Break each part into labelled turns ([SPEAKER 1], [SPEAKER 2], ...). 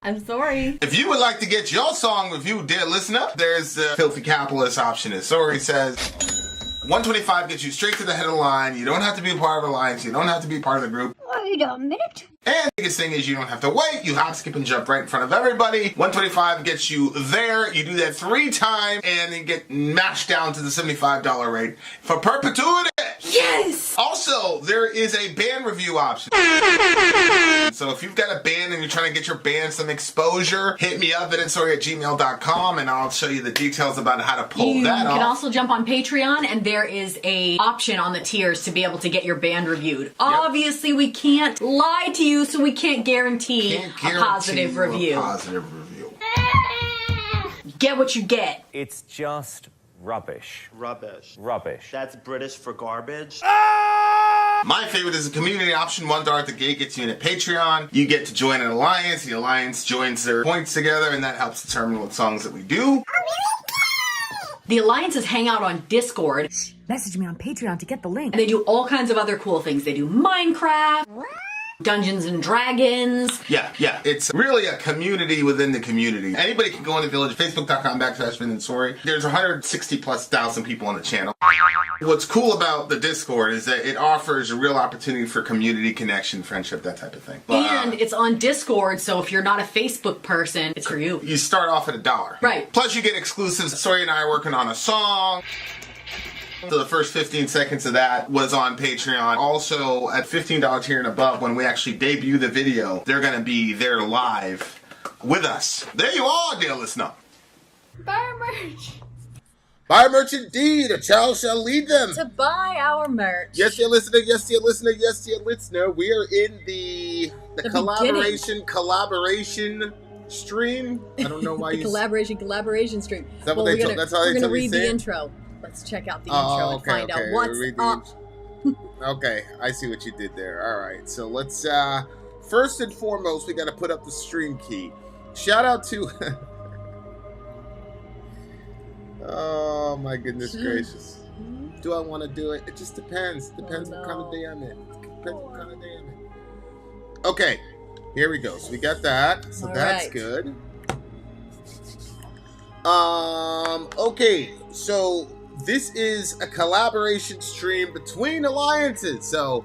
[SPEAKER 1] I'm sorry.
[SPEAKER 2] If you would like to get your song reviewed, dear listener, there's the filthy capitalist option. As Sori says, 125 gets you straight to the head of the line. You don't have to be a part of the alliance. You don't have to be part of the group.
[SPEAKER 3] Wait a minute.
[SPEAKER 2] And the biggest thing is you don't have to wait. You hop, skip, and jump right in front of everybody. 125 gets you there. You do that 3 times, and you get mashed down to the $75 rate for perpetuity.
[SPEAKER 1] Yes!
[SPEAKER 2] Also, there is a band review option. So if you've got a band and you're trying to get your band some exposure, hit me up at VinAndSorri@gmail.com, and I'll show you the details about how to pull that off.
[SPEAKER 1] You can also jump on Patreon, and there is a option on the tiers to be able to get your band reviewed. Yep. Obviously, we can't lie to you, so we can't guarantee a positive review. Get what you get.
[SPEAKER 4] It's just rubbish.
[SPEAKER 5] Rubbish.
[SPEAKER 4] Rubbish.
[SPEAKER 5] That's British for garbage.
[SPEAKER 2] My favorite is the community option. $1 at the gate gets you in at Patreon. You get to join an alliance. The alliance joins their points together, and that helps determine what songs that we do.
[SPEAKER 1] The alliances hang out on Discord.
[SPEAKER 6] Message me on Patreon to get the link.
[SPEAKER 1] And they do all kinds of other cool things. They do Minecraft, Dungeons and Dragons.
[SPEAKER 2] Yeah. It's really a community within the community. Anybody can go in the village, facebook.com/VIN and SORI. There's 160,000+ people on the channel. What's cool about the Discord is that it offers a real opportunity for community connection, friendship, that type of thing.
[SPEAKER 1] And it's on Discord, so if you're not a Facebook person, it's for you.
[SPEAKER 2] You start off at $1.
[SPEAKER 1] Right.
[SPEAKER 2] Plus you get exclusives. Sori and I are working on a song. So the first 15 seconds of that was on Patreon. Also, at $15 tier and above, when we actually debut the video, they're going to be there live with us. There you are, dear listener.
[SPEAKER 1] Buy our merch.
[SPEAKER 2] Buy merch indeed. A child shall lead them.
[SPEAKER 1] To buy our merch.
[SPEAKER 2] Yes, dear listener. Yes, dear listener. Yes, dear listener. We are in the collaboration stream. I don't know why
[SPEAKER 7] the collaboration stream.
[SPEAKER 2] Is that what they told? That's how they
[SPEAKER 7] We're
[SPEAKER 2] told
[SPEAKER 7] gonna
[SPEAKER 2] me
[SPEAKER 7] read
[SPEAKER 2] to say
[SPEAKER 7] the
[SPEAKER 2] it?
[SPEAKER 7] intro. Let's check out the intro and find out what's up.
[SPEAKER 2] Okay, I see what you did there. All right, so let's first and foremost, we got to put up the stream key. Shout out to oh my goodness gracious. Do I want to do it? It just depends. Depends what kind of day I'm in. Depends what kind of day I'm in. Okay, here we go. So we got that. So that's good. Okay, so this is a collaboration stream between alliances. So,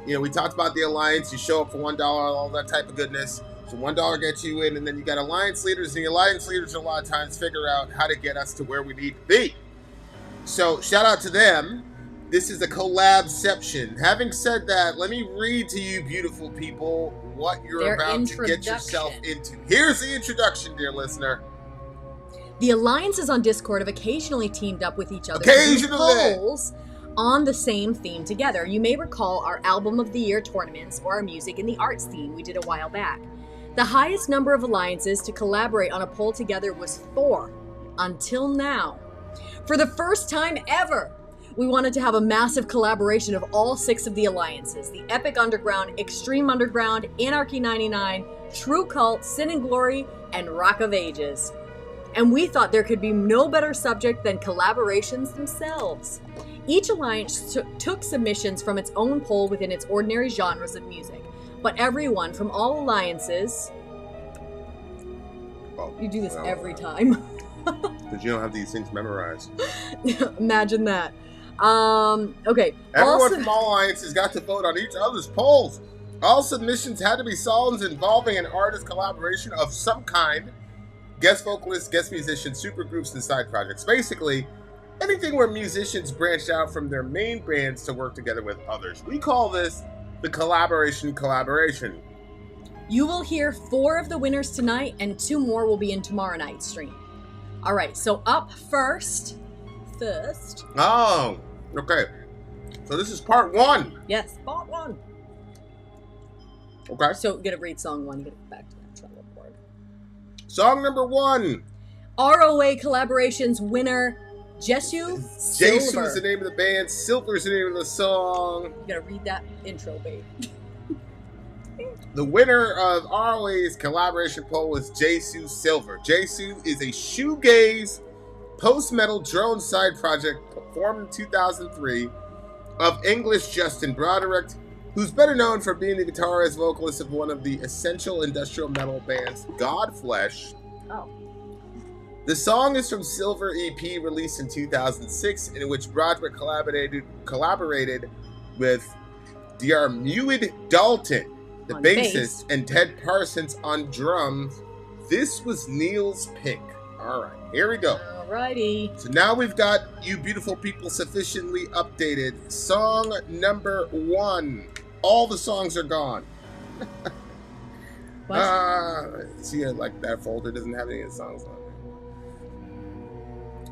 [SPEAKER 2] you know, we talked about the alliance. You show up for $1, all that type of goodness. So $1 gets you in, and then you got alliance leaders, and the alliance leaders a lot of times figure out how to get us to where we need to be. So shout out to them. This is a collabception. Having said that, let me read to you, beautiful people, what you're about to get yourself into. Here's the introduction, dear listener.
[SPEAKER 7] The alliances on Discord have occasionally teamed up with each other to do polls on the same theme together. You may recall our Album of the Year tournaments or our Music in the Arts theme we did a while back. The highest number of alliances to collaborate on a poll together was 4, until now. For the first time ever, we wanted to have a massive collaboration of all 6 of the alliances: the Epic Underground, Extreme Underground, Anarchy 99, True Cult, Sin and Glory, and Rock of Ages. And we thought there could be no better subject than collaborations themselves. Each alliance took submissions from its own poll within its ordinary genres of music. But everyone from all alliances... You do this every time.
[SPEAKER 2] Because you don't have these things memorized.
[SPEAKER 7] Imagine that. Okay.
[SPEAKER 2] Everyone from all alliances got to vote on each other's polls. All submissions had to be songs involving an artist collaboration of some kind. Guest vocalists, guest musicians, supergroups, and side projects. Basically, anything where musicians branched out from their main bands to work together with others. We call this the collaboration.
[SPEAKER 7] You will hear 4 of the winners tonight, and 2 more will be in tomorrow night's stream. All right, so up first.
[SPEAKER 2] Oh, okay. So this is part 1.
[SPEAKER 7] Yes, part 1.
[SPEAKER 2] Okay.
[SPEAKER 7] So get to read song 1. Get it back to that travel board.
[SPEAKER 2] Song number 1.
[SPEAKER 7] ROA Collaborations winner, Jesu Silver.
[SPEAKER 2] Jesu is the name of the band. Silver is the name of the song.
[SPEAKER 7] You gotta read that intro, babe.
[SPEAKER 2] The winner of ROA's collaboration poll was Jesu Silver. Jesu is a shoegaze post-metal drone side project formed in 2003 of English Justin Broderick, who's better known for being the guitarist vocalist of one of the essential industrial metal bands, Godflesh.
[SPEAKER 7] Oh.
[SPEAKER 2] The song is from Silver EP released in 2006, in which Broderick collaborated with Diarmuid Dalton, the
[SPEAKER 7] On
[SPEAKER 2] bassist,
[SPEAKER 7] bass.
[SPEAKER 2] and Ted Parsons on drums. This was Neil's pick. All right, here we go.
[SPEAKER 7] Alrighty.
[SPEAKER 2] So now we've got you beautiful people sufficiently updated. Song number 1. All the songs are gone. See, like that folder doesn't have any of the songs on it.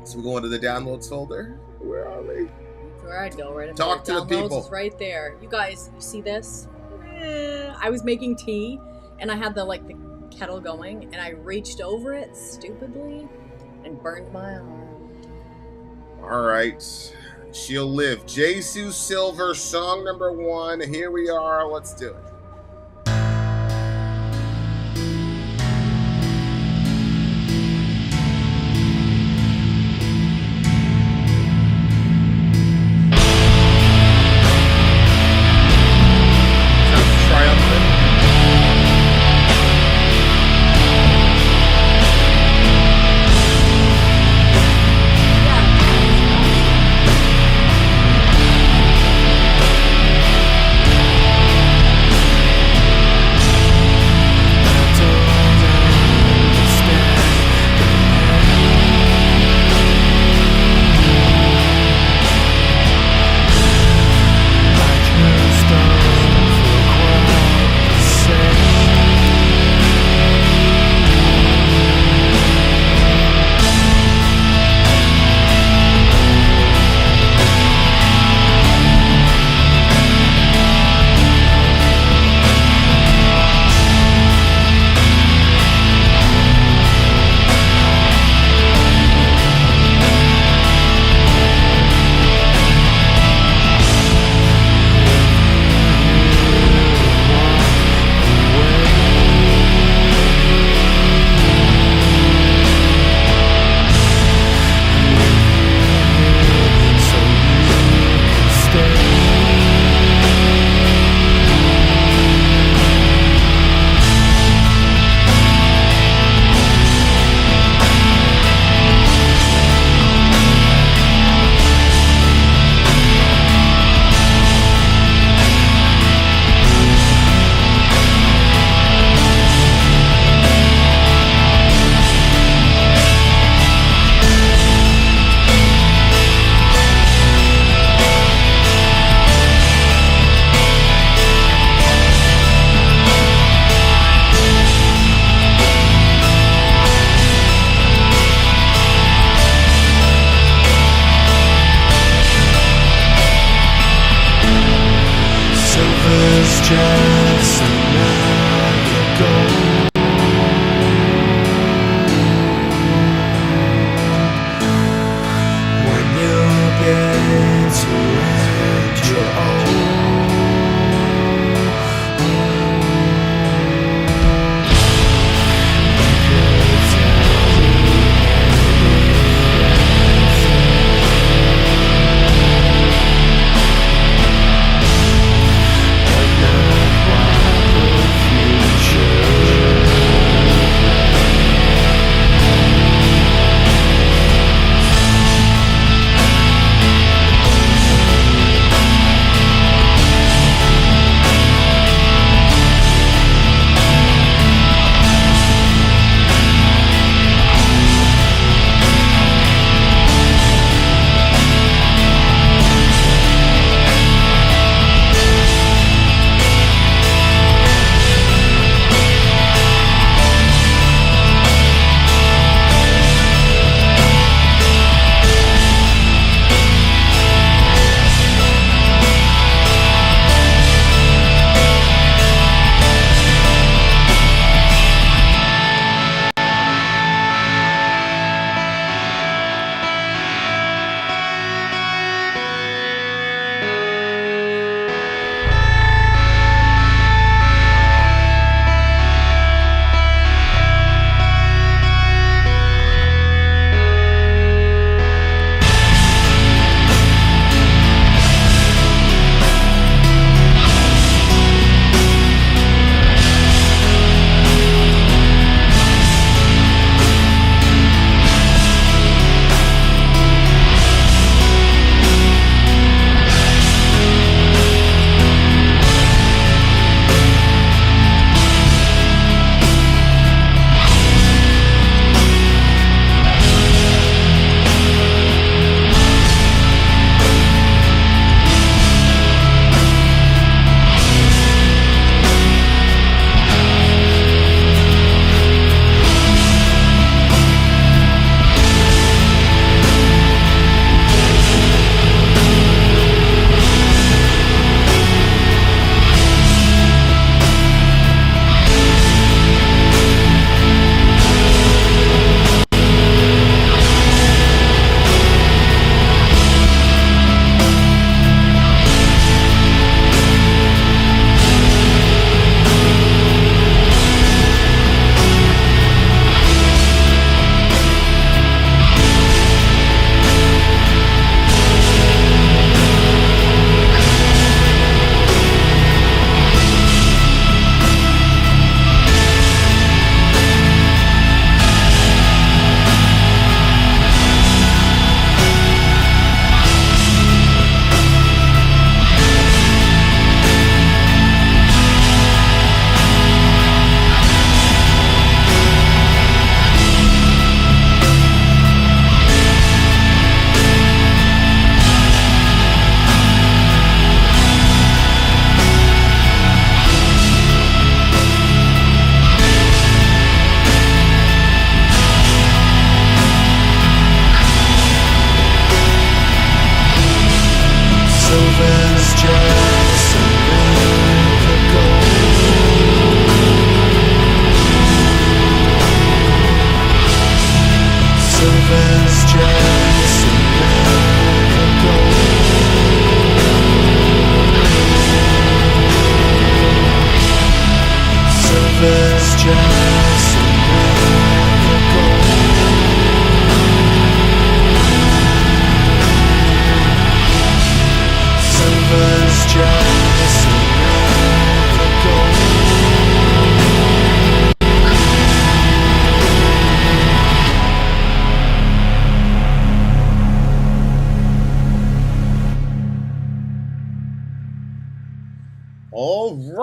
[SPEAKER 2] So we go into the downloads folder. Where are they?
[SPEAKER 7] Where I'd go right.
[SPEAKER 2] Talk to the people.
[SPEAKER 7] Is right there. You guys, you see this? I was making tea, and I had the kettle going, and I reached over it stupidly and burned my arm.
[SPEAKER 2] All right. She'll live. Jesus Silver, song number 1. Here we are. Let's do it.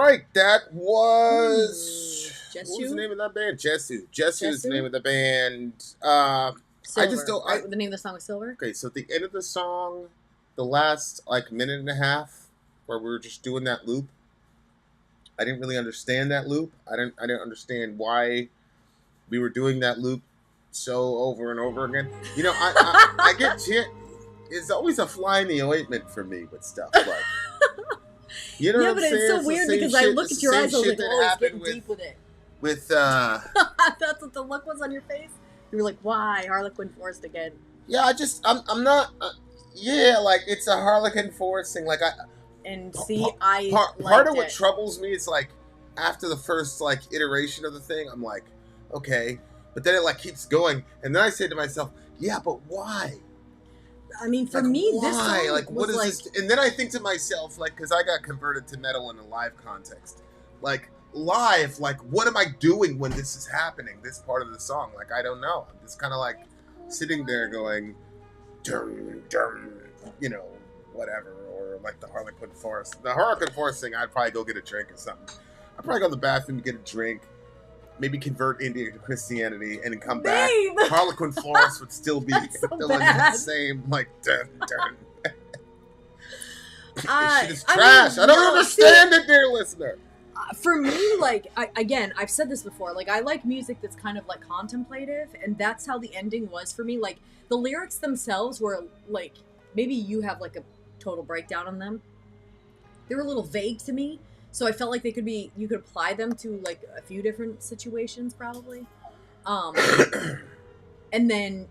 [SPEAKER 2] right, that was what was
[SPEAKER 7] Jesu?
[SPEAKER 2] the name of that band? Jesu. Jesu is the name of the band.
[SPEAKER 7] Silver.
[SPEAKER 2] I just don't.
[SPEAKER 7] Right? The name of the song was Silver.
[SPEAKER 2] Okay, so at the end of the song, the last like minute and a half, where we were just doing that loop, I didn't really understand that loop. I didn't understand why we were doing that loop so over and over again. You know, I get it's always a fly in the ointment for me with stuff like. You know
[SPEAKER 7] yeah,
[SPEAKER 2] what
[SPEAKER 7] but
[SPEAKER 2] I'm saying?
[SPEAKER 7] it's so weird because I look at your eyes, I was like, oh, he's getting deep with it.
[SPEAKER 2] With
[SPEAKER 7] That's what the look was on your face. You were like, why Harlequin forced again?
[SPEAKER 2] Yeah, I'm not. Yeah, like it's a Harlequin force thing. Like part of what troubles me is like after the first like iteration of the thing, I'm like, okay, but then it like keeps going, and then I say to myself, yeah, but why?
[SPEAKER 7] I mean, for me,
[SPEAKER 2] why?
[SPEAKER 7] this song
[SPEAKER 2] like what
[SPEAKER 7] was
[SPEAKER 2] is this? And then I think to myself, like, because I got converted to metal in a live context, like live, like what am I doing when this is happening? This part of the song, like I don't know. I'm just kind of like sitting there going, dum, dum, you know, whatever, or like the Harlequin Forest. The Harlequin Forest thing, I'd probably go get a drink or something. I'd probably go to the bathroom, get a drink, maybe convert India to Christianity, and then come back. Harlequin Forest would still be still in the same, like, dun, dun. Shit is trash. I don't understand it, dear listener.
[SPEAKER 7] For me, like, again, I've said this before, like, I like music that's kind of, like, contemplative, and that's how the ending was for me. Like, the lyrics themselves were, like, maybe you have, like, a total breakdown on them. They were a little vague to me, so I felt like you could apply them to, like, a few different situations, probably. And then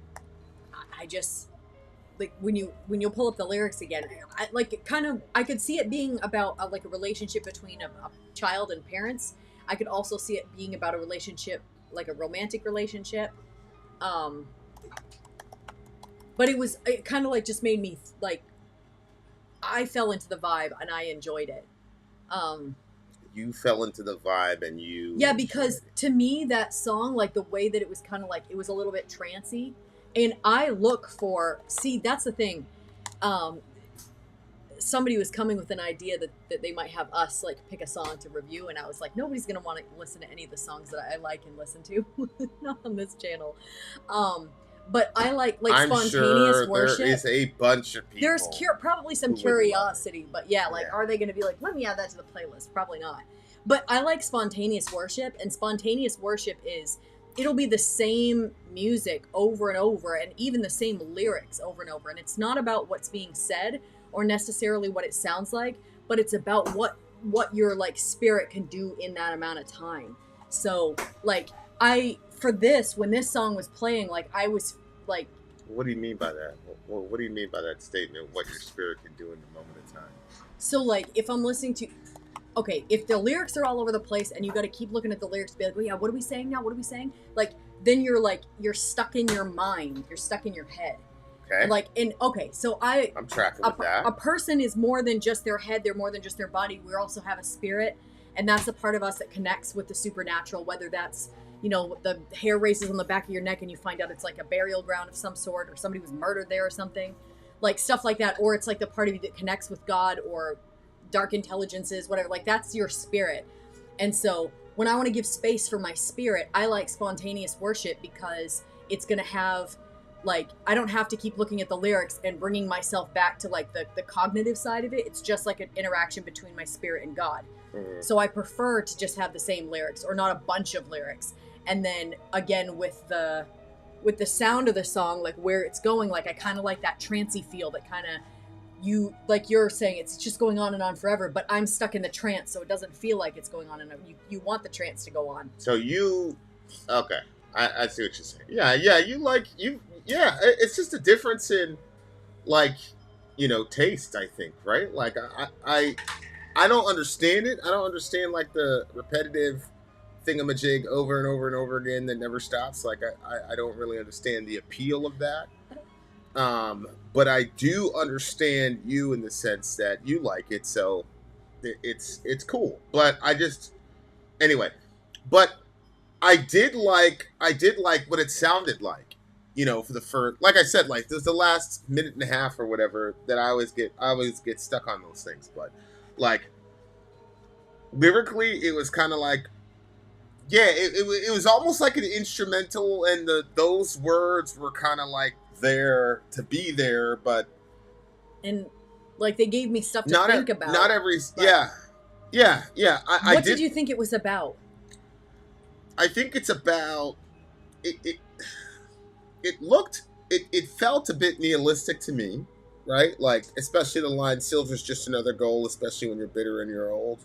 [SPEAKER 7] I just, like, when you pull up the lyrics again, I could see it being about like a relationship between a child and parents. I could also see it being about a relationship, like a romantic relationship. But it kind of like just made me like, I fell into the vibe and I enjoyed it.
[SPEAKER 2] You fell into the vibe and you...
[SPEAKER 7] Yeah, because to me, that song, like the way that it was kind of like, it was a little bit trancey. And I look for, see, that's the thing. Somebody was coming with an idea that they might have us like pick a song to review. And I was like, nobody's going to want to listen to any of the songs that I like and listen to. Not on this channel. But I like spontaneous worship.
[SPEAKER 2] There is a bunch of people.
[SPEAKER 7] There's probably some curiosity, but yeah, like, are they going to be like, let me add that to the playlist? Probably not. But I like spontaneous worship, and spontaneous worship it'll be the same music over and over, and even the same lyrics over and over. And it's not about what's being said or necessarily what it sounds like, but it's about what your like spirit can do in that amount of time. So like when this song was playing, like I was like,
[SPEAKER 2] what do you mean by that? What do you mean by that statement? What your spirit can do in the moment of time?
[SPEAKER 7] So like if I'm listening to, okay, if the lyrics are all over the place and you got to keep looking at the lyrics to be like, oh yeah, what are we saying now? What are we saying? Like then you're stuck in your mind. You're stuck in your head.
[SPEAKER 2] Okay.
[SPEAKER 7] Like so I'm
[SPEAKER 2] tracking with that.
[SPEAKER 7] A person is more than just their head. They're more than just their body. We also have a spirit, and that's a part of us that connects with the supernatural. Whether that's, you know, the hair raises on the back of your neck and you find out it's like a burial ground of some sort, or somebody was murdered there or something, like stuff like that. Or it's like the part of you that connects with God or dark intelligences, whatever. Like that's your spirit. And so when I want to give space for my spirit, I like spontaneous worship because it's going to have, like, I don't have to keep looking at the lyrics and bringing myself back to like the cognitive side of it. It's just like an interaction between my spirit and God. Mm-hmm. So I prefer to just have the same lyrics or not a bunch of lyrics. And then again, with the sound of the song, like where it's going, like I kind of like that trancey feel that kind of, you, like you're saying, it's just going on and on forever, but I'm stuck in the trance, so it doesn't feel like it's going on and on. You want the trance to go on.
[SPEAKER 2] So okay, I see what you're saying. Yeah, it's just a difference in, like, you know, taste, I think, right? Like, I don't understand it. I don't understand, like, the repetitive thingamajig over and over and over again that never stops. Like, I don't really understand the appeal of that. But I do understand you in the sense that you like it, so it's cool. But anyway, but I did like what it sounded like. You know, for the first, like I said, like there's the last minute and a half or whatever that I always get stuck on those things. But like lyrically, it was kind of like, yeah, it was almost like an instrumental, and those words were kind of like there to be there, but
[SPEAKER 7] and like they gave me stuff to think about.
[SPEAKER 2] Not every, yeah.
[SPEAKER 7] What did you think it was about?
[SPEAKER 2] I think it's about it felt a bit nihilistic to me, right? Like, especially the line, "Silver's just another goal, especially when you're bitter and you're old.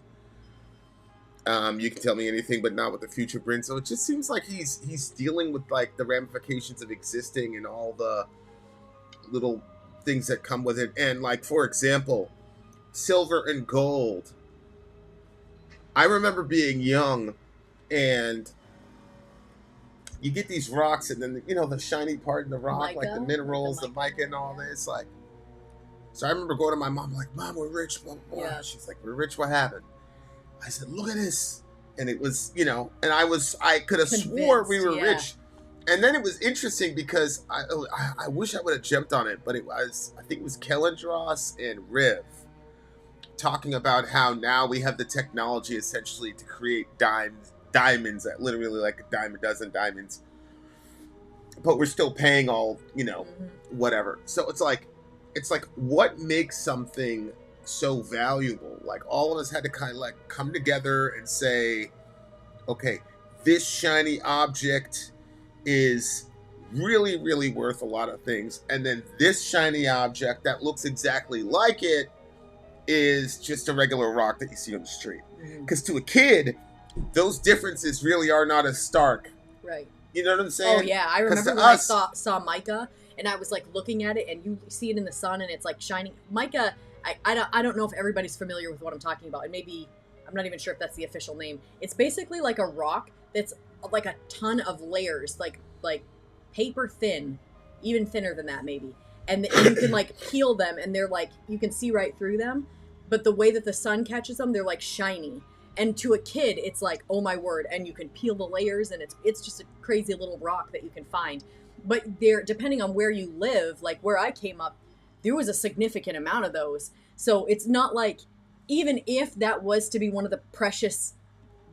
[SPEAKER 2] You can tell me anything, but not what the future brings." So it just seems like he's dealing with like the ramifications of existing and all the little things that come with it. And like, for example, silver and gold. I remember being young, and you get these rocks, and then, you know, the shiny part in the rock,
[SPEAKER 7] Mica,
[SPEAKER 2] like the minerals, the mica and all this. Like, so I remember going to my mom, like, "Mom, we're rich." Blah, blah, blah.
[SPEAKER 7] Yeah.
[SPEAKER 2] She's like, "We're rich, what happened?" I said, "Look at this." And it was, you know, and I could have swore we were rich. And then it was interesting because I wish I would have jumped on it, but I think it was Kellendross and Riv talking about how now we have the technology essentially to create diamonds that literally like a dime a dozen diamonds, but we're still paying all, you know, whatever. So it's like what makes something so valuable? Like, all of us had to kind of like come together and say, okay, this shiny object is really, really worth a lot of things, and then this shiny object that looks exactly like it is just a regular rock that you see on the street. Because to a kid, those differences really are not as stark.
[SPEAKER 7] Right.
[SPEAKER 2] You know what I'm saying?
[SPEAKER 7] Oh yeah, I remember when I saw mica, and I was like looking at it, and you see it in the sun, and it's like shining. Mica, I don't know if everybody's familiar with what I'm talking about, and maybe I'm not even sure if that's the official name. It's basically like a rock that's like a ton of layers, like paper thin, even thinner than that maybe. And you can like peel them, and they're like, you can see right through them, but the way that the sun catches them, they're like shiny. And to a kid, it's like, oh my word, and you can peel the layers, and it's just a crazy little rock that you can find. But there, depending on where you live, like where I came up, there was a significant amount of those. So it's not like, even if that was to be one of the precious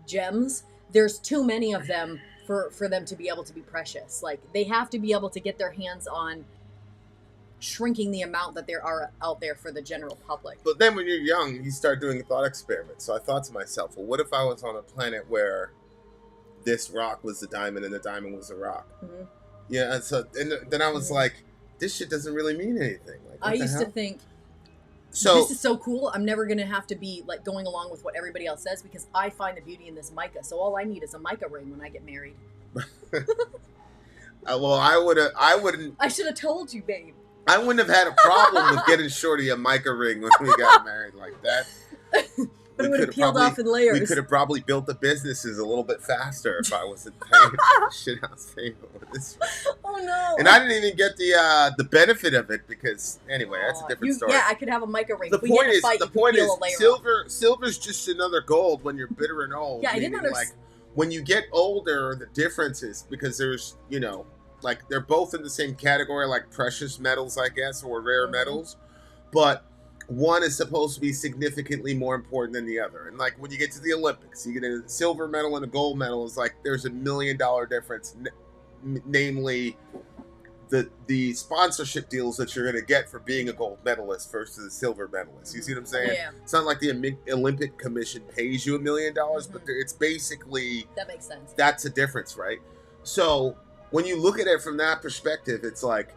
[SPEAKER 7] gems, there's too many of them for them to be able to be precious. Like, they have to be able to get their hands on shrinking the amount that there are out there for the general public.
[SPEAKER 2] But then when you're young, you start doing a thought experiment. So I thought to myself, well, what if I was on a planet where this rock was the diamond and the diamond was the rock? Mm-hmm. Yeah, and so and then I was like, this shit doesn't really mean anything. Like,
[SPEAKER 7] I used to think, this is so cool, I'm never going to have to be like going along with what everybody else says, because I find the beauty in this mica. So all I need is a mica ring when I get married.
[SPEAKER 2] Well, I wouldn't.
[SPEAKER 7] I should have told you, babe.
[SPEAKER 2] I wouldn't have had a problem with getting Shorty a mica ring when we got married like that.
[SPEAKER 7] But it would have peeled off in layers.
[SPEAKER 2] We could have probably built the businesses a little bit faster if I wasn't paying shit I was paying for this.
[SPEAKER 7] Oh no!
[SPEAKER 2] And I didn't even get the benefit of it because anyway, that's a different story.
[SPEAKER 7] Yeah, I could have a mica ring.
[SPEAKER 2] The point is, silver's just another gold when you're bitter and old.
[SPEAKER 7] Yeah, I didn't understand.
[SPEAKER 2] Like, when you get older, the difference is because there's, you know, like they're both in the same category, like precious metals, I guess, or rare metals, but one is supposed to be significantly more important than the other. And like when you get to the Olympics, you get a silver medal and a gold medal. It's like there's $1 million difference, namely the sponsorship deals that you're going to get for being a gold medalist versus a silver medalist. You see what I'm saying?
[SPEAKER 7] Yeah.
[SPEAKER 2] It's not like the Olympic Commission pays you $1 million, but it's basically,
[SPEAKER 7] that makes sense.
[SPEAKER 2] That's a difference, right? So when you look at it from that perspective, it's like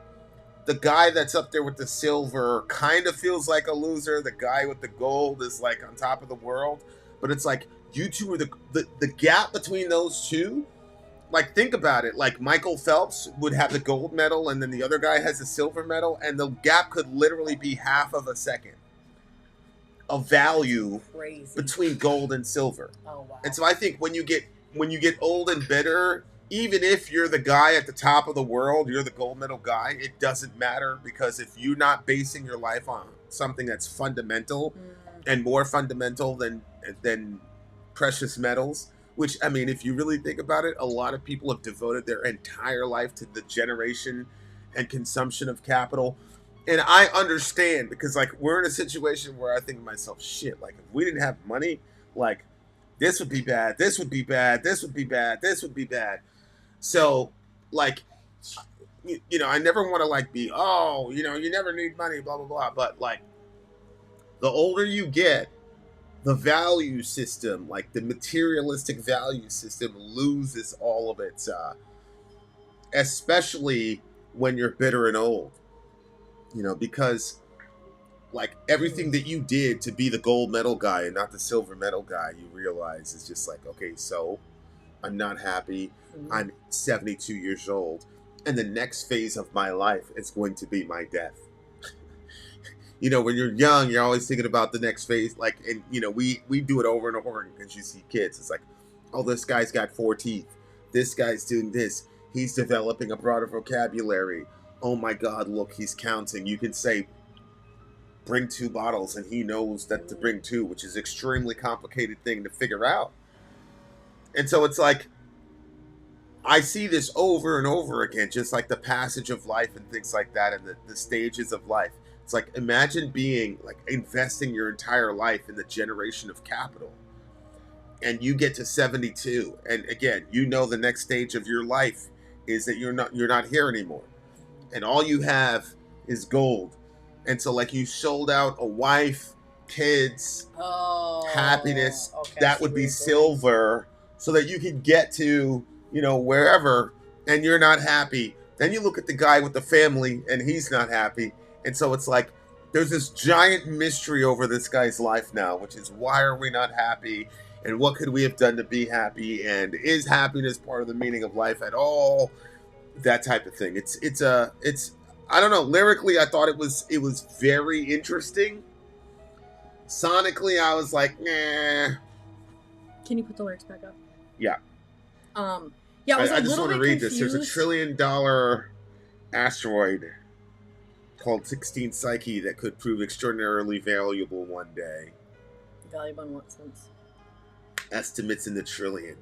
[SPEAKER 2] the guy that's up there with the silver kind of feels like a loser. The guy with the gold is like on top of the world. But it's like you two are the gap between those two. Like, think about it. Like, Michael Phelps would have the gold medal, and then the other guy has the silver medal, and the gap could literally be half of a second of value between gold and silver.
[SPEAKER 7] Oh wow!
[SPEAKER 2] And so I think when you get old and bitter, even if you're the guy at the top of the world, you're the gold medal guy, it doesn't matter, because if you're not basing your life on something that's fundamental and more fundamental than precious metals. Which, I mean, if you really think about it, a lot of people have devoted their entire life to the generation and consumption of capital. And I understand, because, like, we're in a situation where I think to myself, shit, like, if we didn't have money, like, This would be bad. This would be bad. This would be bad. This would be bad. So, like, you know, I never want to like be, oh, you know, you never need money, blah, blah, blah. But like, the older you get, the value system, like the materialistic value system, loses all of its, especially when you're bitter and old, you know, because like everything that you did to be the gold medal guy and not the silver medal guy, you realize is just like, okay, so I'm not happy. I'm 72 years old. And the next phase of my life is going to be my death. You know, when you're young, you're always thinking about the next phase. Like, and, you know, we do it over and over because you see kids. It's like, oh, this guy's got 4 teeth. This guy's doing this. He's developing a broader vocabulary. Oh, my God, look, he's counting. You can say, bring 2 bottles, and he knows that to bring 2, which is an extremely complicated thing to figure out. And so it's like, I see this over and over again, just like the passage of life and things like that, and the stages of life. It's like, imagine being like investing your entire life in the generation of capital, and you get to 72, and again, you know the next stage of your life is that you're not here anymore, and all you have is gold. And so like you sold out a wife, kids, happiness,
[SPEAKER 7] okay,
[SPEAKER 2] that would be silver, so that you could get to, you know, wherever, and you're not happy. Then you look at the guy with the family and he's not happy. And so it's like, there's this giant mystery over this guy's life now, which is, why are we not happy? And what could we have done to be happy? And is happiness part of the meaning of life at all? That type of thing. It's I don't know. Lyrically, I thought it was very interesting. Sonically, I was like, nah.
[SPEAKER 7] Can you put the lyrics back up?
[SPEAKER 2] Yeah.
[SPEAKER 7] Yeah,
[SPEAKER 2] I just want to read this. There's a $1 trillion asteroid called 16 Psyche that could prove extraordinarily valuable one day.
[SPEAKER 7] Valuable in what sense?
[SPEAKER 2] Estimates in the trillion.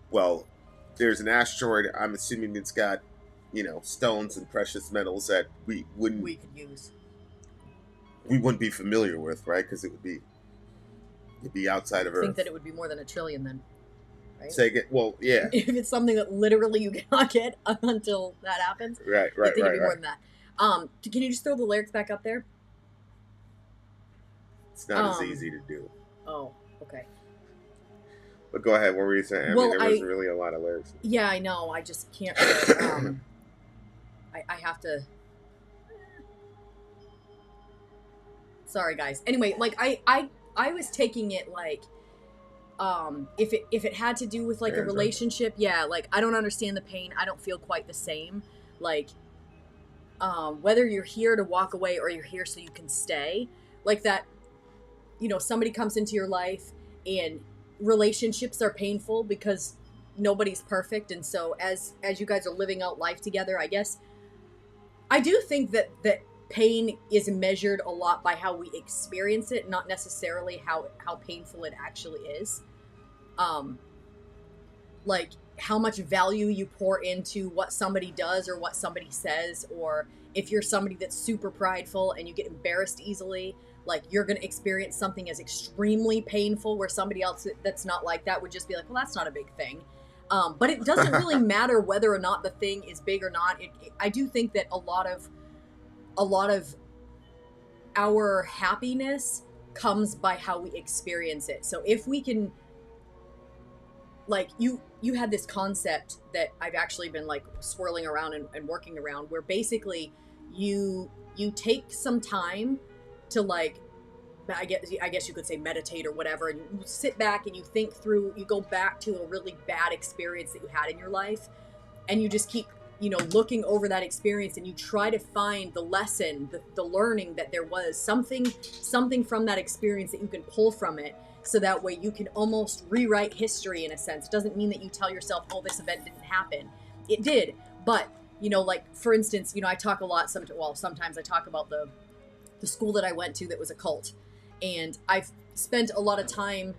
[SPEAKER 2] Well, there's an asteroid. I'm assuming it's got, you know, stones and precious metals that we could use. We wouldn't be familiar with, right? Because it'd be outside of Earth.
[SPEAKER 7] I think that it would be more than $1 trillion then. Right?
[SPEAKER 2] Say again. Well, yeah.
[SPEAKER 7] If it's something that literally you cannot get until that happens,
[SPEAKER 2] right.
[SPEAKER 7] I think it'd be more than that. Can you just throw the lyrics back up there?
[SPEAKER 2] It's not as easy to do.
[SPEAKER 7] Oh, okay.
[SPEAKER 2] But go ahead. What were you saying?
[SPEAKER 7] Well,
[SPEAKER 2] I mean, there wasn't really a lot of lyrics.
[SPEAKER 7] Yeah, I know. I just can't. I have to. Sorry, guys. Anyway, like I was taking it like, if it had to do with like a relationship, yeah, like I don't understand the pain. I don't feel quite the same. Like, whether you're here to walk away or you're here so you can stay, like that, you know, somebody comes into your life and relationships are painful because nobody's perfect. And so as you guys are living out life together, I guess I do think that pain is measured a lot by how we experience it, not necessarily how painful it actually is. Like how much value you pour into what somebody does or what somebody says, or if you're somebody that's super prideful and you get embarrassed easily, like you're going to experience something as extremely painful where somebody else that's not like that would just be like, well, that's not a big thing. But it doesn't really matter whether or not the thing is big or not. I do think that a lot of our happiness comes by how we experience it. So if we can, like you had this concept that I've actually been like swirling around and working around, where basically you take some time to, like, I guess you could say meditate or whatever, and you sit back and you think through, you go back to a really bad experience that you had in your life, and you just keep, you know, looking over that experience, and you try to find the lesson, the learning that there was, something from that experience that you can pull from it, so that way you can almost rewrite history in a sense. It doesn't mean that you tell yourself, oh, this event didn't happen. It did. But, you know, like, for instance, you know, I talk a lot, sometimes I talk about the school that I went to that was a cult. And I've spent a lot of time,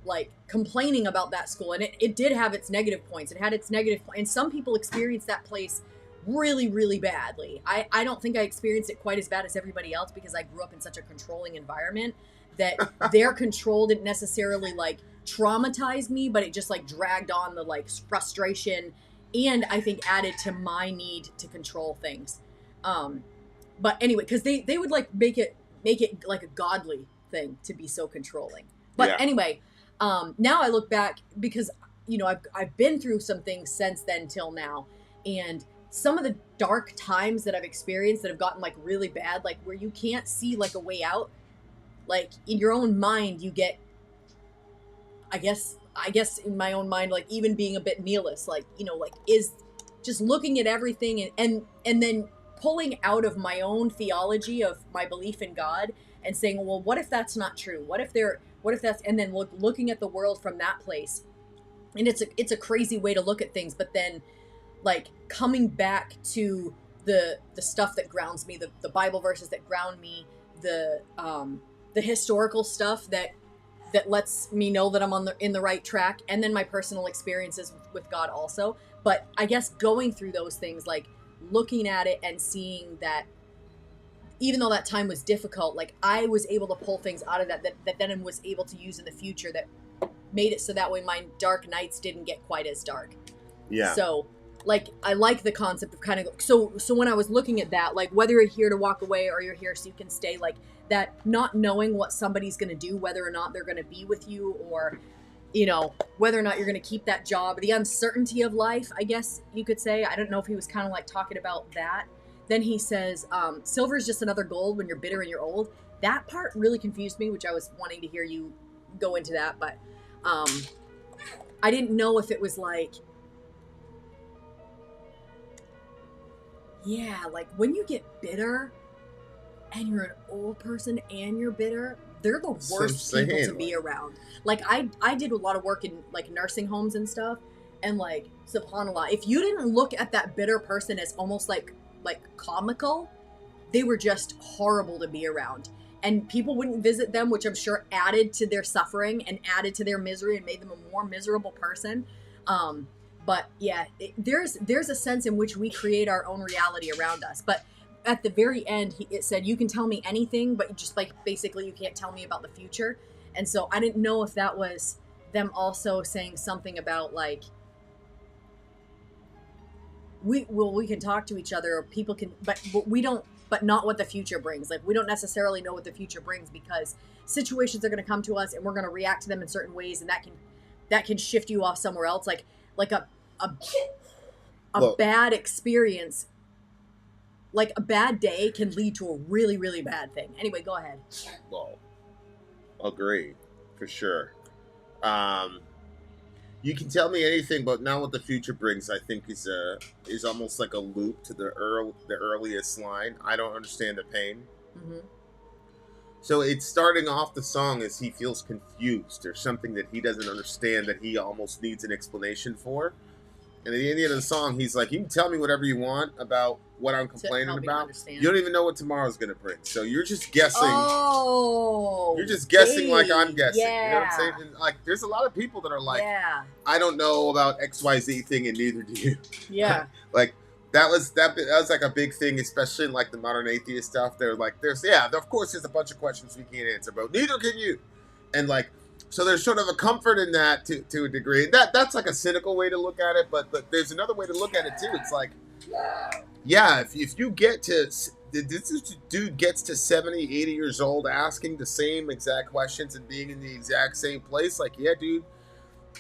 [SPEAKER 7] like, complaining about that school. And it did have its negative points. It had its negative points. And some people experienced that place really, really badly. I don't think I experienced it quite as bad as everybody else because I grew up in such a controlling environment that their control didn't necessarily like traumatize me, but it just like dragged on the like frustration, and I think added to my need to control things. But anyway, because they would like make it like a godly thing to be so controlling. But anyway, now I look back because, you know, I've been through some things since then till now, and some of the dark times that I've experienced that have gotten like really bad, like where you can't see like a way out, like in your own mind you get, I guess in my own mind, like even being a bit nihilist, like, you know, like is just looking at everything and then pulling out of my own theology of my belief in God and saying, well, what if that's not true? What if that's, and then looking at the world from that place. And it's a crazy way to look at things, but then like coming back to the stuff that grounds me, the Bible verses that ground me, the historical stuff that lets me know that I'm in the right track, and then my personal experiences with God also. But I guess going through those things, like looking at it and seeing that even though that time was difficult, like I was able to pull things out of that then was able to use in the future that made it so that way my dark nights didn't get quite as dark. Yeah. So like I like the concept of kind of so when I was looking at that, like whether you're here to walk away or you're here so you can stay, like that not knowing what somebody's going to do, whether or not they're going to be with you, or you know, whether or not you're going to keep that job, the uncertainty of life, I guess you could say. I don't know if he was kind of like talking about that. Then he says, silver is just another gold when you're bitter and you're old. That part really confused me, which I was wanting to hear you go into that. But I didn't know if it was like, yeah, like when you get bitter and you're an old person and you're bitter, they're the worst people to be around. Like I did a lot of work in like nursing homes and stuff, and like subhanAllah, if you didn't look at that bitter person as almost like comical, they were just horrible to be around. And people wouldn't visit them, which I'm sure added to their suffering and added to their misery and made them a more miserable person. But yeah, there's a sense in which we create our own reality around us. But at the very end, it said, you can tell me anything, but just like basically you can't tell me about the future. And so I didn't know if that was them also saying something about like, we can talk to each other, or people can, but we don't, but not what the future brings. Like we don't necessarily know what the future brings, because situations are going to come to us and we're going to react to them in certain ways, and that can shift you off somewhere else. Like a bad experience, like a bad day can lead to a really, really bad thing. Anyway, go ahead.
[SPEAKER 2] Well, agree, for sure. You can tell me anything, but not what the future brings, I think is almost like a loop to the earliest line. I don't understand the pain. Mm-hmm. So it's starting off the song as he feels confused. There's something that he doesn't understand that he almost needs an explanation for. And at the end of the song, he's like, you can tell me whatever you want about what I'm complaining about. You don't even know what tomorrow's going to bring. So you're just guessing.
[SPEAKER 7] Oh,
[SPEAKER 2] you're just guessing like I'm guessing. Yeah. You know what I'm saying? And like, there's a lot of people that are like, I don't know about XYZ thing and neither do you.
[SPEAKER 7] Yeah.
[SPEAKER 2] Like, that was like a big thing, especially in like the modern atheist stuff. They're like, of course there's a bunch of questions we can't answer, but neither can you. And like, so there's sort of a comfort in that to a degree. That's like a cynical way to look at it, but there's another way to look at it too. It's like, yeah, if you get to, this dude gets to 70, 80 years old asking the same exact questions and being in the exact same place, like, yeah, dude,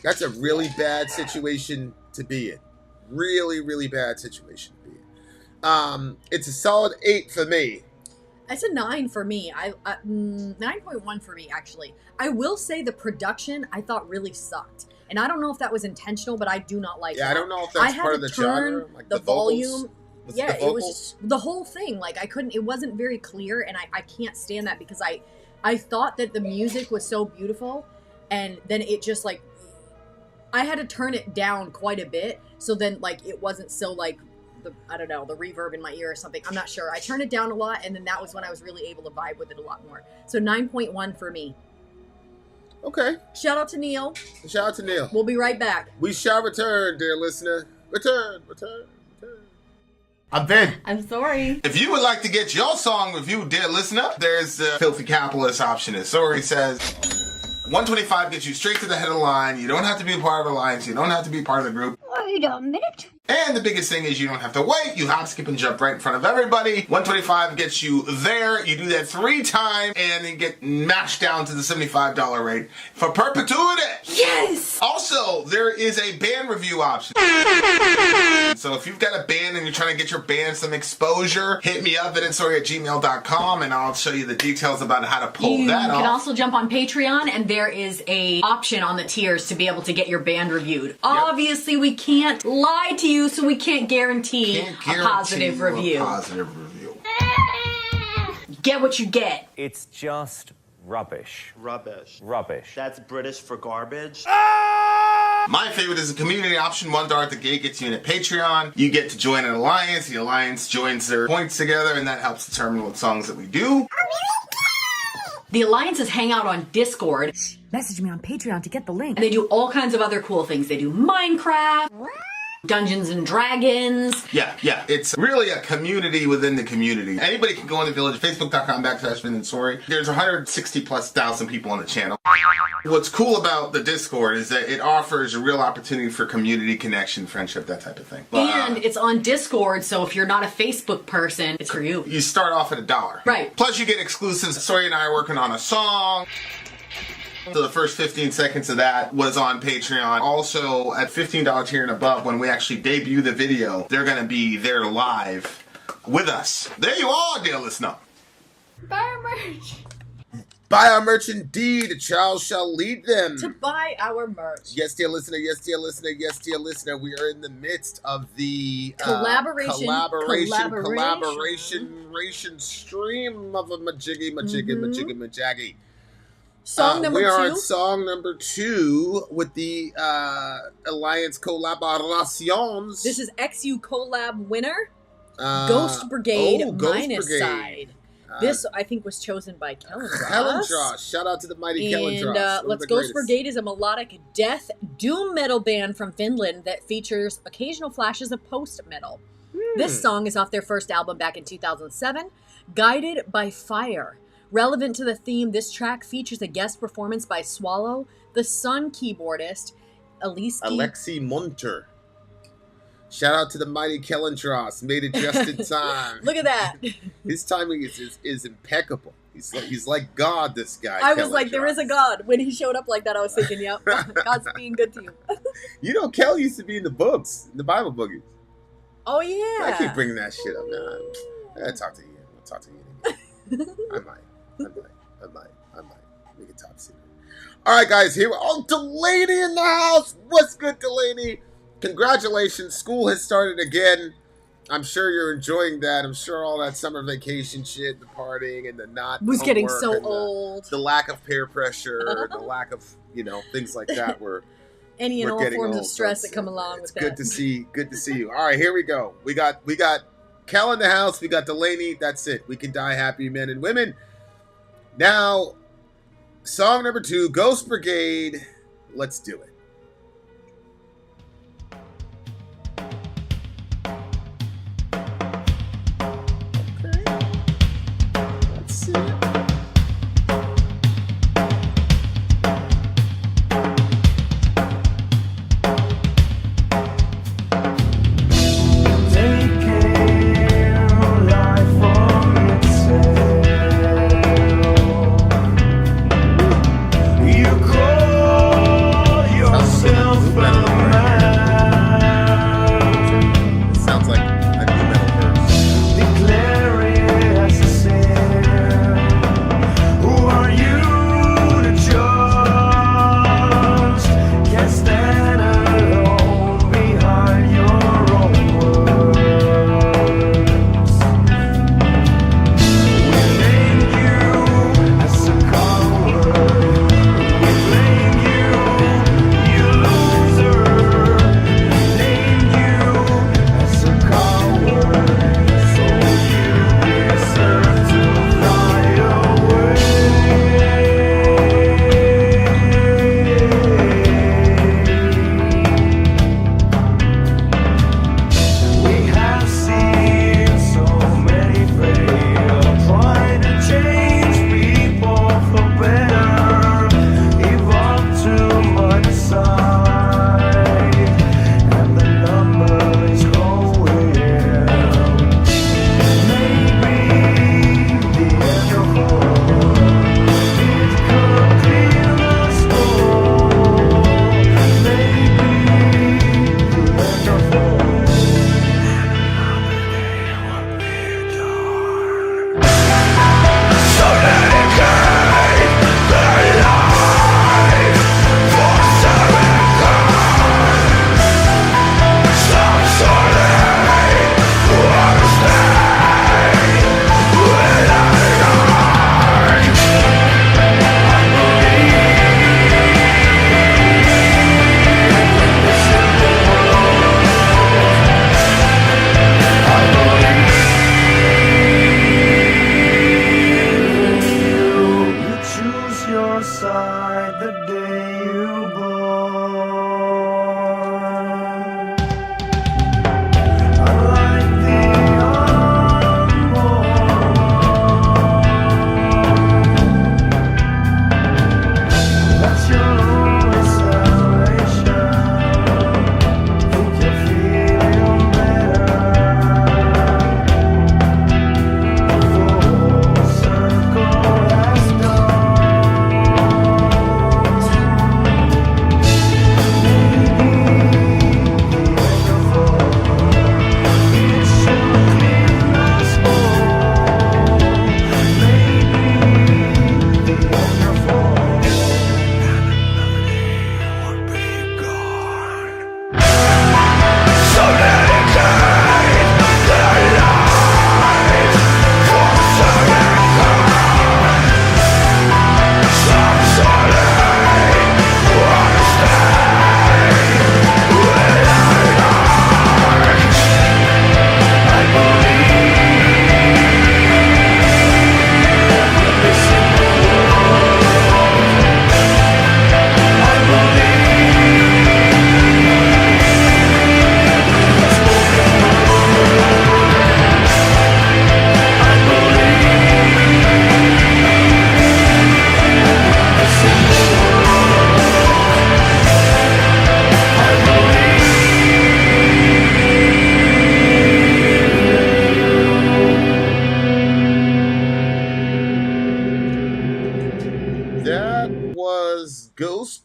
[SPEAKER 2] that's a really bad situation to be in. Really, really bad situation to be in. It's a solid 8 for me.
[SPEAKER 7] It's a 9 for me. 9.1 for me, actually. I will say the production I thought really sucked. And I don't know if that was intentional, but I do not like that.
[SPEAKER 2] I don't know if that's part of the genre. Like
[SPEAKER 7] the volume. Yeah, it was just, the whole thing. Like it wasn't very clear, and I can't stand that, because I thought that the music was so beautiful, and then it just like, I had to turn it down quite a bit. So then like it wasn't so like, I don't know, the reverb in my ear or something. I'm not sure. I turned it down a lot, and then that was when I was really able to vibe with it a lot more. So 9.1 for me.
[SPEAKER 2] Okay.
[SPEAKER 7] Shout out to Neil.
[SPEAKER 2] Shout out to Neil.
[SPEAKER 7] We'll be right back.
[SPEAKER 2] We shall return, dear listener. Return. I'm Vin.
[SPEAKER 7] I'm sorry.
[SPEAKER 2] If you would like to get your song reviewed, dear listener, there's the filthy capitalist option. As Sori says, 125 gets you straight to the head of the line. You don't have to be a part of the alliance. You don't have to be part of the group.
[SPEAKER 6] Wait a minute.
[SPEAKER 2] And the biggest thing is you don't have to wait. You hop, skip, and jump right in front of everybody. 125 gets you there. You do that 3 times, and then get mashed down to the $75 rate for perpetuity.
[SPEAKER 1] Yes!
[SPEAKER 2] Also, there is a band review option. So if you've got a band and you're trying to get your band some exposure, hit me up at insori@gmail.com, and I'll show you the details about how to pull that
[SPEAKER 1] You
[SPEAKER 2] off.
[SPEAKER 1] can also jump on Patreon, and there is a option on the tiers to be able to get your band reviewed. Obviously, we can't lie to you, so we can't guarantee a positive review. Get what you get.
[SPEAKER 4] It's just rubbish.
[SPEAKER 5] Rubbish.
[SPEAKER 4] Rubbish.
[SPEAKER 5] That's British for garbage.
[SPEAKER 2] My favorite is the community option. $1 at the gate gets you in at Patreon. You get to join an alliance. The alliance joins their points together, and that helps determine what songs that we do.
[SPEAKER 1] The alliances hang out on Discord,
[SPEAKER 6] Message me on Patreon to get the link.
[SPEAKER 1] and they do all kinds of other cool things. They do Minecraft, Dungeons and Dragons.
[SPEAKER 2] Yeah. It's really a community within the community. Anybody can go in the village, facebook.com/VIN and SORI. There's 160,000+ people on the channel. What's cool about the Discord is that it offers a real opportunity for community connection, friendship, that type of thing.
[SPEAKER 1] And it's on Discord, so if you're not a Facebook person, it's for you.
[SPEAKER 2] You start off at $1.
[SPEAKER 1] Right.
[SPEAKER 2] Plus you get exclusives. Sori and I are working on a song. So the first 15 seconds of that was on Patreon. Also, at $15 tier and above, when we actually debut the video, they're going to be there live with us. There you are, dear listener.
[SPEAKER 7] Buy our merch.
[SPEAKER 2] Buy our merch indeed. A child shall lead them.
[SPEAKER 7] To buy our merch.
[SPEAKER 2] Yes, dear listener. Yes, dear listener. Yes, dear listener. We are in the midst of the
[SPEAKER 7] Collaboration
[SPEAKER 2] stream of a majiggy.
[SPEAKER 7] Song number
[SPEAKER 2] we
[SPEAKER 7] 2.
[SPEAKER 2] are at song number 2 with the Alliance collaborations.
[SPEAKER 7] This is XU collab winner, Ghost Brigade minus side. This, I think, was chosen by Kellendross.
[SPEAKER 2] Shout out to the mighty Kellendross.
[SPEAKER 7] And Let's Ghost Brigade is a melodic death doom metal band from Finland that features occasional flashes of post-metal. This song is off their first album back in 2007, Guided by Fire. Relevant to the theme, this track features a guest performance by Swallow, the Sun keyboardist,
[SPEAKER 2] Alexi Munter. Shout out to the mighty Kellendross. Made it just in time.
[SPEAKER 7] Look at that.
[SPEAKER 2] His timing is impeccable. He's like God, this guy.
[SPEAKER 7] I was like, there is a God. When he showed up like that, I was thinking, yep, God's being good to you.
[SPEAKER 2] You know, Kel used to be in the books, in the Bible boogies.
[SPEAKER 7] Oh, yeah.
[SPEAKER 2] I keep bringing that shit up now. I'll talk to you. I'll talk to you anyway. I might. We can talk soon. All right, guys. Here. Oh, Delaney in the house. What's good, Delaney? Congratulations. School has started again. I'm sure you're enjoying that. I'm sure all that summer vacation shit, the partying and the not
[SPEAKER 7] was getting so
[SPEAKER 2] and
[SPEAKER 7] old.
[SPEAKER 2] The lack of peer pressure, the lack of, things like that.
[SPEAKER 7] Any and all forms of stress that come along with that.
[SPEAKER 2] Good to see you. All right, here we go. We got Kel in the house. We got Delaney. That's it. We can die happy, men and women. Now, song number 2, Ghost Brigade. Let's do it. Okay. Let's see it.
[SPEAKER 3] You call your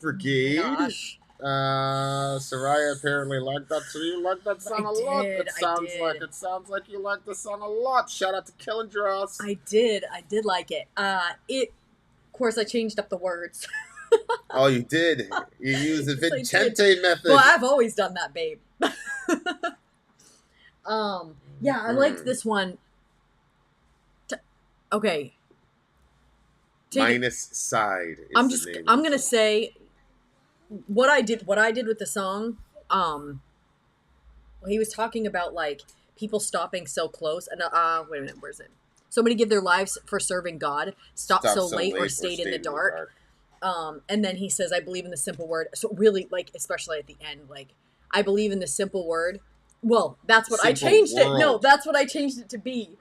[SPEAKER 2] Brigade.
[SPEAKER 7] Gosh.
[SPEAKER 2] Soraya apparently liked that. So you like that song a lot. It sounds like you like the song a lot. Shout out to Killing Dross.
[SPEAKER 7] I did like it. Of course, I changed up the words.
[SPEAKER 2] Oh, you did. You used the Vincente method.
[SPEAKER 7] Well, I've always done that, babe. Yeah, I liked this one. Okay.
[SPEAKER 2] Minus side.
[SPEAKER 7] I'm gonna say what I did with the song. He was talking about like people stopping so close, and wait a minute, where's it? Somebody give their lives for serving God, stop so late or stayed in the dark. And then he says, I believe in the simple word. So really, like, especially at the end, like, I believe in the simple word. Well, that's what I changed it. No, that's what I changed it to be.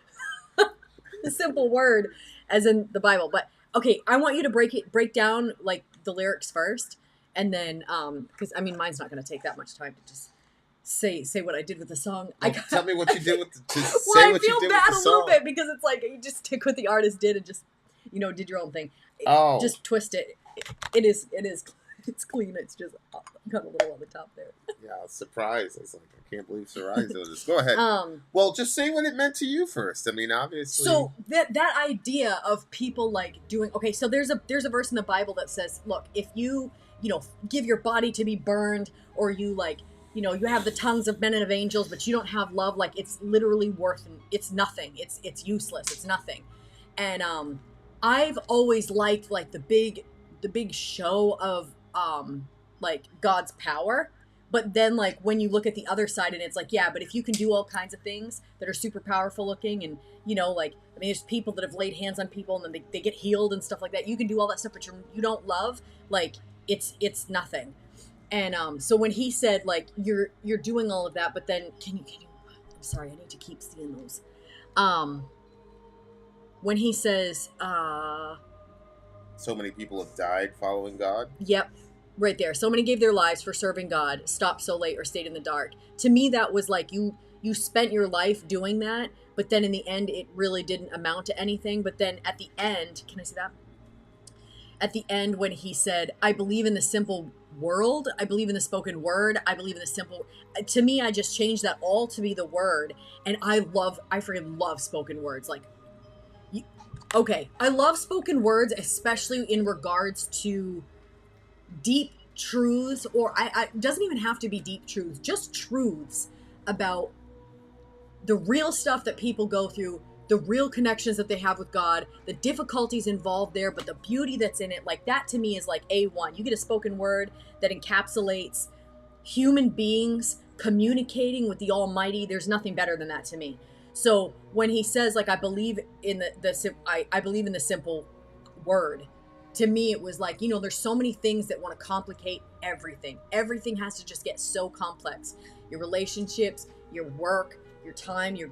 [SPEAKER 7] The simple word, as in the Bible. But okay, I want you to break down like the lyrics first, and then because I mean, mine's not going to take that much time to just say what I did with the song.
[SPEAKER 2] Tell me what you did with the song.
[SPEAKER 7] Well, I feel bad a little bit because it's like you just take what the artist did and just did your own thing. Just twist it. It's clean. It's just got a little on the top there.
[SPEAKER 2] Yeah, I was surprised. I was like, I can't believe Sarai's doing this. Go ahead. Well, just say what it meant to you first. I mean, obviously.
[SPEAKER 7] So that idea of people like doing so there's a verse in the Bible that says, look, if you give your body to be burned, or you like you have the tongues of men and of angels, but you don't have love, like it's literally it's nothing. It's useless. It's nothing. And I've always liked like the big show of like God's power, but then like when you look at the other side and it's like, yeah, but if you can do all kinds of things that are super powerful looking, and like, I mean, there's people that have laid hands on people and then they get healed and stuff like that. You can do all that stuff, but you don't love, like it's nothing. And so when he said like you're doing all of that, but then can you I'm sorry, I need to keep seeing those. When he says
[SPEAKER 2] so many people have died following God.
[SPEAKER 7] Yep. Right there. So many gave their lives for serving God, stopped so late or stayed in the dark. To me, that was like you spent your life doing that, but then in the end, it really didn't amount to anything. But then at the end, can I say that? At the end, when he said, I believe in the simple world, I believe in the spoken word, I believe in the simple, to me, I just changed that all to be the word. And I freaking love spoken words. Like, okay, I love spoken words, especially in regards to deep truths, or I doesn't even have to be deep truths, just truths about the real stuff that people go through, the real connections that they have with God, the difficulties involved there, but the beauty that's in it. Like that to me is like A1. You get a spoken word that encapsulates human beings communicating with the Almighty. There's nothing better than that to me. So when he says like I believe in I believe in the simple word, to me it was like, there's so many things that want to complicate everything. Everything has to just get so complex. Your relationships, your work, your time, your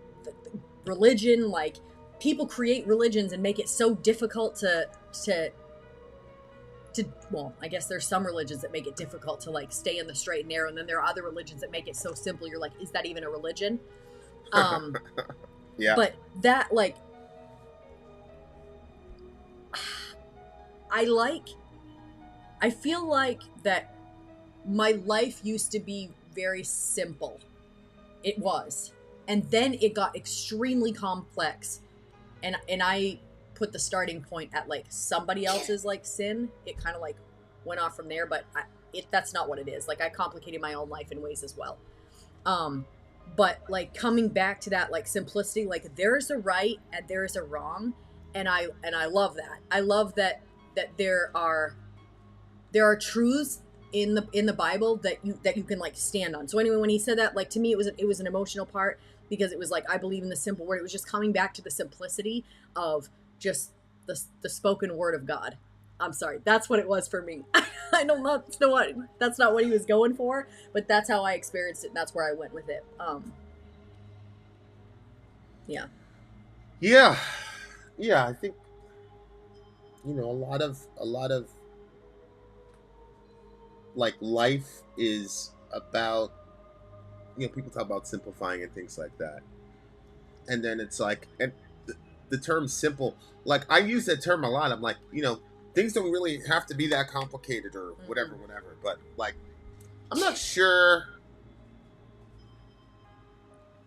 [SPEAKER 7] religion. Like people create religions and make it so difficult to well, I guess there's some religions that make it difficult to like stay in the straight and narrow, and then there are other religions that make it so simple you're like, is that even a religion?
[SPEAKER 2] Yeah.
[SPEAKER 7] But that like I feel like that my life used to be very simple. It was. And then it got extremely complex. And I put the starting point at like somebody else's like sin. It kind of like went off from there, but that's not what it is. Like I complicated my own life in ways as well. But like coming back to that like simplicity, like there's a right and there is a wrong, and I love that. I love that there are truths in the Bible that you can like stand on. So anyway, when he said that, like to me it was an emotional part, because it was like I believe in the simple word. It was just coming back to the simplicity of just the spoken word of God. I'm sorry, that's what it was for me. I don't know, that's not what he was going for, but that's how I experienced it, and that's where I went with it.
[SPEAKER 2] Yeah, I think a lot of like life is about, people talk about simplifying and things like that, and then it's like, and the term simple, like I use that term a lot. I'm like, things don't really have to be that complicated or whatever. But like, I'm not sure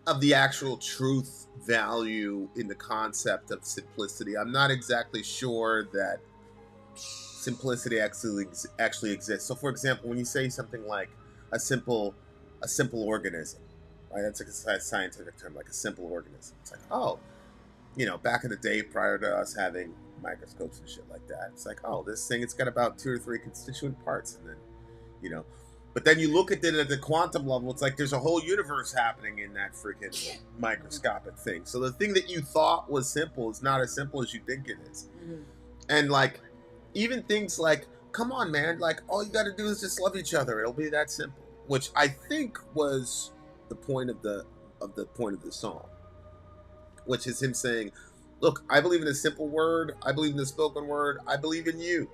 [SPEAKER 2] of the actual truth value in the concept of simplicity. I'm not exactly sure that simplicity actually exists. So, for example, when you say something like a simple organism, right? That's a scientific term, like a simple organism. It's like, oh, back in the day prior to us having microscopes and shit like that, it's like, oh, this thing, it's got about 2 or 3 constituent parts, and then, but then you look at it at the quantum level, it's like there's a whole universe happening in that freaking microscopic thing. So the thing that you thought was simple is not as simple as you think it is. And like, even things like, come on, man, like all you got to do is just love each other. It'll be that simple, which I think was the point of the song, which is him saying, look, I believe in a simple word. I believe in the spoken word. I believe in you.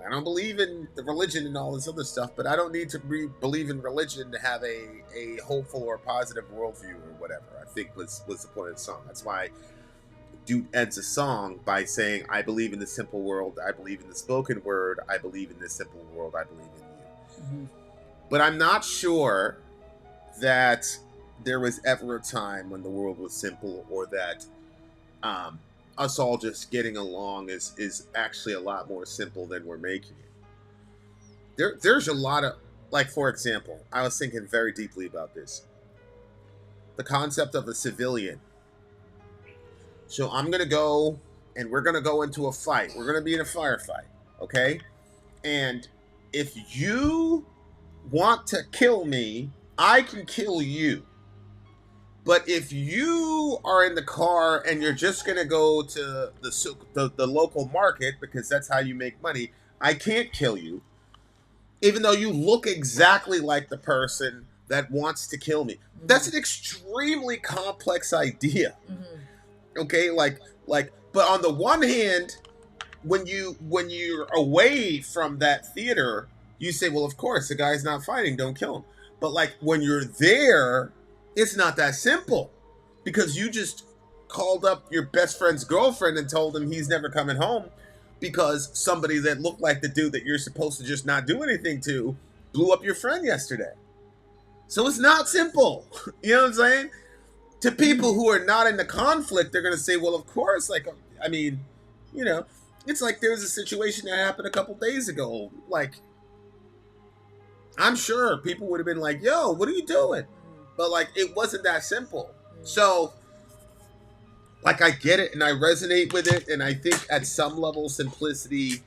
[SPEAKER 2] I don't believe in the religion and all this other stuff, but I don't need to believe in religion to have a hopeful or positive worldview or whatever, I think was the point of the song. That's why dude ends a song by saying, I believe in the simple world. I believe in the spoken word. I believe in this simple world. I believe in you. But I'm not sure that there was ever a time when the world was simple, or that us all just getting along is actually a lot more simple than we're making it. There's a lot of, like, for example, I was thinking very deeply about this. The concept of a civilian. So I'm going to go, and we're going to go into a fight. We're going to be in a firefight, okay? And if you want to kill me, I can kill you. But if you are in the car and you're just going to go to the local market because that's how you make money, I can't kill you, even though you look exactly like the person that wants to kill me. That's an extremely complex idea. Okay, but on the one hand, when you're away from that theater, you say, well, of course, the guy's not fighting, don't kill him. But like when you're there, it's not that simple, because you just called up your best friend's girlfriend and told him he's never coming home because somebody that looked like the dude that you're supposed to just not do anything to blew up your friend yesterday. So it's not simple. You know what I'm saying? To people who are not in the conflict, they're going to say, well, of course, like, I mean, it's like there was a situation that happened a couple days ago. Like, I'm sure people would have been like, yo, what are you doing? But like, it wasn't that simple. So like, I get it and I resonate with it. And I think at some level, simplicity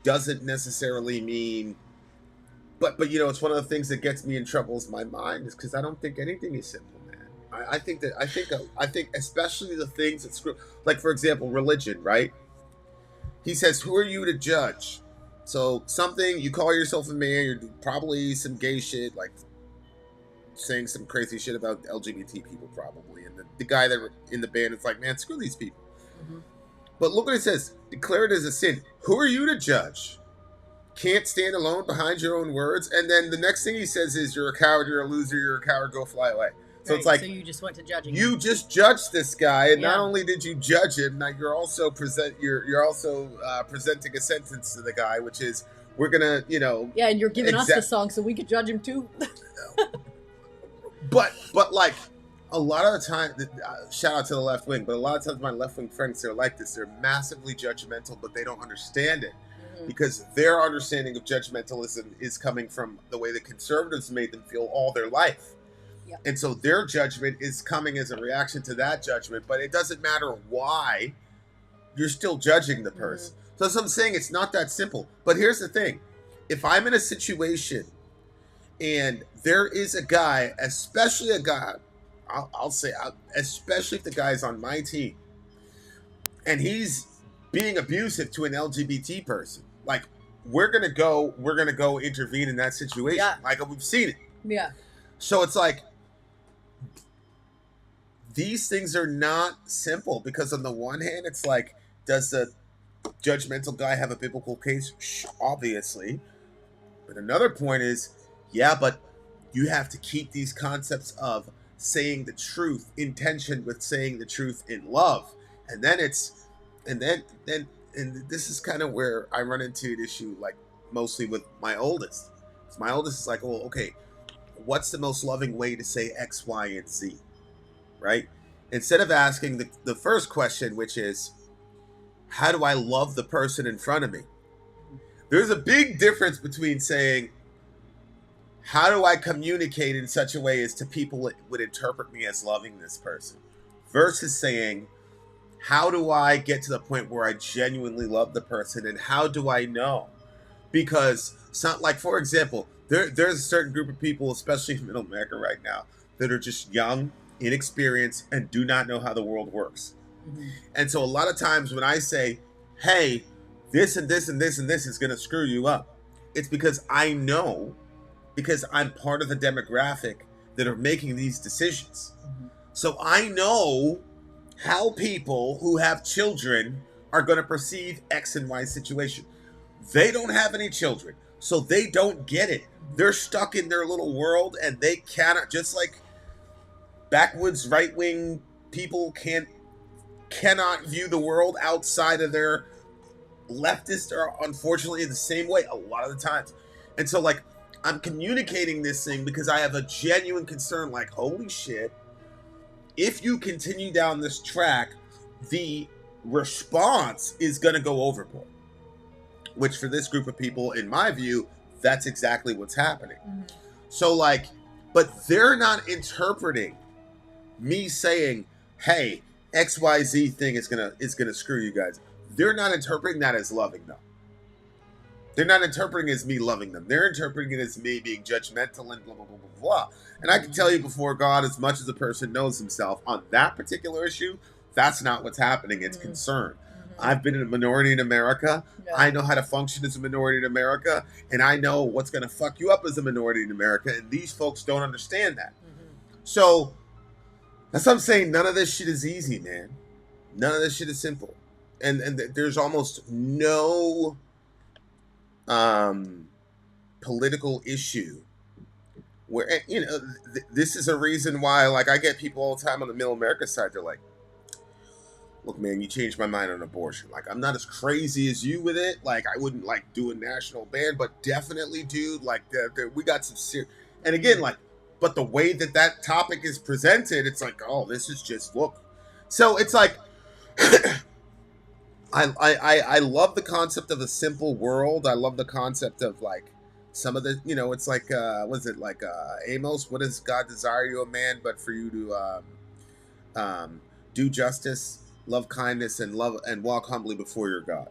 [SPEAKER 2] doesn't necessarily mean, but it's one of the things that gets me in trouble is my mind, is because I don't think anything is simple, man. I think especially the things that screw, like, for example, religion, right? He says, who are you to judge? So something, you call yourself a man, you're probably some gay shit, like saying some crazy shit about LGBT people probably. And the guy that in the band is like, man, screw these people. But look what it says. Declare it as a sin. Who are you to judge? Can't stand alone behind your own words. And then the next thing he says is, you're a coward, you're a loser, you're a coward, go fly away. So it's like,
[SPEAKER 7] so you just went to judging.
[SPEAKER 2] You just judged this guy, and not only did you judge him, now you're also presenting a sentence to the guy, which is, we're gonna,
[SPEAKER 7] Yeah, and you're giving us the song so we could judge him too.
[SPEAKER 2] But like, a lot of the time, shout out to the left wing, but a lot of times my left wing friends, they're like this. They're massively judgmental, but they don't understand it. Because their understanding of judgmentalism is coming from the way the conservatives made them feel all their life. Yep. And so their judgment is coming as a reaction to that judgment, but it doesn't matter why, you're still judging the person. So as I'm saying, it's not that simple. But here's the thing. If I'm in a situation and there is a guy, especially a guy, I'll say, especially if the guy's on my team, and he's being abusive to an LGBT person, like, we're gonna go intervene in that situation. Yeah. Like, we've seen it.
[SPEAKER 7] Yeah.
[SPEAKER 2] So it's like, these things are not simple, because on the one hand, it's like, does the judgmental guy have a biblical case? Obviously. But another point is, yeah, but you have to keep these concepts of saying the truth in tension with saying the truth in love. And then and this is kind of where I run into an issue, like mostly with my oldest. So my oldest is like, well, okay, what's the most loving way to say X, Y, and Z, right? Instead of asking the first question, which is, how do I love the person in front of me? There's a big difference between saying, how do I communicate in such a way as to people would interpret me as loving this person, versus saying, how do I get to the point where I genuinely love the person, and how do I know? Because, like, for example, there's a certain group of people, especially in Middle America right now, that are just young, inexperienced, and do not know how the world works. Mm-hmm. And so a lot of times when I say, hey, this and this and this and this is going to screw you up, it's because I know, because I'm part of the demographic that are making these decisions. Mm-hmm. So I know how people who have children are going to perceive X and Y situation. They don't have any children, so they don't get it. They're stuck in their little world, and they cannot, just like backwoods right-wing people cannot view the world outside of their leftist, or unfortunately the same way a lot of the times. And so, like, I'm communicating this thing because I have a genuine concern, like, holy shit, if you continue down this track, the response is going to go overboard. Which for this group of people, in my view, that's exactly what's happening. Mm-hmm. So, like, but they're not interpreting me saying, hey, XYZ thing is gonna screw you guys. They're not interpreting that as loving them. They're not interpreting it as me loving them. They're interpreting it as me being judgmental and blah, blah, blah, blah, blah. And I can tell you before God, as much as a person knows himself on that particular issue, that's not what's happening. It's concern. I've been a minority in America. Yeah. I know how to function as a minority in America. And I know what's going to fuck you up as a minority in America. And these folks don't understand that. Mm-hmm. So that's what I'm saying. None of this shit is easy, man. None of this shit is simple. And there's almost no political issue where, you know, this is a reason why, like, I get people all the time on the Middle America side. They're like, look, man, you changed my mind on abortion. Like, I'm not as crazy as you with it. Like, I wouldn't, like, do a national ban, but definitely, dude, like, we got some serious... And again, like, but the way that topic is presented, it's like, oh, this is just, look. So it's like, I love the concept of a simple world. I love the concept of, like, some of the, you know, it's like, what is it, like, Amos, what does God desire you, a man, but for you to do justice, love kindness, and walk humbly before your God,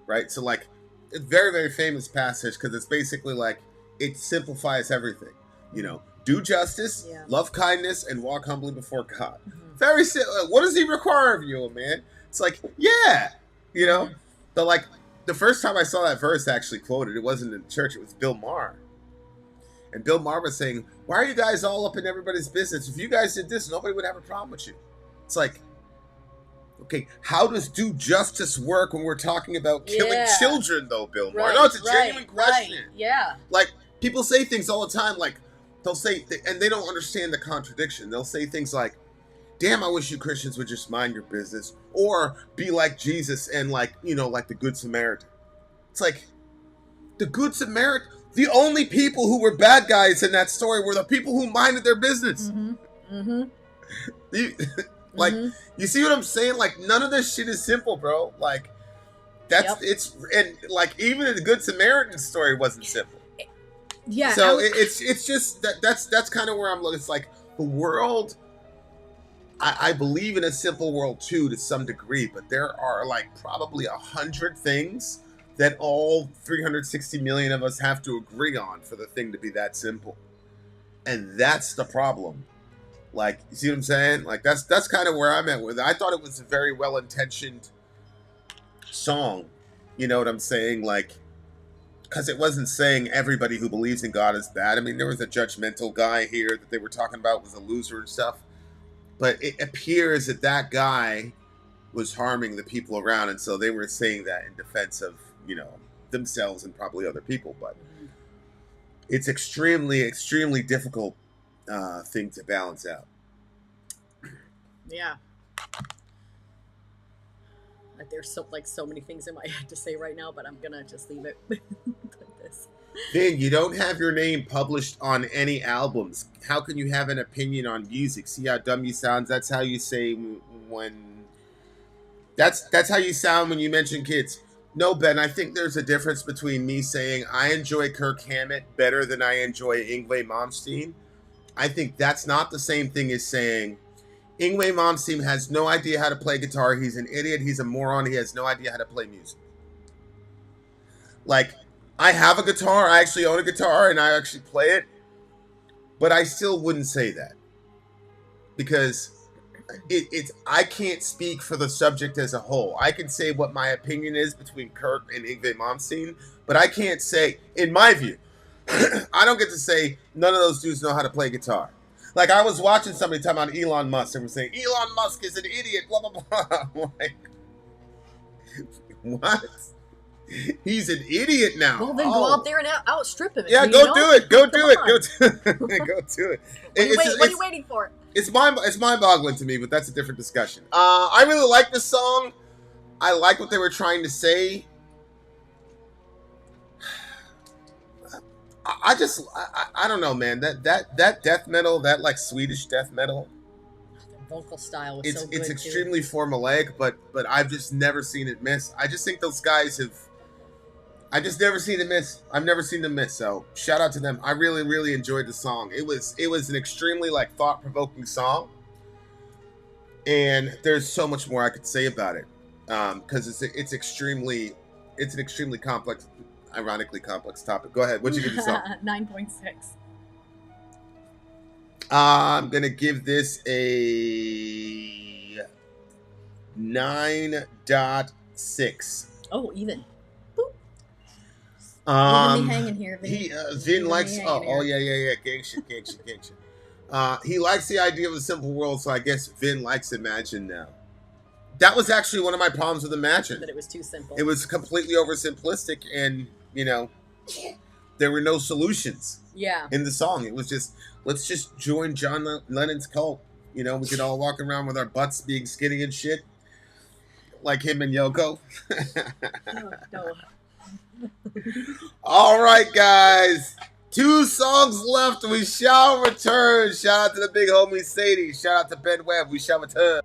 [SPEAKER 2] right? So, like, it's very, very famous passage because it's basically like, it simplifies everything, you know, do justice, love kindness, and walk humbly before God. Mm-hmm. Very simple. What does he require of you, man? It's like, yeah, you know, but like the first time I saw that verse actually quoted, it wasn't in church, it was Bill Maher. And Bill Maher was saying, why are you guys all up in everybody's business? If you guys did this, nobody would have a problem with you. It's like, okay, how does do justice work when we're talking about killing children, though, Bill Maher? No, it's a genuine question.
[SPEAKER 7] Right. Yeah.
[SPEAKER 2] Like, people say things all the time, like, they'll say, and they don't understand the contradiction. They'll say things like, damn, I wish you Christians would just mind your business, or be like Jesus and, like, you know, like the Good Samaritan. It's like, the Good Samaritan, the only people who were bad guys in that story were the people who minded their business. Mm-hmm. Mm-hmm. Like, you see what I'm saying? Like, none of this shit is simple, bro. Like, that's, it's, and like, even the Good Samaritan story wasn't simple.
[SPEAKER 7] Yeah.
[SPEAKER 2] So it's just, that's kind of where I'm looking. It's like, the world, I believe in a simple world too, to some degree, but there are like probably 100 things that all 360 million of us have to agree on for the thing to be that simple. And that's the problem. Like, you see what I'm saying? Like, that's kind of where I'm at with it. I thought it was a very well-intentioned song. You know what I'm saying? Like, because it wasn't saying everybody who believes in God is bad. I mean, there was a judgmental guy here that they were talking about was a loser and stuff. But it appears that guy was harming the people around. And so they were saying that in defense of, you know, themselves and probably other people. But it's extremely, extremely difficult thing to balance out.
[SPEAKER 7] Yeah. There's so many things in my head to say right now, but I'm gonna just leave it like this.
[SPEAKER 2] Vin, you don't have your name published on any albums. How can you have an opinion on music? See how dumb you sound? That's how you say when... That's how you sound when you mention kids. No, Ben, I think there's a difference between me saying I enjoy Kirk Hammett better than I enjoy Yngwie Malmsteen. I think that's not the same thing as saying Yngwie Malmsteen has no idea how to play guitar. He's an idiot. He's a moron. He has no idea how to play music. Like, I have a guitar. I actually own a guitar, and I actually play it. But I still wouldn't say that. Because it's I can't speak for the subject as a whole. I can say what my opinion is between Kirk and Yngwie Malmsteen, but I can't say, in my view, I don't get to say none of those dudes know how to play guitar. Like, I was watching somebody talking about Elon Musk and was saying, Elon Musk is an idiot, blah, blah, blah. I'm like, what? He's an idiot now.
[SPEAKER 7] Well, then go out there and outstrip him.
[SPEAKER 2] Yeah, go do it. Go do it. Go do it. Go do it.
[SPEAKER 7] What are you waiting for?
[SPEAKER 2] It's mind-boggling to me, but that's a different discussion. I really like this song. I like what they were trying to say. I don't know, man. That death metal, that like Swedish death metal,
[SPEAKER 7] The vocal style was so good.
[SPEAKER 2] It's extremely formulaic, but I've just never seen it miss. I just think those guys have. I just never seen it miss. I've never seen them miss. So shout out to them. I really, really enjoyed the song. It was an extremely like thought-provoking song, and there's so much more I could say about it, because it's an extremely complex. Ironically complex topic. Go ahead. What'd you give the song?
[SPEAKER 7] 9.6.
[SPEAKER 2] I'm gonna give this a 9.6.
[SPEAKER 7] Oh, even.
[SPEAKER 2] Boop.
[SPEAKER 7] Me hanging here.
[SPEAKER 2] Vin likes. Oh yeah. Gang shit. He likes the idea of a simple world, so I guess Vin likes Imagine now. That was actually one of my problems with Imagine.
[SPEAKER 7] That it was too simple.
[SPEAKER 2] It was completely oversimplistic, and there were no solutions.
[SPEAKER 7] Yeah.
[SPEAKER 2] In the song, it was just, let's just join John Lennon's cult. We could all walk around with our butts being skinny and shit, like him and Yoko.
[SPEAKER 7] No.
[SPEAKER 2] All right, guys. 2 songs left. We shall return. Shout out to the big homie Sadie. Shout out to Ben Webb. We shall return.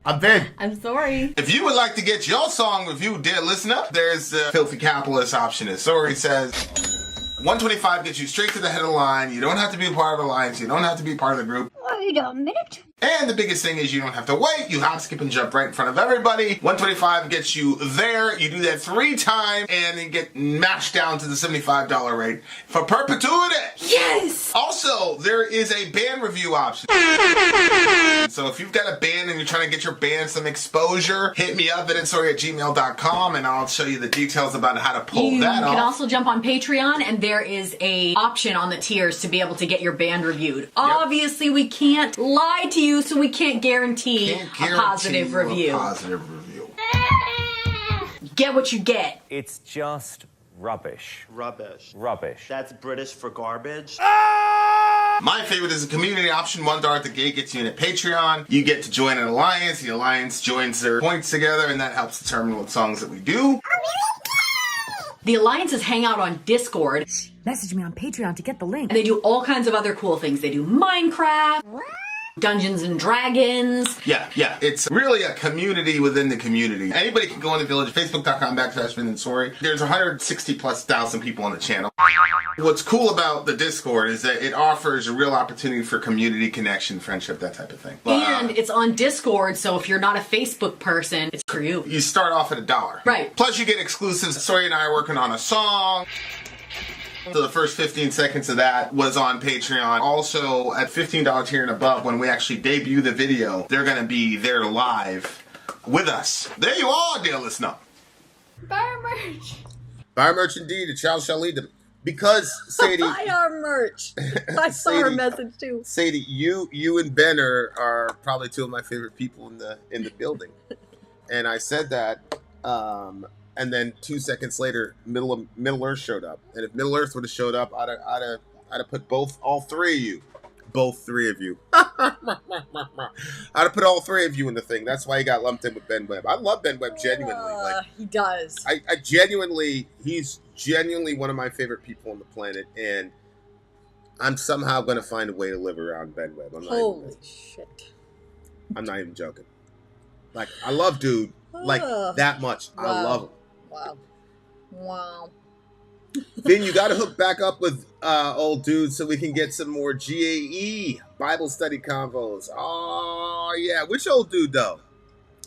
[SPEAKER 2] I'm Ben.
[SPEAKER 1] I'm sorry.
[SPEAKER 2] If you would like to get your song reviewed, dear listener, there's the Filthy Capitalist option. As Sori says, 125 gets you straight to the head of the line. You don't have to be a part of the alliance. You don't have to be part of the group.
[SPEAKER 6] Wait a minute.
[SPEAKER 2] And the biggest thing is you don't have to wait. You hop, skip, and jump right in front of everybody. 125 gets you there. You do that 3 times, and then get mashed down to the $75 rate for perpetuity.
[SPEAKER 1] Yes!
[SPEAKER 2] Also, there is a band review option. So if you've got a band and you're trying to get your band some exposure, hit me up at insori@gmail.com, and I'll show you the details about how to pull that off.
[SPEAKER 1] You can also jump on Patreon, and there is a option on the tiers to be able to get your band reviewed. Yep. Obviously, we can't lie to you, so we can't guarantee a positive review. Get what you get.
[SPEAKER 4] It's just rubbish.
[SPEAKER 5] Rubbish.
[SPEAKER 4] Rubbish.
[SPEAKER 5] That's British for garbage.
[SPEAKER 2] My favorite is a community option. $1 at the gate gets you in a Patreon. You get to join an alliance. The alliance joins their points together, and that helps determine what songs that we do.
[SPEAKER 1] The alliances hang out on Discord.
[SPEAKER 6] Message me on Patreon to get the link.
[SPEAKER 1] And they do all kinds of other cool things. They do Minecraft, Dungeons and Dragons.
[SPEAKER 2] Yeah. It's really a community within the community. Anybody can go in the village, facebook.com/VIN and SORI. There's 160,000+ people on the channel. What's cool about the Discord is that it offers a real opportunity for community connection, friendship, that type of thing.
[SPEAKER 1] And it's on Discord, so if you're not a Facebook person, it's for you.
[SPEAKER 2] You start off at $1.
[SPEAKER 1] Right.
[SPEAKER 2] Plus you get exclusives. SORI and I are working on a song. So the first 15 seconds of that was on Patreon. Also, at $15 tier and above, when we actually debut the video, they're going to be there live with us. There you are, dear listener.
[SPEAKER 7] Buy our merch.
[SPEAKER 2] Buy our merch indeed. A child shall lead them. Because, Sadie...
[SPEAKER 7] Buy our merch. I saw her message, too.
[SPEAKER 2] Sadie, you and Ben are probably 2 of my favorite people in the building. And I said that... and then 2 seconds later, Middle Earth showed up. And if Middle Earth would have showed up, I'd have put all 3 of you both three of you. I'd have put all three of you in the thing. That's why he got lumped in with Ben Webb. I love Ben Webb genuinely.
[SPEAKER 7] He does.
[SPEAKER 2] I genuinely, he's genuinely one of my favorite people on the planet, and I'm somehow going to find a way to live around Ben Webb.
[SPEAKER 7] Holy shit.
[SPEAKER 2] I'm not even joking. Like, I love dude like that much.
[SPEAKER 7] Wow.
[SPEAKER 2] I love him.
[SPEAKER 7] Wow.
[SPEAKER 2] Vin, you got to hook back up with old dude so we can get some more GAE Bible study convos. Oh, yeah. Which old dude, though?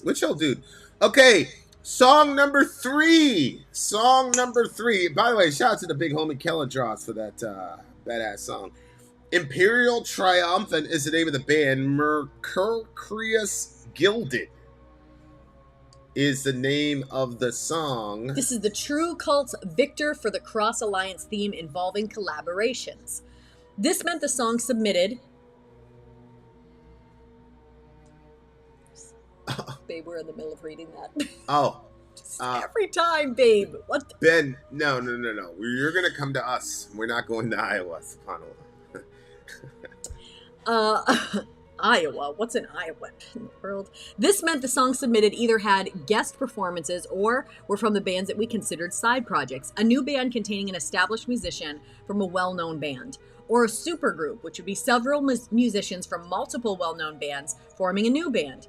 [SPEAKER 2] Which old dude? Okay, song number 3. Song number 3. By the way, shout out to the big homie Kellen Dross for that badass song. Imperial Triumphant is the name of the band. Mercurius Gilded is the name of the song.
[SPEAKER 7] This is the True Cult's Victor for the Cross Alliance theme involving collaborations. This meant the song submitted... Babe, we're in the middle of reading that.
[SPEAKER 2] Oh.
[SPEAKER 7] Every time, babe. What the...
[SPEAKER 2] Ben, no. You're going to come to us. We're not going to Iowa, subhanAllah.
[SPEAKER 7] Iowa. What's in Iowa in the world? This meant the songs submitted either had guest performances or were from the bands that we considered side projects. A new band containing an established musician from a well-known band. Or a supergroup, which would be several musicians from multiple well-known bands forming a new band.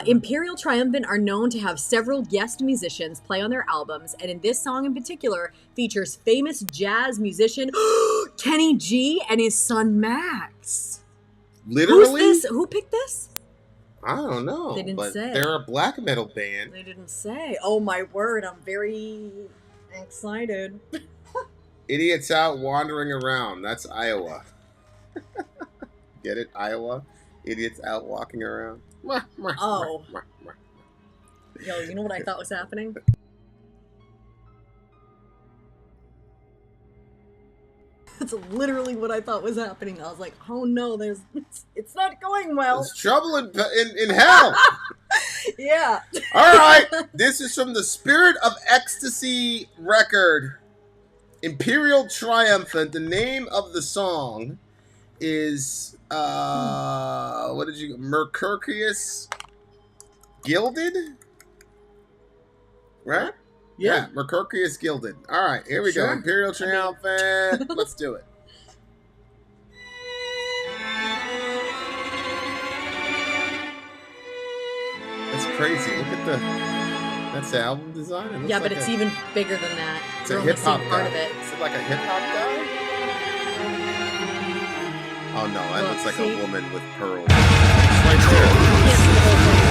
[SPEAKER 7] Imperial Triumphant are known to have several guest musicians play on their albums, and in this song in particular features famous jazz musician Kenny G and his son Max.
[SPEAKER 2] Literally?
[SPEAKER 7] Who's this? Who picked this?
[SPEAKER 2] I don't know.
[SPEAKER 7] They didn't say.
[SPEAKER 2] They're a black metal band.
[SPEAKER 7] They didn't say. Oh my word, I'm very excited.
[SPEAKER 2] Idiots out wandering around. That's Iowa. Get it? Iowa? Idiots out walking around.
[SPEAKER 7] Oh. Yo, you know what I thought was happening? That's literally what I thought was happening. I was like, oh no, it's not going well.
[SPEAKER 2] There's trouble in hell.
[SPEAKER 7] Yeah.
[SPEAKER 2] All right. This is from the Spirit of Ecstasy record, Imperial Triumphant. The name of the song is what did you Mercurius Gilded? Right? Yeah, Mercurius Gilded. All right, here we go. Imperial Triumphant. Let's do it. That's crazy. Look at that's the album design.
[SPEAKER 7] Yeah, but it's even bigger than that.
[SPEAKER 2] It's
[SPEAKER 7] You're
[SPEAKER 2] a
[SPEAKER 7] only
[SPEAKER 2] hip hop
[SPEAKER 7] seeing
[SPEAKER 2] guy.
[SPEAKER 7] part of it.
[SPEAKER 2] Is it like a hip hop guy? Oh no, that looks like a woman with pearls. It's right there.
[SPEAKER 7] Can't see the whole thing.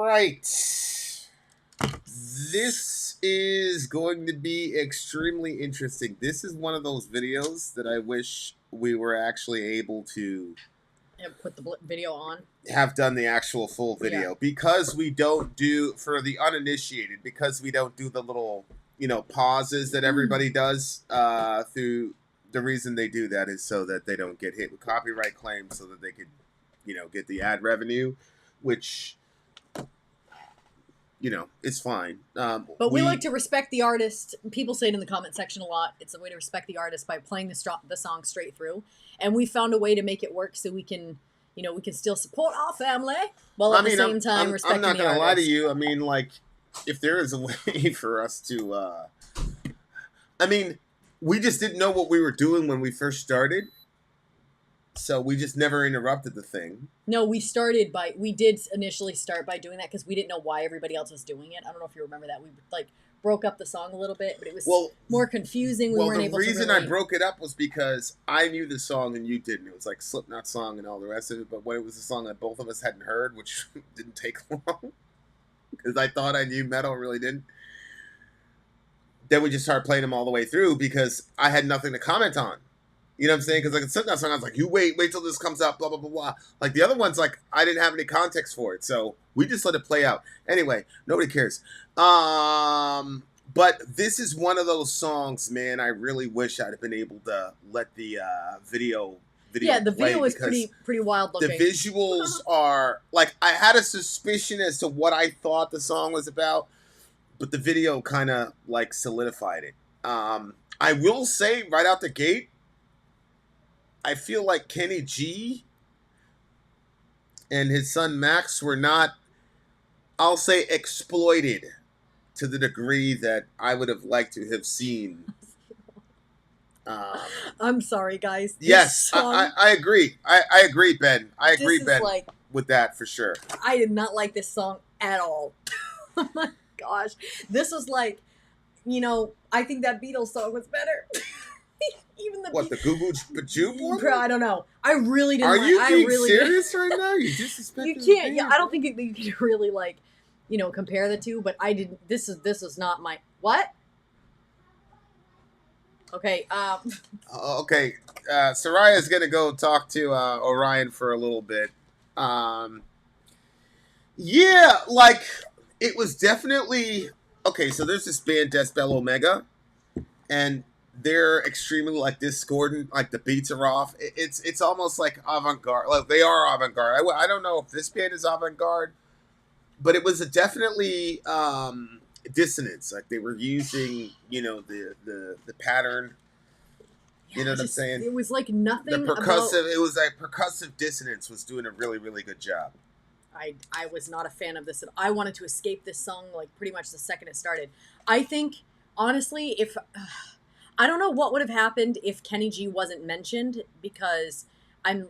[SPEAKER 2] right. This is going to be extremely interesting. This is one of those videos that I wish we were actually able to
[SPEAKER 7] put the video on.
[SPEAKER 2] Have done the actual full video because we don't do, for the uninitiated, because we don't do the little, pauses that everybody does through. The reason they do that is so that they don't get hit with copyright claims, so that they could, get the ad revenue, which, is fine.
[SPEAKER 7] But we like to respect the artist. People say it in the comment section a lot. It's a way to respect the artist by playing the song straight through. And we found a way to make it work so we can, we can still support our family while at the same time respecting the artist. I'm not going to lie to you. I mean, like, if there is a way for us to, we just didn't know what we were doing when we first started. So we just never interrupted the thing. No, we did initially start by doing that because we didn't know why everybody else was doing it. I don't know if you remember that. We broke up the song a little bit, but it was more confusing. We weren't able to. The reason I broke it up was because I knew the song and you didn't. It was like Slipknot song and all the rest of it. But when it was a song that both of us hadn't heard, which didn't take long, because I thought I knew metal, really didn't. Then we just started playing them all the way through because I had nothing to comment on. You know what I'm saying? Because like a Slipknot song, I was like, you wait till this comes up, blah, blah, blah, blah. Like the other ones, like I didn't have any context for it. So we just let it play out. Anyway, nobody cares. But this is one of those songs, man, I really wish I'd have been able to let the video Yeah, the video was pretty wild looking. The visuals are, like, I had a suspicion as to what I thought the song was about, but the video kind of, like, solidified it. I will say, right out the gate, I feel like Kenny G and his son Max were not, I'll say, exploited to the degree that I would have liked to have seen. I'm sorry, guys. Yes, I agree. I agree, Ben. I agree, Ben, with that for sure. I did not like this song at all. Oh my gosh. This was like, I think that Beatles song was better. Even the the Goo Goo Bajoop one? I don't know. I really didn't. Are you being serious right now? You disrespecting? You can't. Yeah, I don't think you can really compare the two. But I didn't. This is not my what? Okay. Okay. Soraya's gonna go talk to Orion for a little bit. Yeah, like it was definitely okay. So there's this band Decibel Omega, and they're extremely discordant. Like the beats are off. It's almost like avant-garde. Like they are avant-garde. I don't know if this band is avant-garde, but it was definitely dissonance. Like they were using, the pattern. You know what I'm saying? It was like nothing. The percussive. It was like percussive dissonance was doing a really, really good job. I was not a fan of this. I wanted to escape this song pretty much the second it started. I think honestly, if I don't know what would have happened if Kenny G wasn't mentioned, because I'm,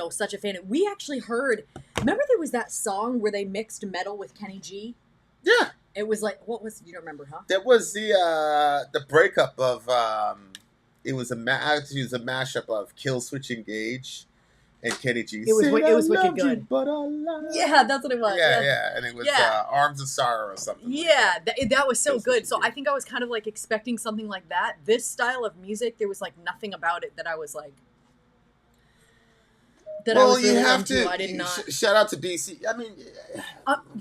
[SPEAKER 7] such a fan. We actually heard, remember there was that song where they mixed metal with Kenny G? Yeah. It was like, what was, you don't remember, huh? That was the breakup of, it was a mashup of Kill Switch Engage and Kenny G. It was wicked good. Yeah, that's what it was. Yeah. And it was Arms of Sorrow or something. Yeah, that was so good. So I think I was kind of expecting something like that. This style of music, there was nothing about it that I was that I was really into. I did not. Shout out to BC. I mean,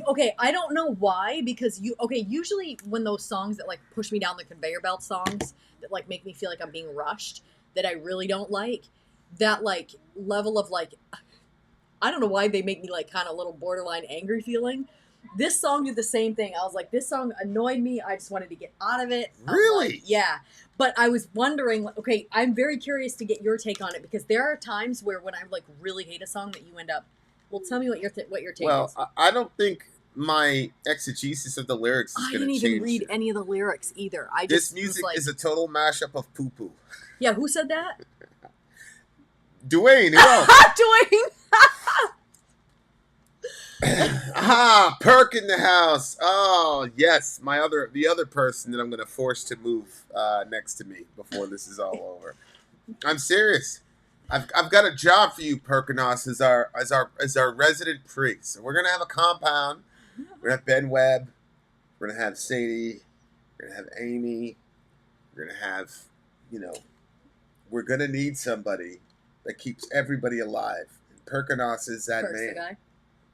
[SPEAKER 7] okay, I don't know why, because usually when those songs that push me down the conveyor belt songs that make me feel like I'm being rushed, that I really don't like. That level of I don't know why they make me kind of a little borderline angry feeling. This song did the same thing. I was like, this song annoyed me. I just wanted to get out of it. Really? Yeah. But I was wondering, okay, I'm very curious to get your take on it, because there are times where when I really hate a song that you end up, well, tell me what your take is. Well, I don't think my exegesis of the lyrics is going to change. I didn't even read any of the lyrics either. This music is a total mashup of poo-poo. Yeah, who said that? Dwayne, who else? Dwayne! Perk in the house. Oh, yes. The other person that I'm going to force to move next to me before this is all over. I'm serious. I've got a job for you, Perkinos, as our resident priest. So we're going to have a compound
[SPEAKER 2] We're gonna have Ben Webb. We're gonna have Sadie. We're gonna have Amy. We're gonna have, we're gonna need somebody that keeps everybody alive. And Perkinos is that
[SPEAKER 7] Perk's
[SPEAKER 2] man.
[SPEAKER 7] the guy.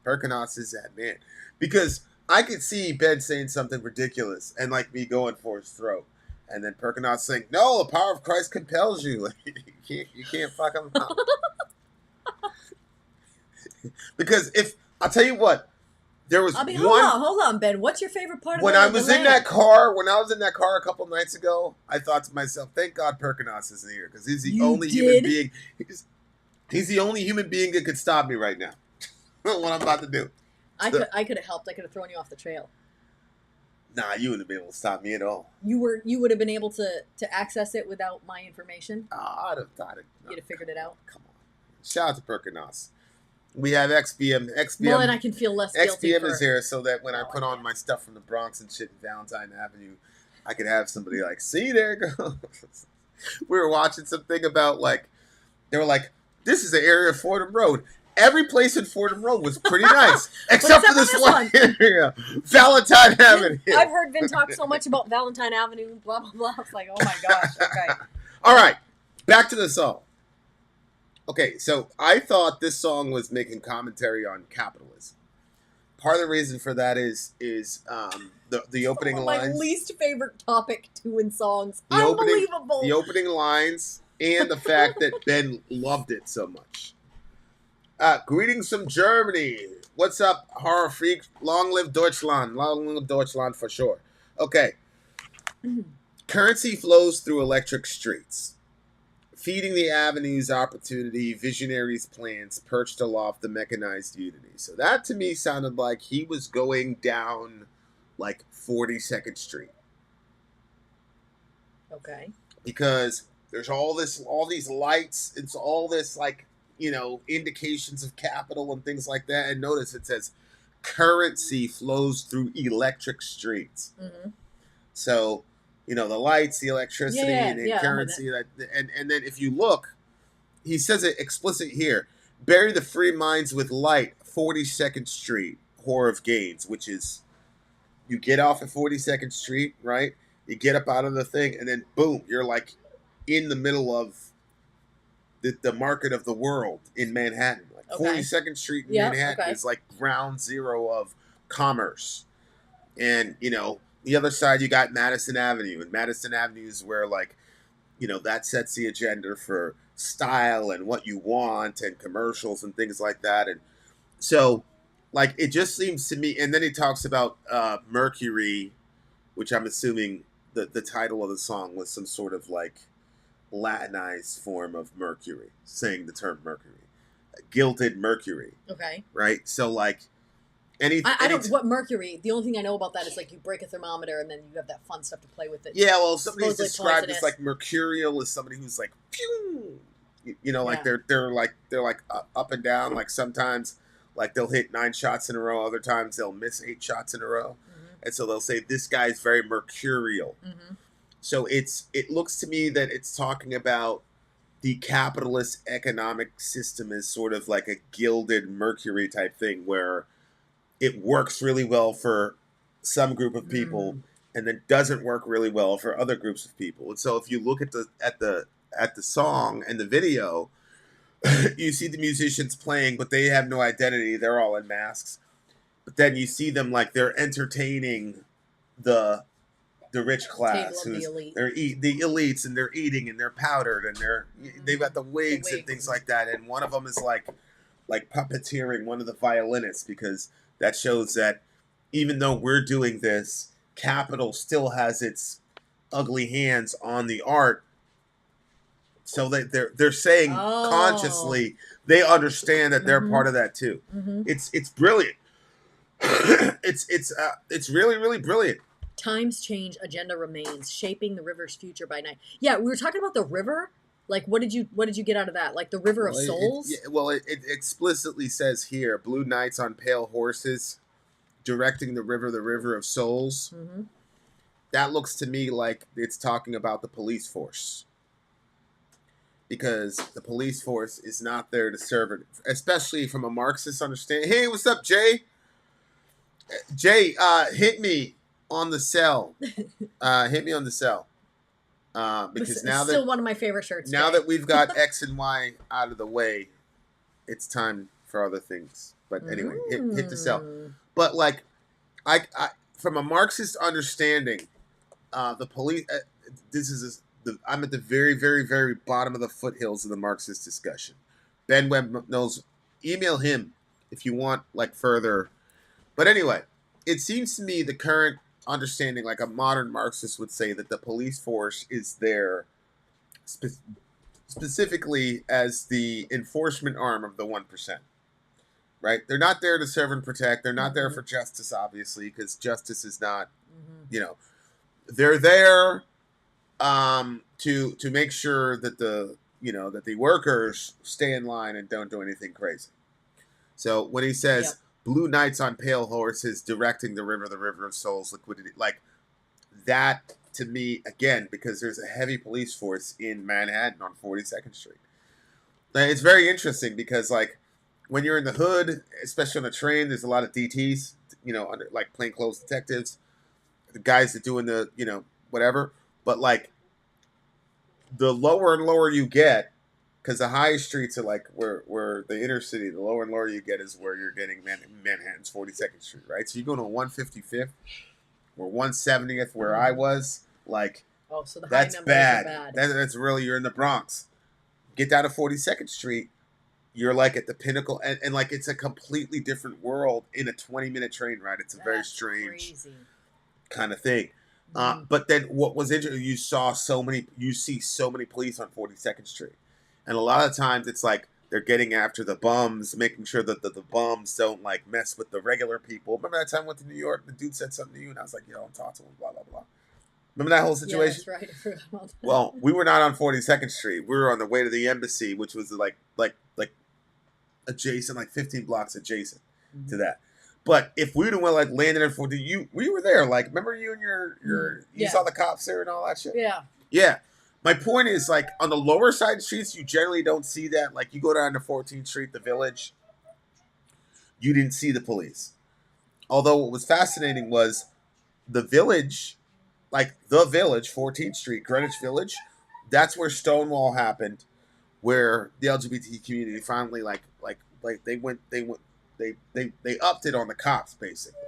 [SPEAKER 2] Perkinos is that man. Because I could see Ben saying something ridiculous and like me going for his throat. And then Perkinos saying, "No, the power of Christ compels you." You can't fuck him up. Because I'll tell you what, there was
[SPEAKER 7] hold on, Ben. What's your favorite part of
[SPEAKER 2] when I was in that car a couple nights ago, I thought to myself, thank God Perkinos isn't here, because he's the only human being. He's the only human being that could stop me right now. What I'm about to do.
[SPEAKER 7] I could have helped. I could have thrown you off the trail.
[SPEAKER 2] Nah, you wouldn't have been able to stop me at all.
[SPEAKER 7] You would have been able to access it without my information.
[SPEAKER 2] You'd
[SPEAKER 7] have figured it out.
[SPEAKER 2] Come on. Shout out to Perkinos. We have XBM.
[SPEAKER 7] Well, and I can feel less guilty.
[SPEAKER 2] XBM is here so that when I put on my stuff from the Bronx and shit in Valentine Avenue, I could have somebody like, see, there it goes. We were watching something about they were like, this is the area of Fordham Road. Every place in Fordham Road was pretty nice, except for this one area, Valentine Avenue.
[SPEAKER 7] I've heard Vin talk so much about Valentine Avenue, blah, blah, blah. It's like, oh my gosh, okay.
[SPEAKER 2] All right, back to the song. Okay, so I thought this song was making commentary on capitalism. Part of the reason for that is the opening lines.
[SPEAKER 7] My least favorite topic too in songs.
[SPEAKER 2] Unbelievable. The opening lines and the fact that Ben loved it so much. Greetings from Germany. What's up, horror freak? Long live Deutschland. Long live Deutschland for sure. Okay. Currency flows through electric streets, feeding the avenues opportunity, visionaries' plans perched aloft the mechanized unity. So that to me sounded like he was going down 42nd Street.
[SPEAKER 7] Okay.
[SPEAKER 2] Because there's all these lights. It's all this indications of capital and things like that. And notice it says currency flows through electric streets.
[SPEAKER 7] Mm-hmm.
[SPEAKER 2] So, the lights, the electricity, and currency. And then if you look, he says it explicit here. Bury the free minds with light, 42nd Street, whore of gains, which is you get off at 42nd Street, right? You get up out of the thing, and then boom, you're in the middle of the market of the world in Manhattan. 42nd Street in Manhattan is ground zero of commerce. And, the other side, you got Madison Avenue. And Madison Avenue is where, that sets the agenda for style and what you want and commercials and things like that. And so, it just seems to me... And then he talks about Mercury, which I'm assuming the title of the song was some sort of, Latinized form of Mercury, saying the term Mercury. Gilded Mercury.
[SPEAKER 7] Okay.
[SPEAKER 2] Right? So, what
[SPEAKER 7] Mercury, the only thing I know about that is, you break a thermometer and then you have that fun stuff to play with it.
[SPEAKER 2] Yeah, well, somebody's described as, mercurial as somebody who's, pew! They're up and down. Sometimes, they'll hit 9 shots in a row. Other times, they'll miss 8 shots in a row. Mm-hmm. And so they'll say, this guy's very mercurial. Mm-hmm. So it looks to me that it's talking about the capitalist economic system as sort of a gilded Mercury type thing where it works really well for some group of people and then doesn't work really well for other groups of people. And so if you look at the song and the video, you see the musicians playing, but they have no identity. They're all in masks. But then you see them they're entertaining the rich class, who's the elites, and they're eating and they're powdered and they've got the wigs and things like that. And one of them is like puppeteering one of the violinists, because that shows that even though we're doing this, capital still has its ugly hands on the art. So they're saying consciously they understand that they're part of that too. Mm-hmm. It's brilliant. It's really, really brilliant.
[SPEAKER 7] Times change, agenda remains, shaping the river's future by night. Yeah, we were talking about the river. What did you get out of that? The river of souls?
[SPEAKER 2] It explicitly says here, blue knights on pale horses, directing the river of souls. Mm-hmm. That looks to me like it's talking about the police force. Because the police force is not there to serve it, especially from a Marxist understanding. Hey, what's up, Jay? Jay, hit me on the cell. Hit me on the cell. Because now
[SPEAKER 7] still one of my favorite shirts.
[SPEAKER 2] Now
[SPEAKER 7] Jay.
[SPEAKER 2] that we've got X and Y out of the way, it's time for other things. But anyway, hit the cell. But like, I from a Marxist understanding, the police. I'm at the very, very, very bottom of the foothills of the Marxist discussion. Ben Webb knows. Email him if you want like further. But anyway, it seems to me the current understanding, like a modern Marxist would say, that the police force is there specifically as the enforcement arm of the 1%. Right? They're not there to serve and protect. They're not there for justice, obviously, because justice is not, they're there to make sure that the workers stay in line and don't do anything crazy. So when he says blue knights on pale horses directing the river of souls, liquidity, like that to me, again, because there's a heavy police force in Manhattan on 42nd Street. And it's very interesting because like when you're in the hood, especially on a train, there's a lot of DTs, under like plainclothes detectives, the guys that doing the, whatever. But like the lower and lower you get, because the high streets are like where the inner city, the lower and lower you get is where you're getting Manhattan's 42nd Street, right? So you go to 155th or 170th where I was, like,
[SPEAKER 7] so the
[SPEAKER 2] that's
[SPEAKER 7] high numbers
[SPEAKER 2] bad.
[SPEAKER 7] are bad.
[SPEAKER 2] That's really, you're in the Bronx. Get down to 42nd Street, you're like at the pinnacle, and like it's a completely different world in a 20-minute train ride. It's a very strange kind of thing. But then what was interesting, you see so many police on 42nd Street. And a lot of times it's like they're getting after the bums, making sure that the bums don't like mess with the regular people. Remember that time I went to New York, the dude said something to you and I was like, yo, don't talk to him, blah, blah, blah. Remember that whole situation?
[SPEAKER 7] Yeah, that's right. I forgot about that.
[SPEAKER 2] Well, we were not on 42nd Street. We were on the way to the embassy, which was like adjacent, like 15 blocks adjacent to that. But if we would have like landed in 40, we were there. Like, remember you and you saw the cops there and all that shit?
[SPEAKER 7] Yeah.
[SPEAKER 2] Yeah. My point is, like, on the lower side streets, you generally don't see that. Like, you go down to 14th Street, the Village, you didn't see the police. Although what was fascinating was the Village, 14th Street, Greenwich Village, that's where Stonewall happened, where the LGBT community finally, they upped it on the cops, basically.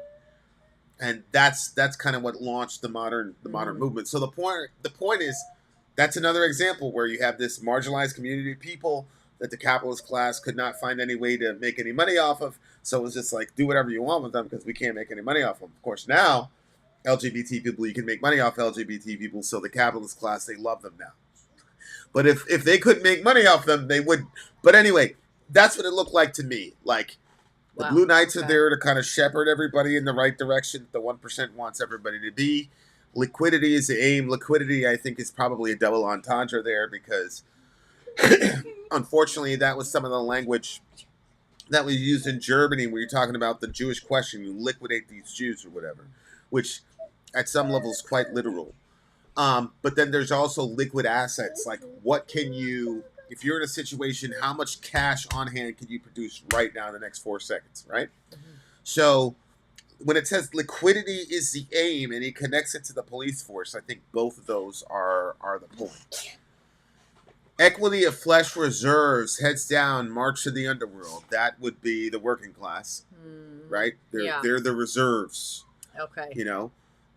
[SPEAKER 2] And that's kind of what launched the modern movement. So the point is, that's another example where you have this marginalized community of people that the capitalist class could not find any way to make any money off of. So it was just like, do whatever you want with them because we can't make any money off them. Of course, now, LGBT people, you can make money off LGBT people. So the capitalist class, they love them now. But if they couldn't make money off them, they would. But anyway, that's what it looked like to me. Like, the Blue Knights are there to kind of shepherd everybody in the right direction. The 1% wants everybody to be. Liquidity is the aim. Liquidity, I think, is probably a double entendre there because, unfortunately, that was some of the language that was used in Germany where you're talking about the Jewish question. You liquidate these Jews or whatever, which at some level is quite literal. But then there's also liquid assets. Like, what can you, if you're in a situation, how much cash on hand can you produce right now in the next 4 seconds, right? So when it says liquidity is the aim and he connects it to the police force, I think both of those are the point. Equity of flesh reserves, heads down, march to the underworld. That would be the working class, right? They're the reserves.
[SPEAKER 7] Okay.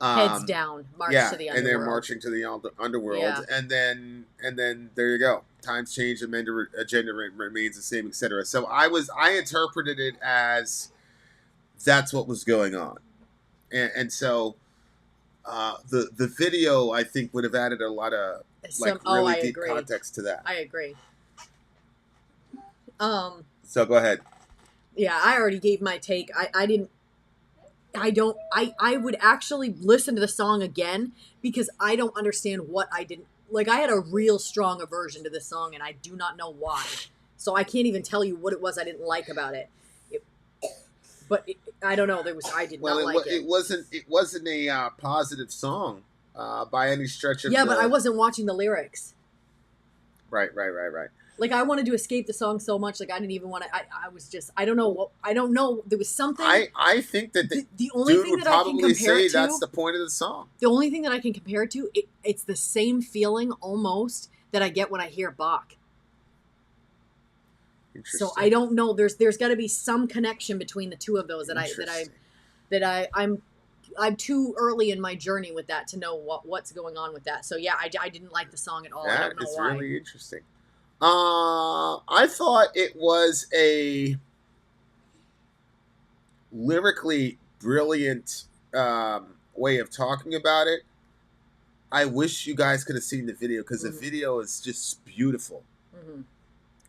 [SPEAKER 2] Heads
[SPEAKER 7] down, march to the underworld.
[SPEAKER 2] And they're marching to the underworld. Yeah. And then there you go. Times change, agenda remains the same, etc. So I interpreted it as that's what was going on. And so the video, I think, would have added a lot of really deep context to that.
[SPEAKER 7] I agree.
[SPEAKER 2] So go ahead.
[SPEAKER 7] Yeah, I already gave my take. I would actually listen to the song again because I don't understand what I didn't like. I had a real strong aversion to this song and I do not know why. So I can't even tell you what it was I didn't like about it. I don't know. I did not like it.
[SPEAKER 2] It wasn't a positive song by any stretch of
[SPEAKER 7] but I wasn't watching the lyrics.
[SPEAKER 2] Right.
[SPEAKER 7] Like, I wanted to escape the song so much. Like, I didn't even want to. I was just. I don't know. There was something.
[SPEAKER 2] I think that
[SPEAKER 7] the only
[SPEAKER 2] dude
[SPEAKER 7] thing
[SPEAKER 2] would
[SPEAKER 7] that I can
[SPEAKER 2] probably
[SPEAKER 7] compare
[SPEAKER 2] say
[SPEAKER 7] it to.
[SPEAKER 2] that's the point of the song.
[SPEAKER 7] The only thing that I can compare it to, it's the same feeling almost that I get when I hear Bach. So I don't know. There's got to be some connection between the two of those that I'm too early in my journey with that to know what's going on with that. So yeah, I didn't like the song at all. I
[SPEAKER 2] That
[SPEAKER 7] don't know
[SPEAKER 2] is
[SPEAKER 7] why.
[SPEAKER 2] really interesting. I thought it was a lyrically brilliant way of talking about it. I wish you guys could have seen the video because the video is just beautiful. Mm-hmm.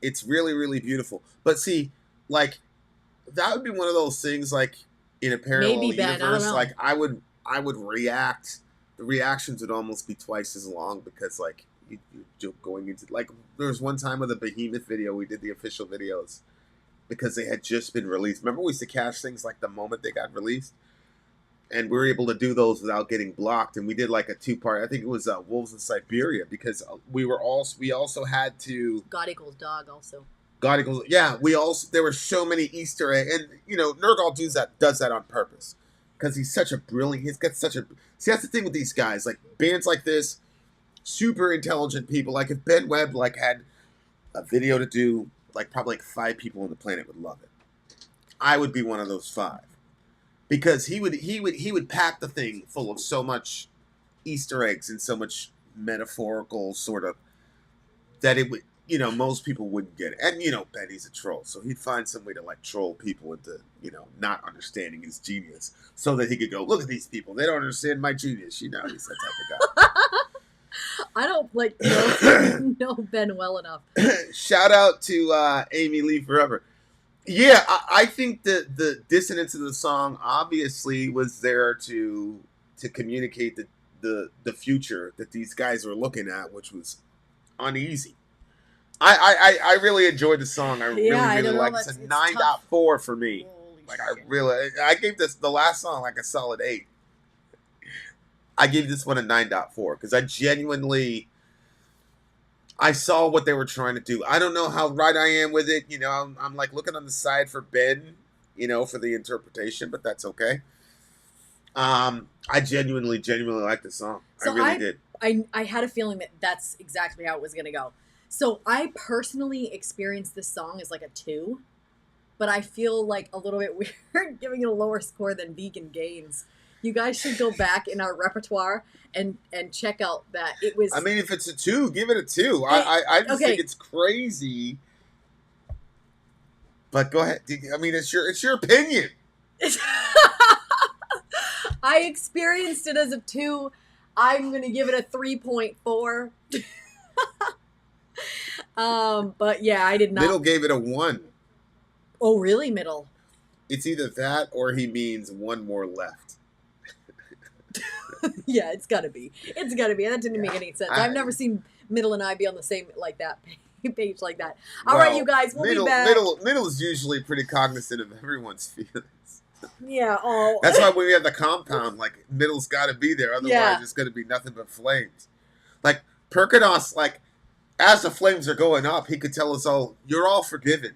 [SPEAKER 2] It's really, really beautiful. But see, like, that would be one of those things, like, in a parallel universe, like, I would react. The reactions would almost be twice as long because, like, you're going into, like, there was one time with the Behemoth video, we did the official videos because they had just been released. Remember, we used to catch things like the moment they got released, and we were able to do those without getting blocked. And we did like a 2-part. I think it was Wolves in Siberia because we also had to
[SPEAKER 7] God equals dog also.
[SPEAKER 2] God equals, yeah. There were so many Easter eggs, and you know, Nergal does that on purpose because he's got such a. See, that's the thing with these guys, like bands like this, super intelligent people. Like if Ben Webb like had a video to do, like probably like 5 people on the planet would love it. I would be one of those 5 because he would pack the thing full of so much Easter eggs and so much metaphorical sort of that it would. You know, most people wouldn't get it. And, you know, Benny's a troll. So he'd find some way to, like, troll people into, you know, not understanding his genius. So that he could go, look at these people. They don't understand my genius. You know, he's that type of guy.
[SPEAKER 7] I don't, like, know Ben well enough.
[SPEAKER 2] Shout out to Amy Lee Forever. Yeah, I think that the dissonance of the song obviously was there to communicate the future that these guys were looking at, which was uneasy. I really enjoyed the song. I really like it. It's a 9.4 for me. Like I gave the last song like a solid 8. I gave this one a 9.4 because I saw what they were trying to do. I don't know how right I am with it. You know, I'm like looking on the side for Ben, you know, for the interpretation, but that's okay. I genuinely like the song. So I really did.
[SPEAKER 7] I had a feeling that that's exactly how it was going to go. So I personally experienced this song as like a 2, but I feel like a little bit weird giving it a lower score than Vegan Gains. You guys should go back in our repertoire and check out that it was. I
[SPEAKER 2] mean, if it's a 2, give it a 2. I just think it's crazy. But go ahead. I mean, it's your opinion.
[SPEAKER 7] I experienced it as a 2. I'm gonna give it a 3.4. But yeah, I did not.
[SPEAKER 2] Middle gave it a 1.
[SPEAKER 7] Oh, really, Middle?
[SPEAKER 2] It's either that or he means 1 more left.
[SPEAKER 7] Yeah, it's gotta be. That didn't make any sense. I've never seen Middle and I be on the same like that page like that. All right, you guys, we'll be back.
[SPEAKER 2] Middle is usually pretty cognizant of everyone's feelings.
[SPEAKER 7] Yeah. Oh.
[SPEAKER 2] That's why when we have the compound, like Middle's got to be there. Otherwise, it's going to be nothing but flames. Like Perkanos, like. As the flames are going up, he could tell us all, you're all forgiven.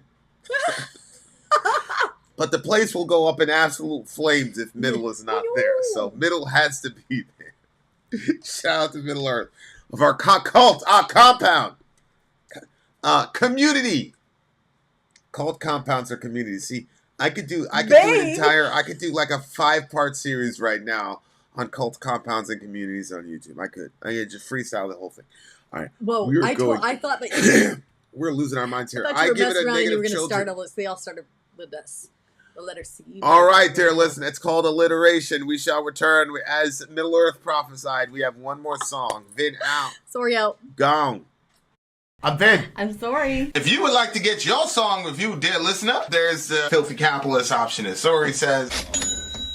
[SPEAKER 2] But the place will go up in absolute flames if Middle is not there. So Middle has to be there. Shout out to Middle Earth. Of our compound. Community. Cult compounds are communities. See, I could do like a 5-part series right now on cult compounds and communities on YouTube. I could just freestyle the whole thing. All right.
[SPEAKER 7] Well, I thought that
[SPEAKER 2] we're losing our minds here.
[SPEAKER 7] I give it a negative. You were going to start a list. They all started with this. The letter C.
[SPEAKER 2] All right, dear listener. It's called alliteration. We shall return as Middle Earth prophesied. We have one more song. Vin out.
[SPEAKER 7] Sorry out.
[SPEAKER 2] Gone. I'm Vin.
[SPEAKER 1] I'm sorry.
[SPEAKER 2] If you would like to get your song reviewed, dear listener, there's the filthy capitalist option. As Sorry says,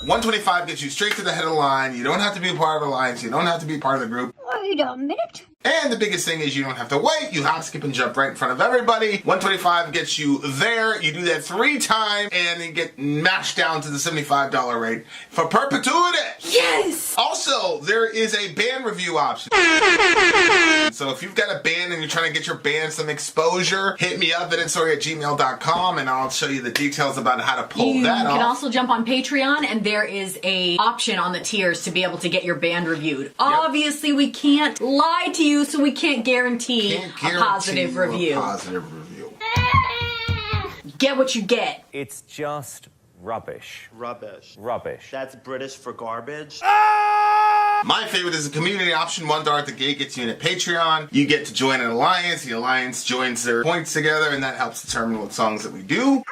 [SPEAKER 2] 125 gets you straight to the head of the line. You don't have to be part of the alliance. You don't have to be part of the group.
[SPEAKER 6] Wait a minute.
[SPEAKER 2] And the biggest thing is you don't have to wait. You hop, skip, and jump right in front of everybody. 125 gets you there. You do that 3 times, and then get mashed down to the $75 rate for perpetuity.
[SPEAKER 1] Yes!
[SPEAKER 2] Also, there is a band review option. So if you've got a band and you're trying to get your band some exposure, hit me up at VinAndSorri@gmail.com, and I'll show you the details about how to pull that off.
[SPEAKER 1] You can also jump on Patreon, and there is a option on the tiers to be able to get your band reviewed. Obviously, we can't lie to you, so we can't guarantee a positive review. Get what you get.
[SPEAKER 4] It's just rubbish.
[SPEAKER 5] Rubbish.
[SPEAKER 4] Rubbish.
[SPEAKER 5] That's British for garbage.
[SPEAKER 2] My favorite is the community option. $1 at the gate gets you in at Patreon. You get to join an alliance. The alliance joins their points together, and that helps determine what songs that we do.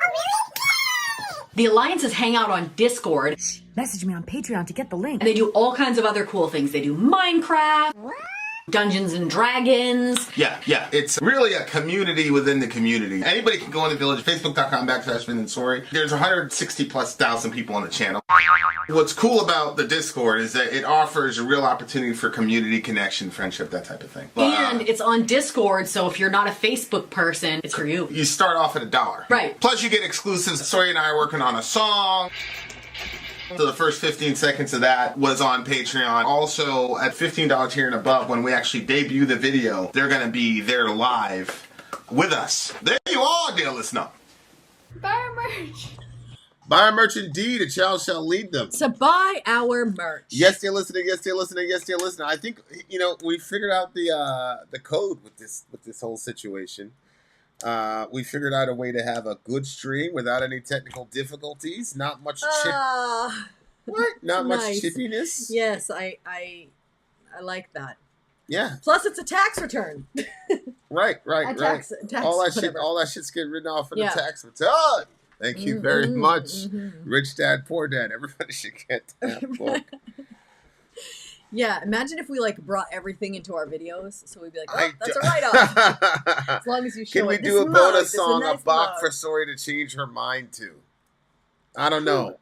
[SPEAKER 1] The alliances hang out on Discord.
[SPEAKER 6] Message me on Patreon to get the link.
[SPEAKER 1] And they do all kinds of other cool things. They do Minecraft, Dungeons and Dragons.
[SPEAKER 2] Yeah. It's really a community within the community. Anybody can go in the village, facebook.com/VIN and SORI. There's 160,000+ people on the channel. What's cool about the Discord is that it offers a real opportunity for community connection, friendship, that type of thing.
[SPEAKER 1] And it's on Discord, so if you're not a Facebook person, it's for you.
[SPEAKER 2] You start off at $1.
[SPEAKER 1] Right.
[SPEAKER 2] Plus you get exclusives. SORI and I are working on a song. So the first 15 seconds of that was on Patreon. Also, at $15 tier and above, when we actually debut the video, they're going to be there live with us. There you are, dear listener.
[SPEAKER 7] Buy our merch.
[SPEAKER 2] Buy our merch indeed. A child shall lead them.
[SPEAKER 7] So buy our merch.
[SPEAKER 2] Yes, dear listener. Yes, dear listener. Yes, dear listener. I think, we figured out the code with this whole situation. We figured out a way to have a good stream without any technical difficulties. Not much Not much
[SPEAKER 7] nice.
[SPEAKER 2] chippiness.
[SPEAKER 7] Yes, I like that.
[SPEAKER 2] Yeah.
[SPEAKER 7] Plus, it's a tax return.
[SPEAKER 2] Right.
[SPEAKER 7] Tax,
[SPEAKER 2] all that shit's getting written off in the tax return. Thank you very much. Rich Dad, Poor Dad. Everybody should get that book.
[SPEAKER 7] Yeah, imagine if we brought everything into our videos, so we'd be like, oh, that's a write-off. As long as you show it.
[SPEAKER 2] Can we do a bonus song, a bach for SORI to change her mind to? I don't know.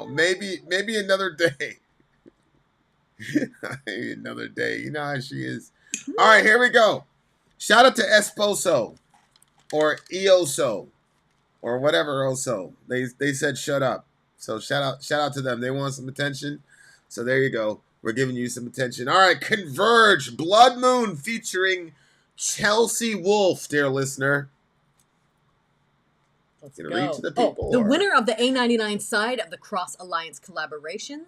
[SPEAKER 2] Maybe another day. Maybe another day. You know how she is. All right, here we go. Shout out to Esposo or Eoso or whatever Oso. They said shut up. So shout out to them. They want some attention. So there you go. We're giving you some attention. All right, Converge, Blood Moon featuring Chelsea Wolfe, dear listener.
[SPEAKER 7] Let's
[SPEAKER 2] go.
[SPEAKER 7] Read to the people, the winner of the A99 side of the Cross Alliance collaboration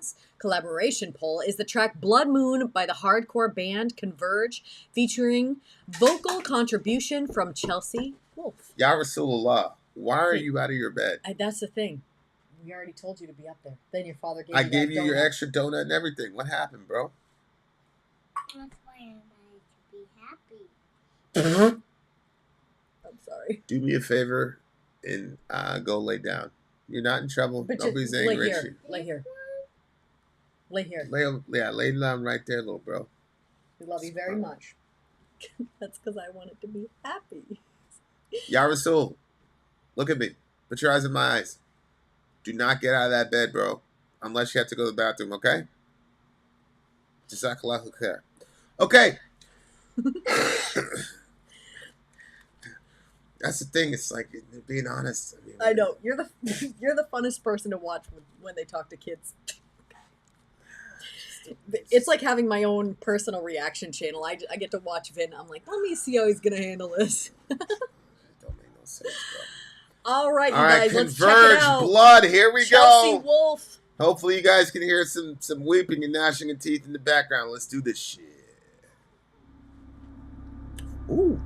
[SPEAKER 7] poll is the track Blood Moon by the hardcore band Converge, featuring vocal contribution from Chelsea Wolfe.
[SPEAKER 2] Ya Rasulullah, why are you out of your bed?
[SPEAKER 7] That's the thing. We already told you to be up there. Then your father gave you
[SPEAKER 2] I gave you your extra donut and everything. What happened, bro?
[SPEAKER 3] That's why I wanted to be happy.
[SPEAKER 7] I'm sorry.
[SPEAKER 2] Do me a favor and go lay down. You're not in trouble.
[SPEAKER 7] But
[SPEAKER 2] nobody's angry at you.
[SPEAKER 7] Lay here. Lay here.
[SPEAKER 2] Lay down right there, little bro.
[SPEAKER 7] We love you very much. That's because I wanted to be happy.
[SPEAKER 2] Ya Rasul, look at me. Put your eyes in my eyes. Do not get out of that bed, bro. Unless you have to go to the bathroom, okay? Jazakallahu khair. Okay. That's the thing. It's like being honest.
[SPEAKER 7] I know. You're the funnest person to watch when they talk to kids. It's like having my own personal reaction channel. I get to watch Vin. I'm like, let me see how he's gonna handle this.
[SPEAKER 2] Don't make no sense, bro.
[SPEAKER 7] All right, you guys, let's check it
[SPEAKER 2] Converge,
[SPEAKER 7] out.
[SPEAKER 2] Blood, here we
[SPEAKER 7] Chelsea
[SPEAKER 2] go.
[SPEAKER 7] Wolfe.
[SPEAKER 2] Hopefully you guys can hear some weeping and gnashing of teeth in the background. Let's do this shit. Ooh.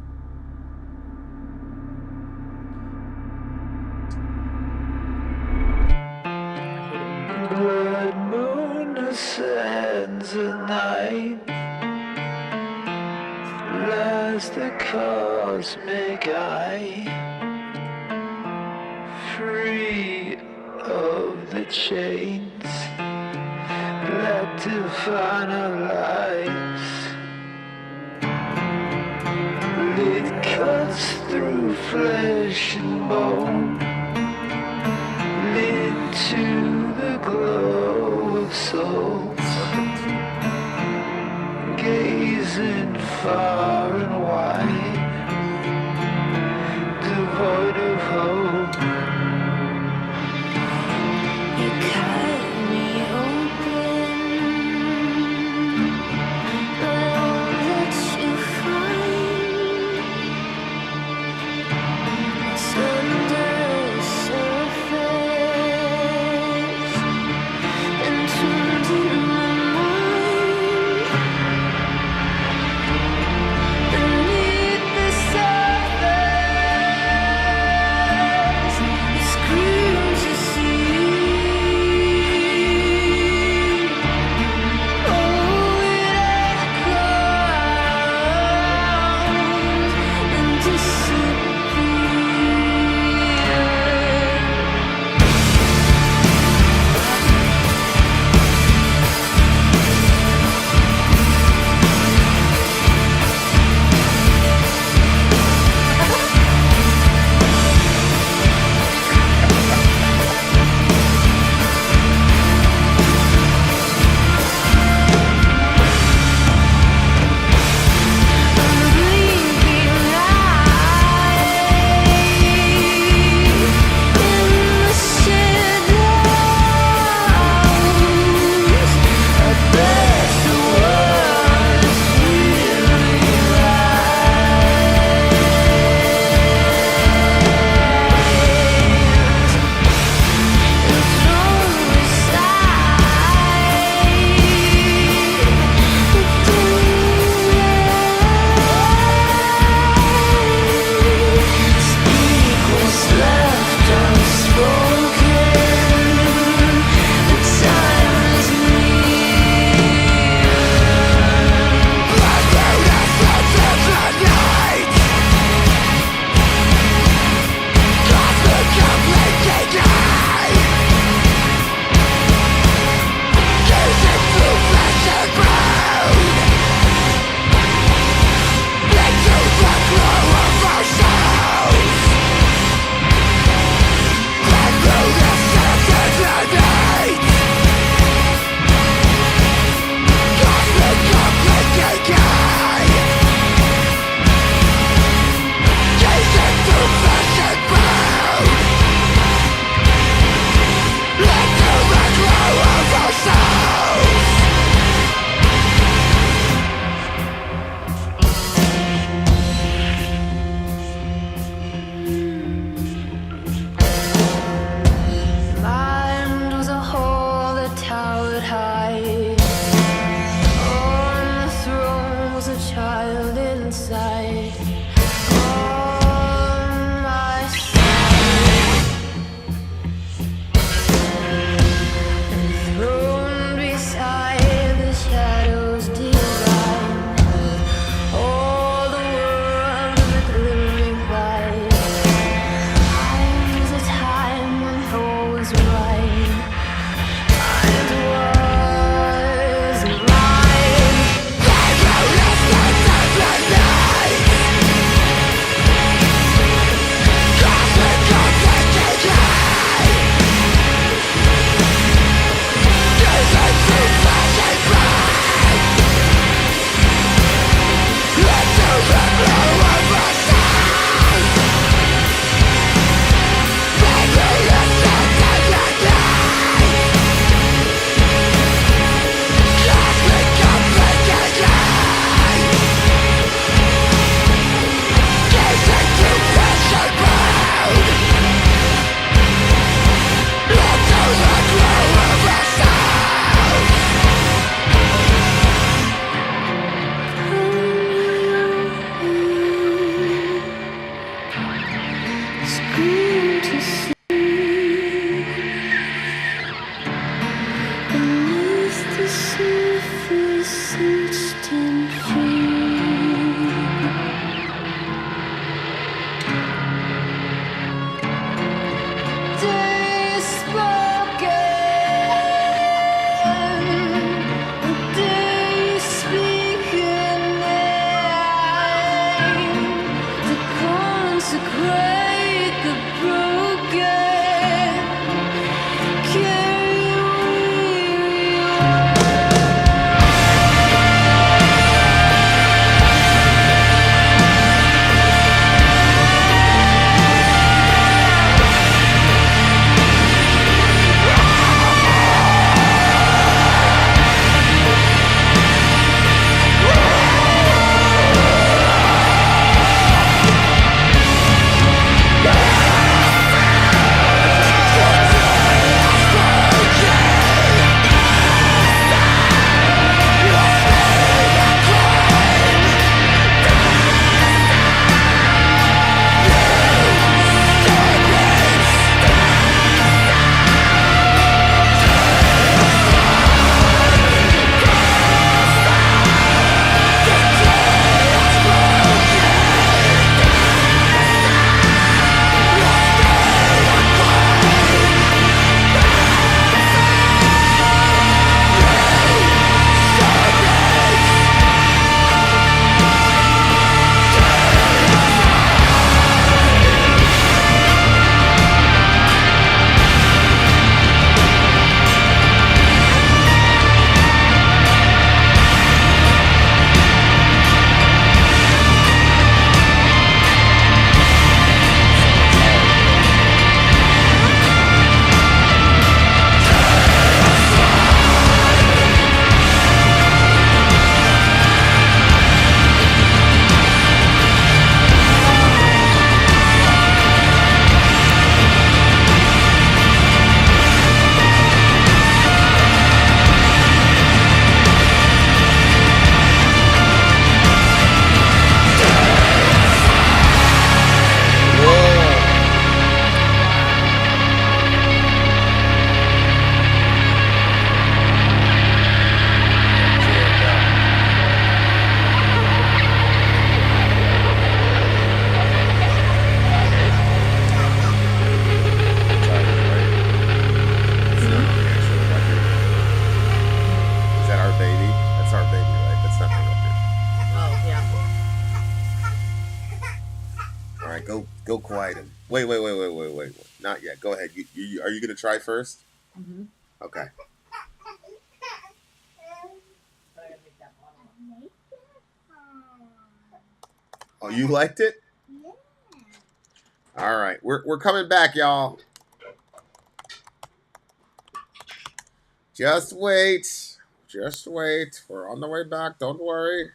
[SPEAKER 8] Blood moon ascends at night, last the cosmic eye, free of the chains that define our lives. It cuts through flesh and bone, into the glow of souls, gazing far and wide, devoid of hope. You cut me open, but all that you find is under the surface, entombed in my mind.
[SPEAKER 2] Local item. Wait. Not yet. Go ahead. Are you gonna try first?
[SPEAKER 7] Mm-hmm.
[SPEAKER 2] Okay. Oh, you liked it?
[SPEAKER 3] Yeah.
[SPEAKER 2] All right. We're coming back, y'all. Just wait. Just wait. We're on the way back. Don't worry.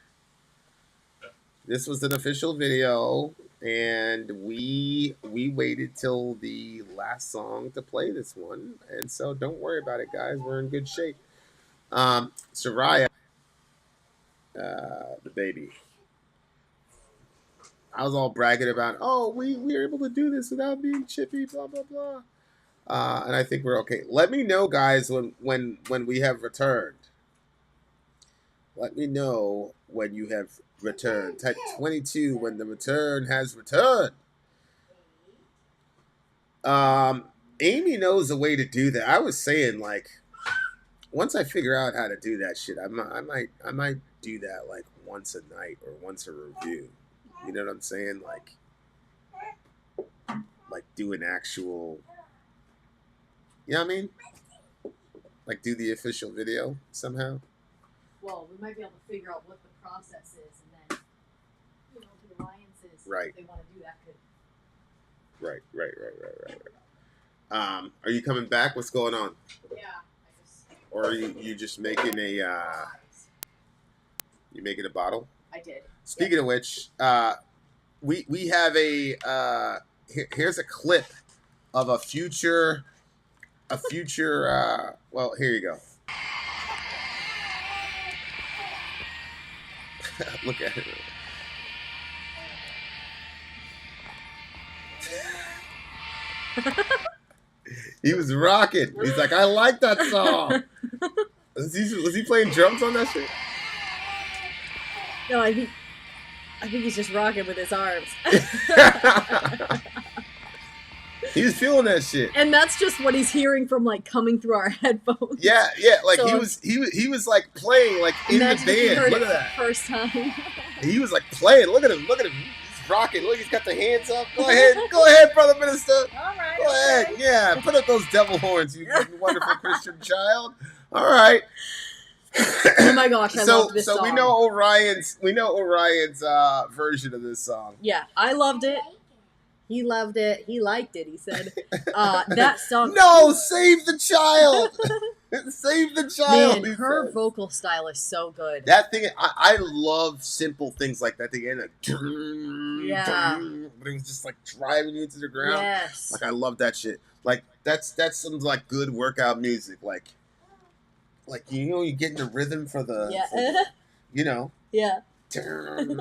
[SPEAKER 2] This was an official video, and we waited till the last song to play this one, and so don't worry about it, guys. We're in good shape. Soraya, the baby. I was all bragging about, oh, we were able to do this without being chippy, blah blah blah. And I think we're okay. Let me know, guys, when we have returned. Let me know when you have returned. Type 22 when the return has returned. Amy knows a way to do that. I was saying, like, once I figure out how to do that shit, I might do that like once a night or once a review. You know what I'm saying? Like do an actual. You know what I mean? Like do the official video somehow.
[SPEAKER 7] Well, we might be able to figure out what the process is, and then, you know, the alliances,
[SPEAKER 2] right.
[SPEAKER 7] if they want to do that, could.
[SPEAKER 2] Right. Are you coming back? What's going on?
[SPEAKER 7] Yeah.
[SPEAKER 2] Or are you just making a you making a bottle?
[SPEAKER 7] I did.
[SPEAKER 2] Speaking of which, we have a here's a clip of a future well, here you go. Look at it. He was rocking. He's like, I like that song. Was he playing drums on that shit?
[SPEAKER 7] No, I think he's just rocking with his arms.
[SPEAKER 2] He was feeling that shit.
[SPEAKER 7] And that's just what he's hearing from like coming through our headphones.
[SPEAKER 2] Yeah, like so, he was like playing like in the band. Look at that.
[SPEAKER 7] First time.
[SPEAKER 2] He was like playing. Look at him. He's rocking. Look, he's got the hands up. Go ahead, brother minister.
[SPEAKER 7] All right.
[SPEAKER 2] Go ahead. Yeah, put up those devil horns, you wonderful Christian child. All right.
[SPEAKER 7] Oh my gosh, I love this song.
[SPEAKER 2] So we know Orion's version of this song.
[SPEAKER 7] Yeah, I loved it. He loved it. He liked it. He said, "That song."
[SPEAKER 2] No, save the child. Save the child.
[SPEAKER 7] Man, her vocal style is so good.
[SPEAKER 2] That thing, I love simple things like that. The end,
[SPEAKER 7] yeah,
[SPEAKER 2] but it was just like driving you into the ground.
[SPEAKER 7] Yes,
[SPEAKER 2] like I love that shit. Like that's some like good workout music. Like you know, you get in the rhythm for the, you know,
[SPEAKER 7] yeah.
[SPEAKER 2] And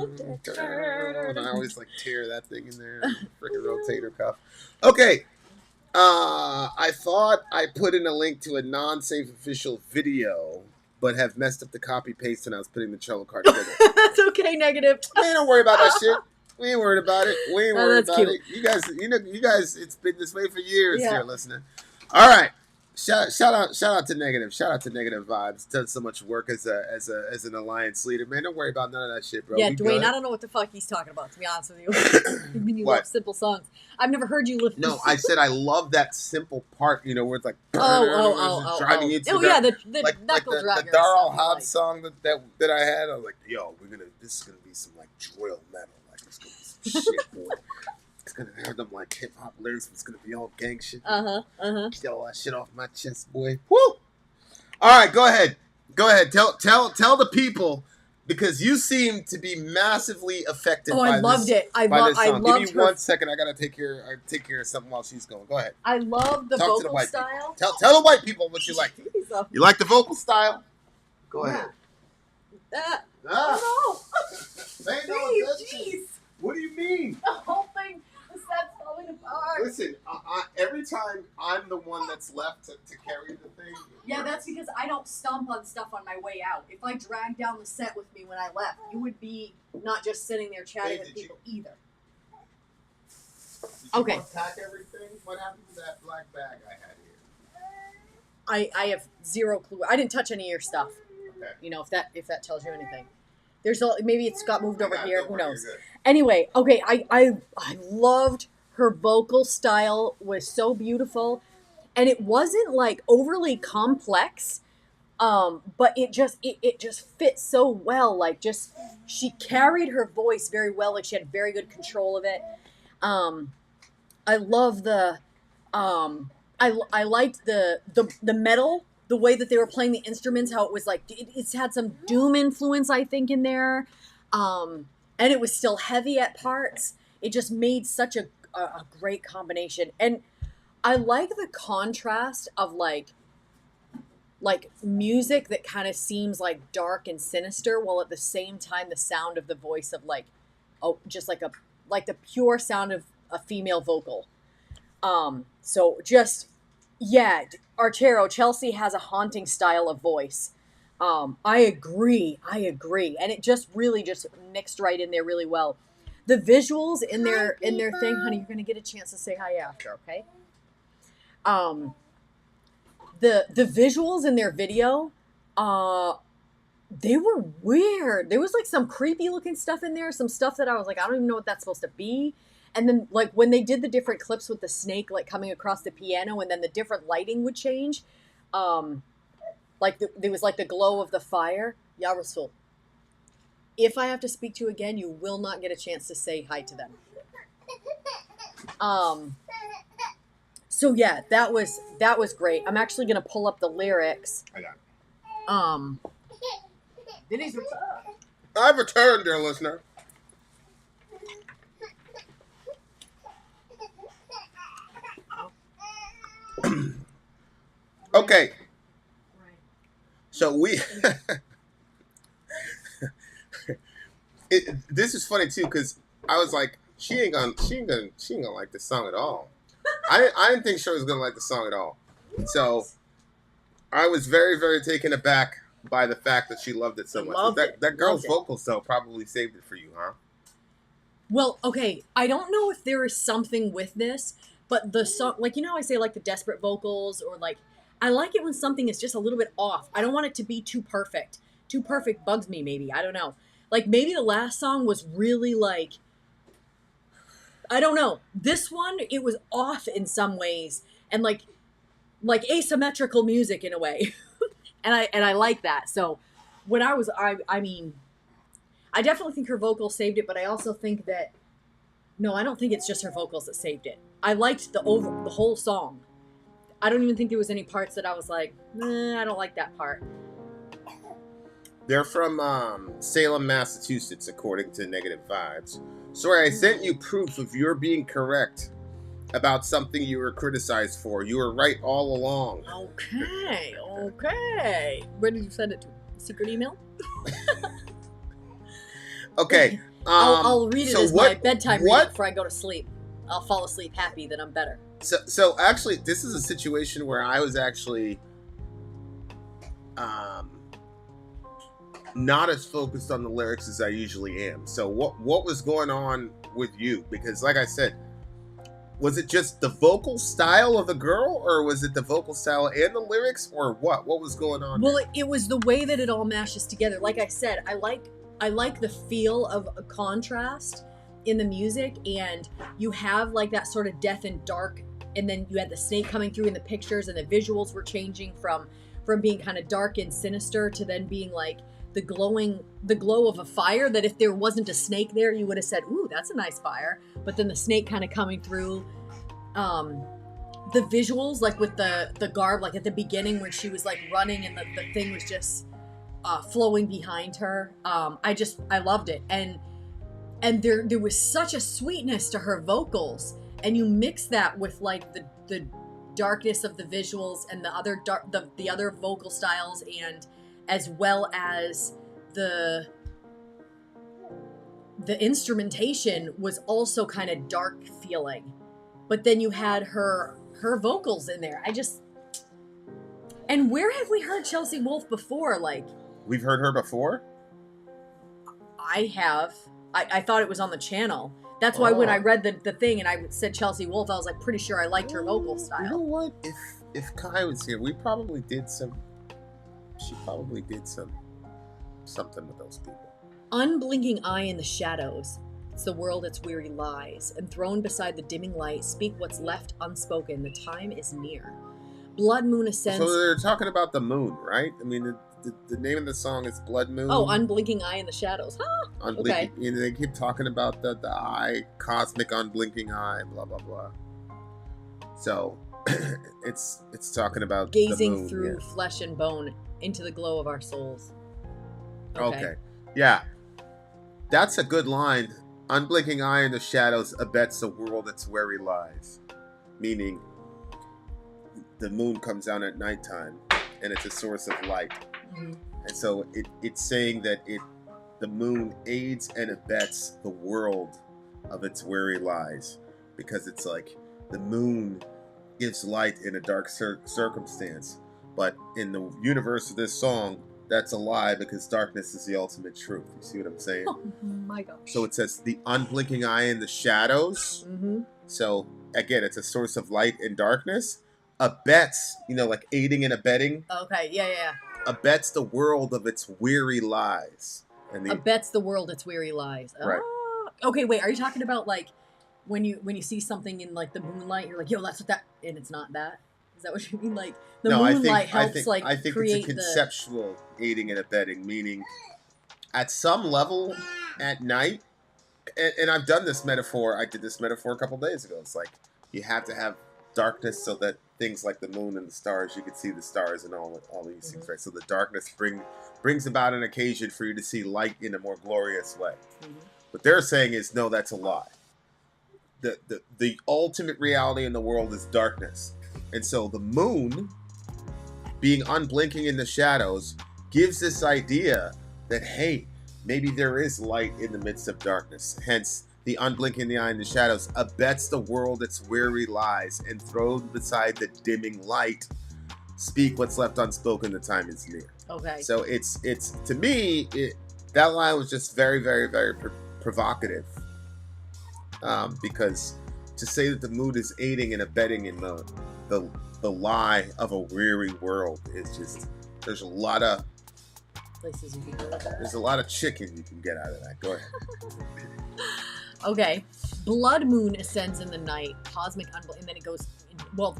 [SPEAKER 2] I always like tear that thing in there, freaking rotator cuff. Okay, I thought I put in a link to a non-safe official video, but have messed up the copy paste, and I was putting the cello card together.
[SPEAKER 7] That's okay, negative.
[SPEAKER 2] Man, don't worry about that shit. We ain't worried about it. We ain't worried about
[SPEAKER 7] cute.
[SPEAKER 2] it. You guys, it's been this way for years here, listening. All right. Shout out to Negative. Shout out to Negative Vibes. Done so much work as an alliance leader. Man, don't worry about none of that shit, bro.
[SPEAKER 7] Yeah, Dwayne, I don't know what the fuck he's talking about, to be honest with you. I mean, you love simple songs. I've never heard you lift.
[SPEAKER 2] No, I said I love that simple part, you know, where it's like driving you to
[SPEAKER 7] the knuckle dragger.
[SPEAKER 2] The Darrell Hobbs song that I had. I was like, yo, this is gonna be some like drill metal, like it's gonna be some shit, boy. It's gonna have them like hip hop lyrics. It's gonna be all gang shit. Get all that shit off my chest, boy. Woo! All right, go ahead. Tell the people, because you seem to be massively affected.
[SPEAKER 7] I loved it. I loved
[SPEAKER 2] Give me 1 second. I gotta take care of something while she's going. Go ahead.
[SPEAKER 7] I love the
[SPEAKER 2] Talk to the
[SPEAKER 7] vocal
[SPEAKER 2] white
[SPEAKER 7] style.
[SPEAKER 2] People. Tell the white people what you like. You like the vocal style? Go ahead.
[SPEAKER 7] Oh no!
[SPEAKER 2] Jeez. What do you mean?
[SPEAKER 7] The whole thing. The set's falling apart.
[SPEAKER 2] Listen, every time I'm the one that's left to carry the thing.
[SPEAKER 7] Yeah, that's because I don't stomp on stuff on my way out. If I dragged down the set with me when I left, you would be not just sitting there chatting with people either.
[SPEAKER 2] Did you
[SPEAKER 7] Okay.
[SPEAKER 2] unpack everything? What happened to that black bag I had here?
[SPEAKER 7] I have zero clue. I didn't touch any of your stuff.
[SPEAKER 2] Okay.
[SPEAKER 7] You know, if that tells you anything. Maybe it's got moved over here. Who knows?
[SPEAKER 2] You're good.
[SPEAKER 7] Anyway, okay, I loved Her vocal style was so beautiful, and it wasn't like overly complex, but it just fit so well. Like, just she carried her voice very well. Like, she had very good control of it. I love the I liked the metal, the way that they were playing the instruments, how it was like it's had some doom influence, I think, in there, and it was still heavy at parts. It just made such a great combination, and I like the contrast of like music that kind of seems like dark and sinister, while at the same time the sound of the voice of like, oh, just like the pure sound of a female vocal. So just, yeah, Archero, Chelsea has a haunting style of voice. I agree. And it just really just mixed right in there really well. The visuals in their thing, honey, you're going to get a chance to say hi after, okay? The visuals in their video, they were weird. There was like some creepy looking stuff in there, some stuff that I was like, I don't even know what that's supposed to be. And then like when they did the different clips with the snake like coming across the piano, and then the different lighting would change, like there was like the glow of the fire. Ya Rasul, if I have to speak to you again, you will not get a chance to say hi to them. So yeah, that was great. I'm actually gonna pull up the lyrics.
[SPEAKER 2] I got
[SPEAKER 7] it.
[SPEAKER 2] I've returned, dear listener. Okay. So we this is funny too, because I was like, she ain't gonna like this song at all. I didn't think she was gonna like the song at all. So I was very, very taken aback by the fact that she loved it so much. That girl's vocals though probably saved it for you, huh?
[SPEAKER 7] Well, okay, I don't know if there is something with this, but the song, like, you know how I say like the desperate vocals, or like, I like it when something is just a little bit off. I don't want it to be too perfect. Too perfect bugs me, maybe. I don't know. Like, maybe the last song was really like, I don't know. This one, it was off in some ways, and like asymmetrical music in a way. and I like that. So when I mean, I definitely think her vocals saved it, but I also think that, no, I don't think it's just her vocals that saved it. I liked the whole song. I don't even think there was any parts that I was like, I don't like that part.
[SPEAKER 2] They're from Salem, Massachusetts, according to Negative Vibes. Sorry, I sent you proof of your being correct about something you were criticized for. You were right all along.
[SPEAKER 7] Okay. Where did you send it to? Secret email?
[SPEAKER 2] Okay.
[SPEAKER 7] I'll read it as my bedtime reading before I go to sleep. I'll fall asleep happy that I'm better.
[SPEAKER 2] So actually, this is a situation where I was actually not as focused on the lyrics as I usually am. So what was going on with you? Because like I said, was it just the vocal style of the girl, or was it the vocal style and the lyrics, or what? What was going on?
[SPEAKER 7] Well, it was the way that it all mashes together. Like I said, I like the feel of a contrast in the music, and you have like that sort of death and dark, and then you had the snake coming through in the pictures, and the visuals were changing from being kind of dark and sinister to then being like the glow of a fire, that if there wasn't a snake there, you would have said, ooh, that's a nice fire. But then the snake kind of coming through, the visuals, like with the garb, like at the beginning when she was like running and the thing was just flowing behind her. I loved it. And there was such a sweetness to her vocals, and you mix that with like the darkness of the visuals and the other vocal styles, and as well as the instrumentation was also kind of dark feeling, but then you had her vocals in there. And where have we heard Chelsea Wolfe before? Like,
[SPEAKER 2] we've heard her before?
[SPEAKER 7] I have. I thought it was on the channel. That's why when I read the thing and I said Chelsea Wolfe, I was like pretty sure I liked her vocal style.
[SPEAKER 2] You know what? If Kai was here, she probably did something with those people.
[SPEAKER 7] Unblinking Eye in the Shadows. It's the world its weary lies. Enthroned beside the dimming light, speak what's left unspoken. The time is near. Blood moon ascends.
[SPEAKER 2] So they're talking about the moon, right? I mean, the name of the song is Blood Moon.
[SPEAKER 7] Oh, unblinking eye in the shadows. Huh?
[SPEAKER 2] Unblinking. You know, they keep talking about the eye, cosmic unblinking eye, blah blah blah. So it's talking about
[SPEAKER 7] Gazing
[SPEAKER 2] the moon,
[SPEAKER 7] through flesh and bone into the glow of our souls.
[SPEAKER 2] Okay. Yeah. That's a good line. Unblinking eye in the shadows abets the world its where he lies. Meaning, the moon comes down at nighttime, and it's a source of light.
[SPEAKER 7] Mm-hmm.
[SPEAKER 2] And so it's saying that the moon aids and abets the world of its where he lies. Because it's like, the moon gives light in a dark circumstance. But in the universe of this song, that's a lie, because darkness is the ultimate truth. You see what I'm saying?
[SPEAKER 7] Oh my gosh.
[SPEAKER 2] So it says the unblinking eye in the shadows.
[SPEAKER 7] Mm-hmm.
[SPEAKER 2] So again, it's a source of light and darkness. Abets, like aiding and abetting.
[SPEAKER 7] Okay, yeah.
[SPEAKER 2] Abets the world of its weary lies. And
[SPEAKER 7] Abets the world its weary lies.
[SPEAKER 2] Right.
[SPEAKER 7] Ah. Okay, wait. Are you talking about like when you see something in like the moonlight, you're like, yo, that's what that, and it's not that? Is that what you mean? Like the moonlight helps
[SPEAKER 2] I think
[SPEAKER 7] create
[SPEAKER 2] it's a conceptual aiding and abetting, meaning at some level at night, and I've done this metaphor. I did this metaphor a couple days ago. It's like you have to have darkness so that things like the moon and the stars, you can see the stars and all these things, right? So the darkness brings about an occasion for you to see light in a more glorious way.
[SPEAKER 7] Mm-hmm.
[SPEAKER 2] What they're saying is, no, that's a lie. The ultimate reality in the world is darkness. And so the moon, being unblinking in the shadows, gives this idea that, hey, maybe there is light in the midst of darkness. Hence, the unblinking the eye in the shadows abets the world its weary lies, and thrown beside the dimming light, speak what's left unspoken, the time is near.
[SPEAKER 7] Okay.
[SPEAKER 2] So it's to me, that line was just very, very, very provocative. Because to say that the moon is aiding and abetting in the lie of a weary world is just, there's a lot of
[SPEAKER 7] places you can go with that.
[SPEAKER 2] There's a lot of chicken you can get out of that. Go ahead.
[SPEAKER 7] Okay. Blood moon ascends in the night, cosmic and then it goes,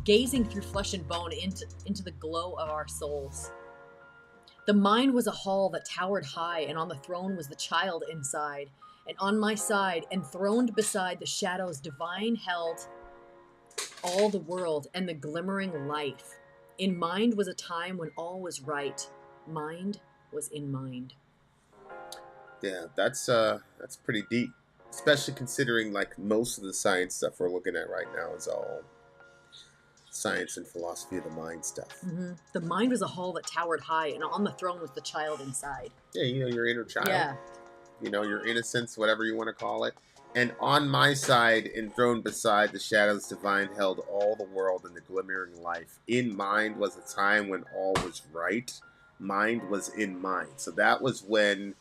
[SPEAKER 7] gazing through flesh and bone into the glow of our souls. The mind was a hall that towered high, and on the throne was the child inside. And on my side, enthroned beside the shadows divine, held all the world and the glimmering life. In mind was a time when all was right. Mind was in mind.
[SPEAKER 2] Yeah, that's pretty deep. Especially considering like most of the science stuff we're looking at right now is all science and philosophy of the mind stuff.
[SPEAKER 7] Mm-hmm. The mind was a hall that towered high, and on the throne was the child inside.
[SPEAKER 2] Yeah, your inner child.
[SPEAKER 7] Yeah.
[SPEAKER 2] Your innocence, whatever you want to call it. And on my side, enthroned beside the shadows divine, held all the world in the glimmering life. In mind was a time when all was right. Mind was in mind. So that was when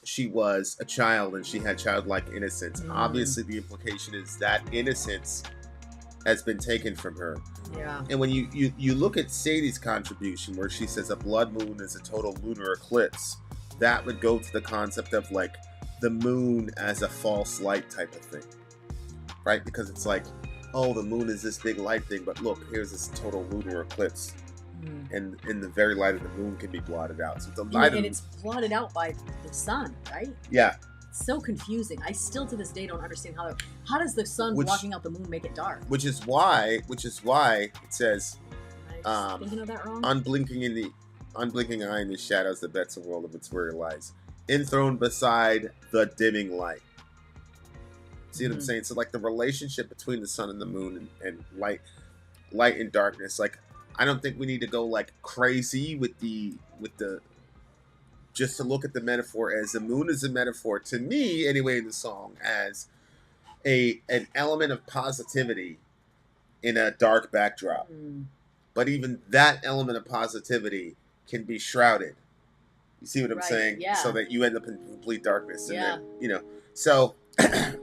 [SPEAKER 2] she was a child and she had childlike innocence. Obviously, the implication is that innocence has been taken from her.
[SPEAKER 7] Yeah.
[SPEAKER 2] And when you look at Sadie's contribution, where she says a blood moon is a total lunar eclipse, that would go to the concept of like the moon as a false light type of thing, right? Because it's like, oh, the moon is this big light thing, but look, here's this total lunar eclipse. And in the very light of the moon can be blotted out. So the light
[SPEAKER 7] and it's blotted out by the sun, right?
[SPEAKER 2] Yeah.
[SPEAKER 7] It's so confusing. I still to this day don't understand how does the sun blocking out the moon make it dark?
[SPEAKER 2] Which is why it says,
[SPEAKER 7] thinking of that wrong?
[SPEAKER 2] unblinking eye in the shadows that bets the world of its where it lies, enthroned beside the dimming light. See what I'm saying? So like the relationship between the sun and the moon and light and darkness, like I don't think we need to go like crazy with the just to look at the metaphor as the moon is a metaphor to me anyway in the song as an element of positivity in a dark backdrop. But even that element of positivity can be shrouded. You see what I'm saying?
[SPEAKER 7] Yeah.
[SPEAKER 2] So that you end up in complete darkness. And then, so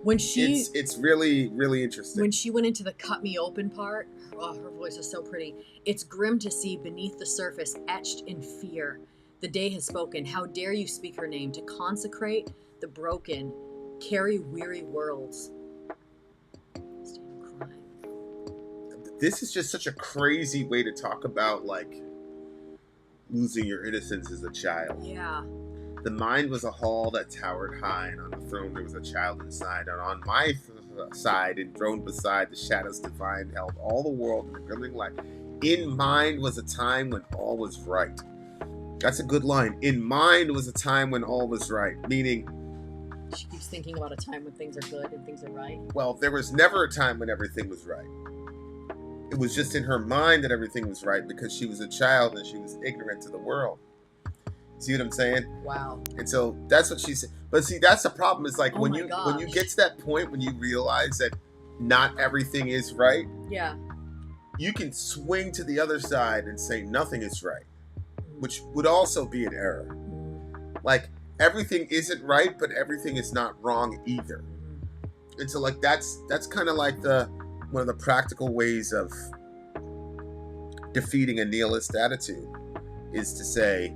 [SPEAKER 7] when
[SPEAKER 2] it's really, really interesting.
[SPEAKER 7] When she went into the cut me open part, her voice is so pretty. It's grim to see beneath the surface, etched in fear. The day has spoken. How dare you speak her name to consecrate the broken Carry weary worlds.
[SPEAKER 2] This is just such a crazy way to talk about, like, losing your innocence as a child.
[SPEAKER 7] Yeah.
[SPEAKER 2] The mind was a hall that towered high, and on the throne there was a child inside. And on my side, enthroned beside, the shadows divine held all the world in a glimmering light. In mind was a time when all was right. That's a good line. In mind was a time when all was right. Meaning,
[SPEAKER 7] she keeps thinking about a time when things are good and things are right.
[SPEAKER 2] well, there was never a time when everything was right. It was just in her mind that everything was right because she was a child and she was ignorant to the world. See what I'm saying?
[SPEAKER 7] Wow.
[SPEAKER 2] And so that's what she said. But see, that's the problem. Is like
[SPEAKER 7] Oh
[SPEAKER 2] when
[SPEAKER 7] my
[SPEAKER 2] you
[SPEAKER 7] gosh.
[SPEAKER 2] get to that point when you realize that not everything is right,
[SPEAKER 7] Yeah.
[SPEAKER 2] you can swing to the other side and say nothing is right, which would also be an error. Like everything isn't right, but everything is not wrong either. And so like that's kind of like one of the practical ways of defeating a nihilist attitude is to say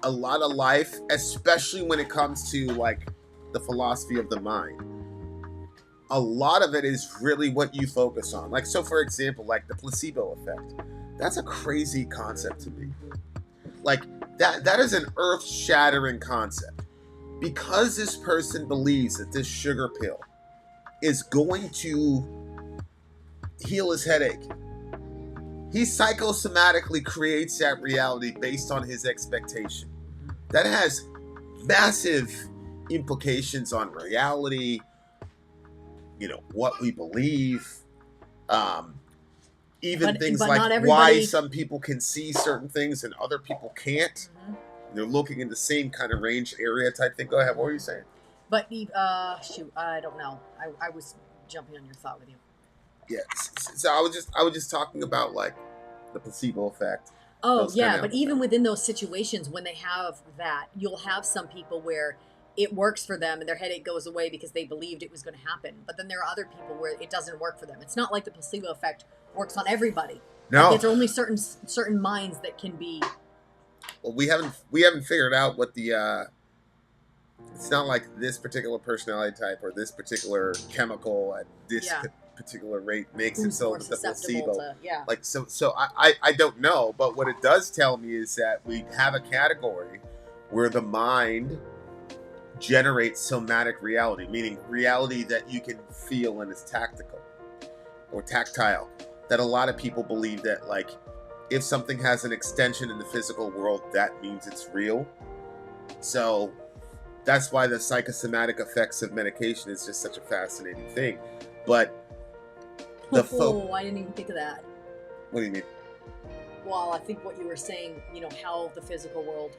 [SPEAKER 2] a lot of life, especially when it comes to like the philosophy of the mind, a lot of it is really what you focus on. Like, so for example, like the placebo effect, that's a crazy concept to me. Like that is an earth-shattering concept. Because this person believes that this sugar pill is going to heal his headache, he psychosomatically creates that reality based on his expectation. That has massive implications on reality, you know, what we believe, even things
[SPEAKER 7] but
[SPEAKER 2] like why some people can see certain things and other people can't. They're looking in the same kind of range area type thing. Go ahead, what were you saying?
[SPEAKER 7] But shoot, I don't know. I was jumping on your thought with you.
[SPEAKER 2] Yeah, so I was just talking about like the placebo effect.
[SPEAKER 7] Oh yeah, but even within those situations when they have that, you'll have some people where it works for them and their headache goes away because they believed it was going to happen. But then there are other people where it doesn't work for them. It's not like the placebo effect works on everybody.
[SPEAKER 2] No,
[SPEAKER 7] like, there's only certain minds that can be.
[SPEAKER 2] Well, we haven't figured out what the it's not like this particular personality type or this particular chemical at this particular rate makes it so that the placebo like so I don't know, but what it does tell me is that we have a category where the mind generates somatic reality, meaning reality that you can feel and is tactical or tactile, that a lot of people believe that like if something has an extension in the physical world, that means it's real. So that's why the psychosomatic effects of medication is just such a fascinating thing. But
[SPEAKER 7] I didn't even think of that.
[SPEAKER 2] What do you mean?
[SPEAKER 7] Well, I think what you were saying, you know, how the physical world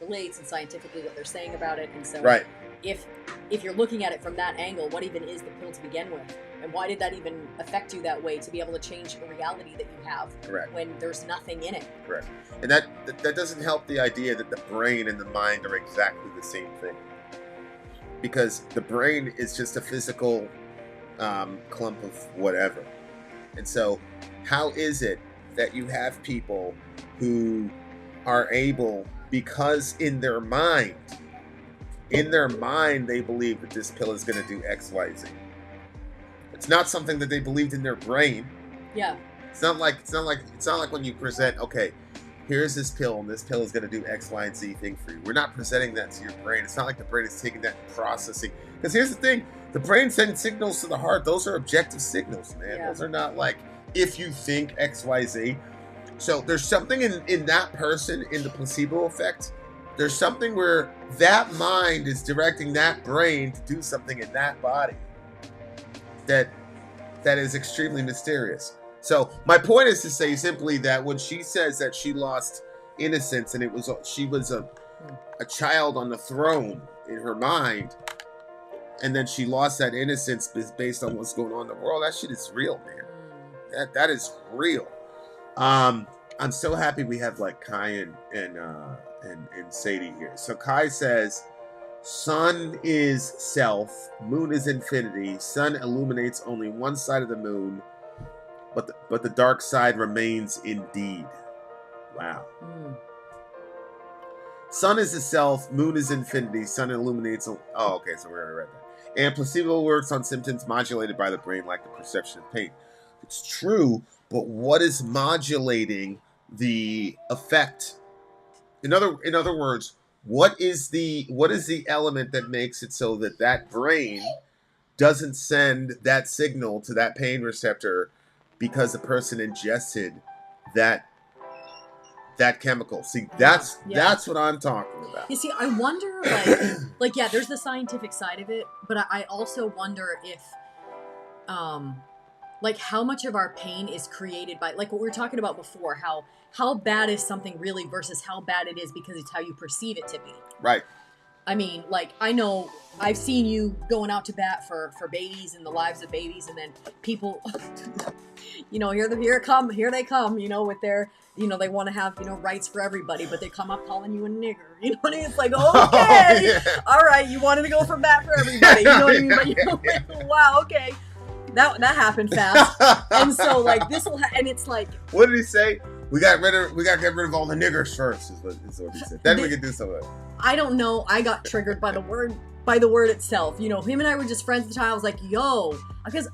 [SPEAKER 7] relates and scientifically what they're saying about it. And so
[SPEAKER 2] right.
[SPEAKER 7] if you're looking at it from that angle, what even is the pill to begin with? And why did that even affect you that way to be able to change the reality that you have
[SPEAKER 2] Correct.
[SPEAKER 7] when there's nothing in it?
[SPEAKER 2] Correct. And that doesn't help the idea that the brain and the mind are exactly the same thing. Because the brain is just a physical clump of whatever. And so how is it that you have people who are able, because in their mind they believe that this pill is going to do X, Y, Z. It's not something that they believed in their brain.
[SPEAKER 7] Yeah.
[SPEAKER 2] It's not like when you present, okay, here's this pill and this pill is going to do X, Y, and Z thing for you. We're not presenting that to your brain. It's not like the brain is taking that and processing. Because here's the thing, the brain sends signals to the heart. Those are objective signals, man.
[SPEAKER 7] Yeah.
[SPEAKER 2] Those are not like if you think X, Y, Z. So there's something in that person, in the placebo effect. There's something where that mind is directing that brain to do something in that body that is extremely mysterious. So my point is to say simply that when she says that she lost innocence and she was a child on the throne in her mind, and then she lost that innocence based on what's going on in the world, that shit is real, man. That is real. I'm so happy we have like Kai and Sadie here. So Kai says, sun is self, moon is infinity, sun illuminates only one side of the moon, but the dark side remains indeed. Wow. Sun is the self, moon is infinity, sun illuminates. Oh, okay, so we already read that. And placebo works on symptoms modulated by the brain, like the perception of pain. It's true, but what is modulating the effect? In other words, what is the element that makes it so that that brain doesn't send that signal to that pain receptor because the person ingested that chemical? See, that's what I'm talking about.
[SPEAKER 7] You see, I wonder, like, yeah, there's the scientific side of it, but I also wonder if, like, how much of our pain is created by, like, what we were talking about before, how bad is something really versus how bad it is because it's how you perceive it to be.
[SPEAKER 2] Right.
[SPEAKER 7] I mean, like, I know I've seen you going out to bat for babies and the lives of babies, and then people, you know, here they come, you know, with their, you know, they want to have, you know, rights for everybody, but they come up calling you a nigger. You know what I mean? It's like, okay, all right, you wanted to go for bat for everybody. You know what I mean? But you're like, wow, okay, that happened fast. And so, like, this will, and it's like,
[SPEAKER 2] what did he say? We got to get rid of all the niggers first. Is what he said. Then we can do something.
[SPEAKER 7] I don't know. I got triggered by the word itself. You know, him and I were just friends at the time. I was like, yo, because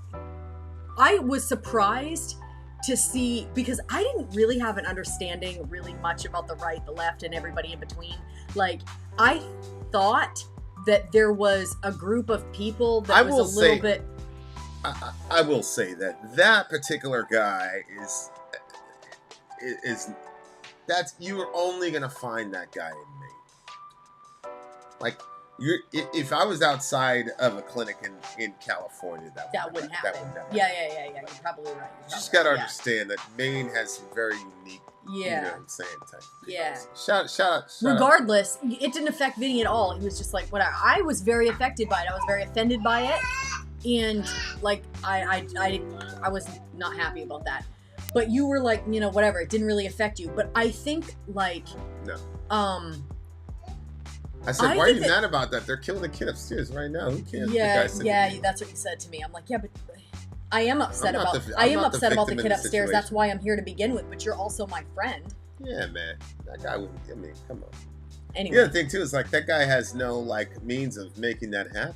[SPEAKER 7] I was surprised to see, because I didn't really have an understanding really much about the right, the left, and everybody in between. Like, I thought that there was a group of people that was a little bit.
[SPEAKER 2] I will say that particular guy is that's, you're only gonna find that guy in me. Like, if I was outside of a clinic in California, that wouldn't happen.
[SPEAKER 7] Yeah. You're probably right.
[SPEAKER 2] You just gotta understand that Maine has some very unique, you know what I'm saying, type.
[SPEAKER 7] Yeah.
[SPEAKER 2] Shout out.
[SPEAKER 7] Regardless, it didn't affect Vinny at all. He was just like, whatever. I was very affected by it. I was very offended by it, and like I was not happy about that. But you were like, you know, whatever. It didn't really affect you. But I think, like,
[SPEAKER 2] no. I said, why are you mad about that? They're killing the kid upstairs right now. Who cares?
[SPEAKER 7] Yeah, that's what you said to me. I'm like, yeah, but I am upset about the kid upstairs. That's why I'm here to begin with. But you're also my friend.
[SPEAKER 2] Yeah, man. That guy wouldn't. I mean, come on.
[SPEAKER 7] Anyway.
[SPEAKER 2] The other thing too is, like, that guy has no, like, means of making that happen.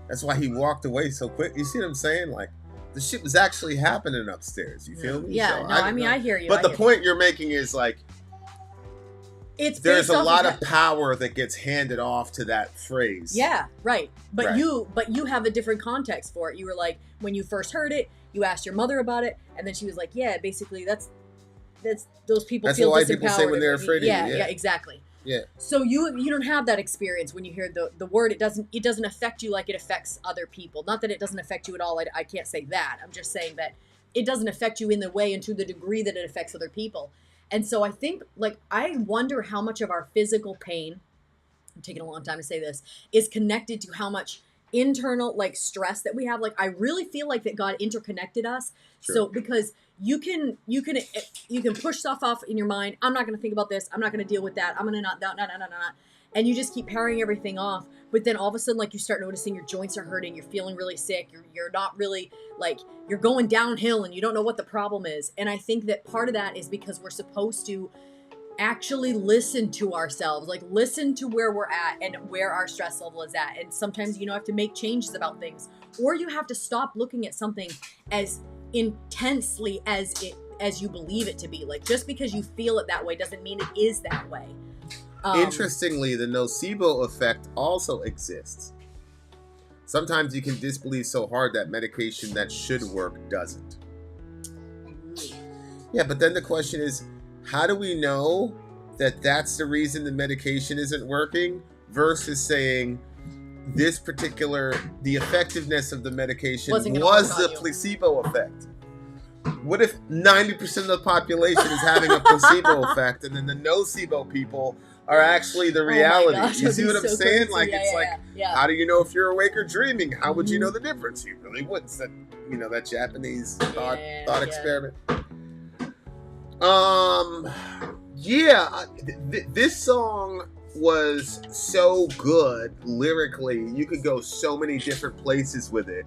[SPEAKER 2] That's why he walked away so quick. You see what I'm saying? Like, the shit was actually happening upstairs. You feel me?
[SPEAKER 7] Yeah,
[SPEAKER 2] so,
[SPEAKER 7] I hear you.
[SPEAKER 2] But the point you're making is, like, there's a lot of power that gets handed off to that phrase.
[SPEAKER 7] Yeah, right. But you have a different context for it. You were like, when you first heard it, you asked your mother about it, and then she was like, yeah, basically that's those people feel disempowered. That's what white people say
[SPEAKER 2] when they're afraid of you.
[SPEAKER 7] Yeah, exactly.
[SPEAKER 2] Yeah.
[SPEAKER 7] So you don't have that experience when you hear the word. It doesn't affect you like it affects other people. Not that it doesn't affect you at all. I can't say that. I'm just saying that it doesn't affect you in the way and to the degree that it affects other people. And so I think, like, I wonder how much of our physical pain, I'm taking a long time to say this, is connected to how much internal, like, stress that we have. Like, I really feel like that God interconnected us. Sure. So because you can push stuff off in your mind. I'm not going to think about this. I'm not going to deal with that. I'm going to not. And you just keep parrying everything off. But then all of a sudden, like, you start noticing your joints are hurting. You're feeling really sick. You're not really, like, you're going downhill and you don't know what the problem is. And I think that part of that is because we're supposed to actually listen to ourselves, like, listen to where we're at and where our stress level is at. And sometimes, you know, have to make changes about things, or you have to stop looking at something as intensely as you believe it to be. Like, just because you feel it that way doesn't mean it is that way.
[SPEAKER 2] Interestingly, the nocebo effect also exists. Sometimes you can disbelieve so hard that medication that should work doesn't. Yeah, but then the question is, how do we know that that's the reason the medication isn't working versus saying the effectiveness of the medication was the placebo effect? What if 90% of the population is having a placebo effect, and then the nocebo people are actually the reality?
[SPEAKER 7] Gosh,
[SPEAKER 2] you see what I'm saying?
[SPEAKER 7] Crazy.
[SPEAKER 2] Like,
[SPEAKER 7] Yeah.
[SPEAKER 2] How do you know if you're awake or dreaming? How would you know the difference? You really wouldn't. That Japanese thought experiment. This song was so good lyrically. You could go so many different places with it.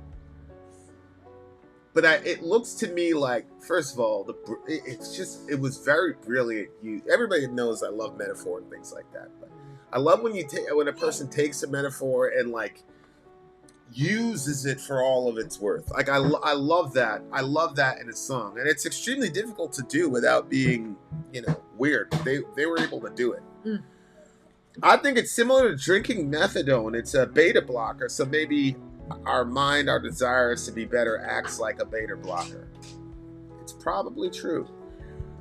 [SPEAKER 2] But it looks to me like, first of all, it was very brilliant. Everybody knows I love metaphor and things like that. But I love when when a person takes a metaphor and like uses it for all of its worth. Like I love that. I love that in a song, and it's extremely difficult to do without being, weird. They were able to do it. Mm. I think it's similar to drinking methadone. It's a beta blocker, so maybe our mind, our desires to be better acts like a beta blocker. It's probably true.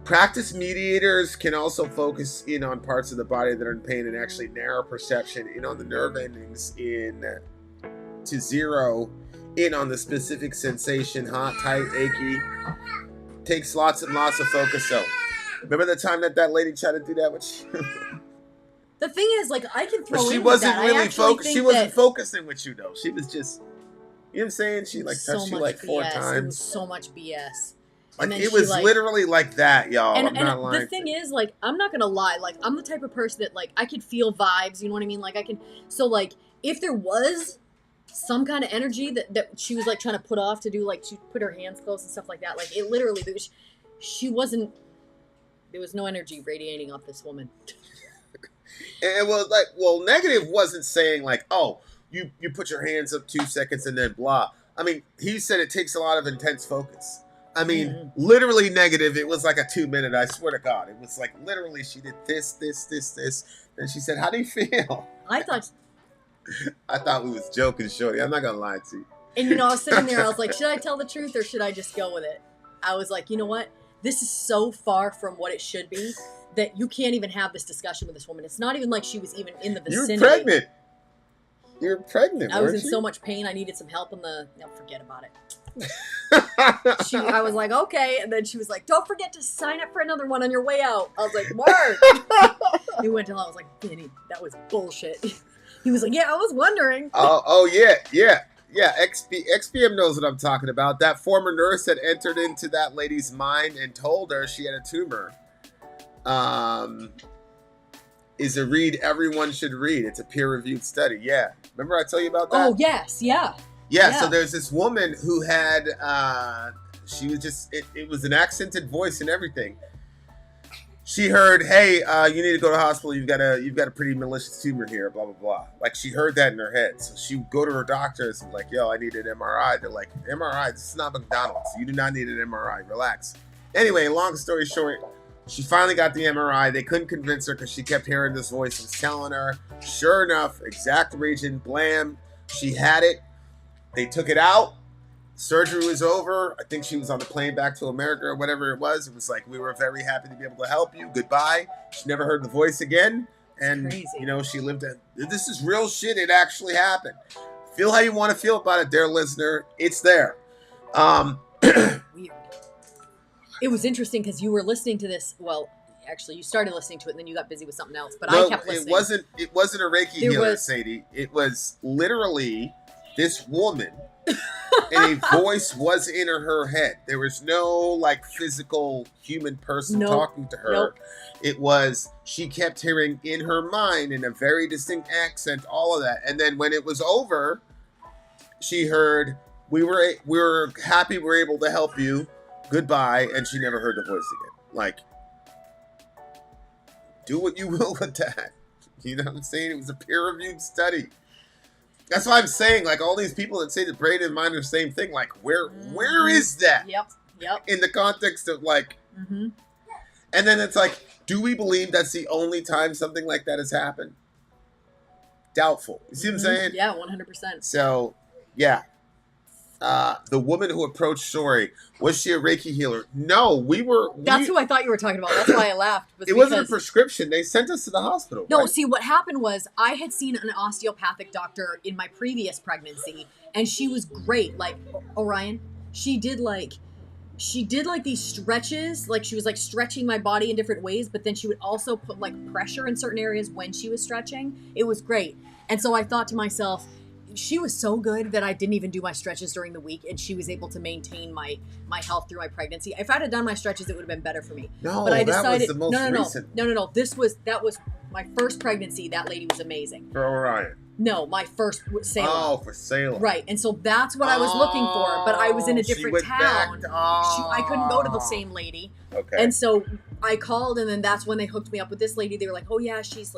[SPEAKER 2] Practice mediators can also focus in on parts of the body that are in pain and actually narrow perception in on the nerve endings to zero in on the specific sensation, hot, tight, achy. Takes lots and lots of focus though. Remember the time that lady tried to do that with you?
[SPEAKER 7] The thing is, like, I can throw
[SPEAKER 2] she
[SPEAKER 7] in
[SPEAKER 2] wasn't
[SPEAKER 7] that.
[SPEAKER 2] really focused. She wasn't focusing with you though. She was just, you know what I'm saying? She like touched you like 4 times.
[SPEAKER 7] It was so much BS.
[SPEAKER 2] Like it was literally like that, y'all. I'm not lying.
[SPEAKER 7] The thing is, like, I'm not gonna lie. Like, I'm the type of person that, like, I can feel vibes. You know what I mean? Like, I can. So, like, if there was some kind of energy that she was like trying to put off to do, like, she put her hands close and stuff like that. Like, it literally, she wasn't. There was no energy radiating off this woman.
[SPEAKER 2] And it was like, well, negative wasn't saying like, oh, you put your hands up 2 seconds and then blah. I mean, he said it takes a lot of intense focus. I mean, literally negative. It was like a 2-minute. I swear to God, it was like literally she did this. Then she said, "How do you feel?" I thought we was joking, shorty. I'm not gonna lie to you.
[SPEAKER 7] And I was sitting there. I was like, should I tell the truth or should I just go with it? I was like, you know what? This is so far from what it should be that you can't even have this discussion with this woman. It's not even like she was even in the vicinity.
[SPEAKER 2] You're pregnant. You're pregnant.
[SPEAKER 7] I was in
[SPEAKER 2] you?
[SPEAKER 7] so much pain. I needed some help in the. No, forget about it. I was like, okay, and then she was like, don't forget to sign up for another one on your way out. I was like, word. He went to hell. I was like, Benny, that was bullshit. He was like, yeah, I was wondering.
[SPEAKER 2] Oh yeah. XPM knows what I'm talking about. That former nurse had entered into that lady's mind and told her she had a tumor. Is a read everyone should read. It's a peer-reviewed study. Yeah. Remember I tell you about that?
[SPEAKER 7] Oh, yes. Yeah.
[SPEAKER 2] Yeah, so there's this woman who had, she was just, it was an accented voice and everything. She heard, hey, you need to go to the hospital. You've got a pretty malicious tumor here, blah, blah, blah. Like, she heard that in her head. So she would go to her doctors and like, yo, I need an MRI. They're like, MRI? This is not McDonald's. You do not need an MRI. Relax. Anyway, long story short, she finally got the MRI. They couldn't convince her because she kept hearing this voice that was telling her. Sure enough, exact region, blam, she had it. They took it out. Surgery was over. I think she was on the plane back to America or whatever it was. It was like, we were very happy to be able to help you. Goodbye. She never heard the voice again. And, she lived it. This is real shit. It actually happened. Feel how you want to feel about it, dear listener. It's there.
[SPEAKER 7] Weird. It was interesting because you were listening to this. Well, actually, you started listening to it and then you got busy with something else. But I kept listening.
[SPEAKER 2] It wasn't a Reiki healer, Sadie. It was literally this woman, and a voice was in her head. There was no like physical human person talking to her.
[SPEAKER 7] Nope.
[SPEAKER 2] It was, she kept hearing in her mind in a very distinct accent, all of that. And then when it was over, she heard, we were happy we were able to help you. Goodbye. And she never heard the voice again. Like, do what you will with that. You know what I'm saying? It was a peer-reviewed study. That's why I'm saying, like, all these people that say the brain and mind are the same thing, like, where is that?
[SPEAKER 7] Yep.
[SPEAKER 2] In the context of, like, and then it's like, do we believe that's the only time something like that has happened? Doubtful. You see what I'm saying?
[SPEAKER 7] Yeah, 100%.
[SPEAKER 2] So, yeah. The woman who approached Sori, was she a Reiki healer? No,
[SPEAKER 7] That's who I thought you were talking about. That's why I laughed.
[SPEAKER 2] It wasn't a prescription. They sent us to the hospital.
[SPEAKER 7] No,
[SPEAKER 2] right?
[SPEAKER 7] See, what happened was I had seen an osteopathic doctor in my previous pregnancy, and she was great. Like, Orion, she did like these stretches. Like, she was like stretching my body in different ways, but then she would also put like pressure in certain areas when she was stretching. It was great. And so I thought to myself, she was so good that I didn't even do my stretches during the week, and she was able to maintain my health through my pregnancy. If I'd have done my stretches, it would have been better for me.
[SPEAKER 2] No,
[SPEAKER 7] but I decided,
[SPEAKER 2] that was the most recent.
[SPEAKER 7] No. That was my first pregnancy. That lady was amazing.
[SPEAKER 2] For Orion.
[SPEAKER 7] No, my first Salem.
[SPEAKER 2] Oh, for Salem.
[SPEAKER 7] Right, and so that's what I was looking for, but I was in a
[SPEAKER 2] She
[SPEAKER 7] different
[SPEAKER 2] went
[SPEAKER 7] town.
[SPEAKER 2] back to-
[SPEAKER 7] I couldn't go to the same lady.
[SPEAKER 2] Okay.
[SPEAKER 7] And so I called, and then that's when they hooked me up with this lady. They were like, "Oh yeah, she's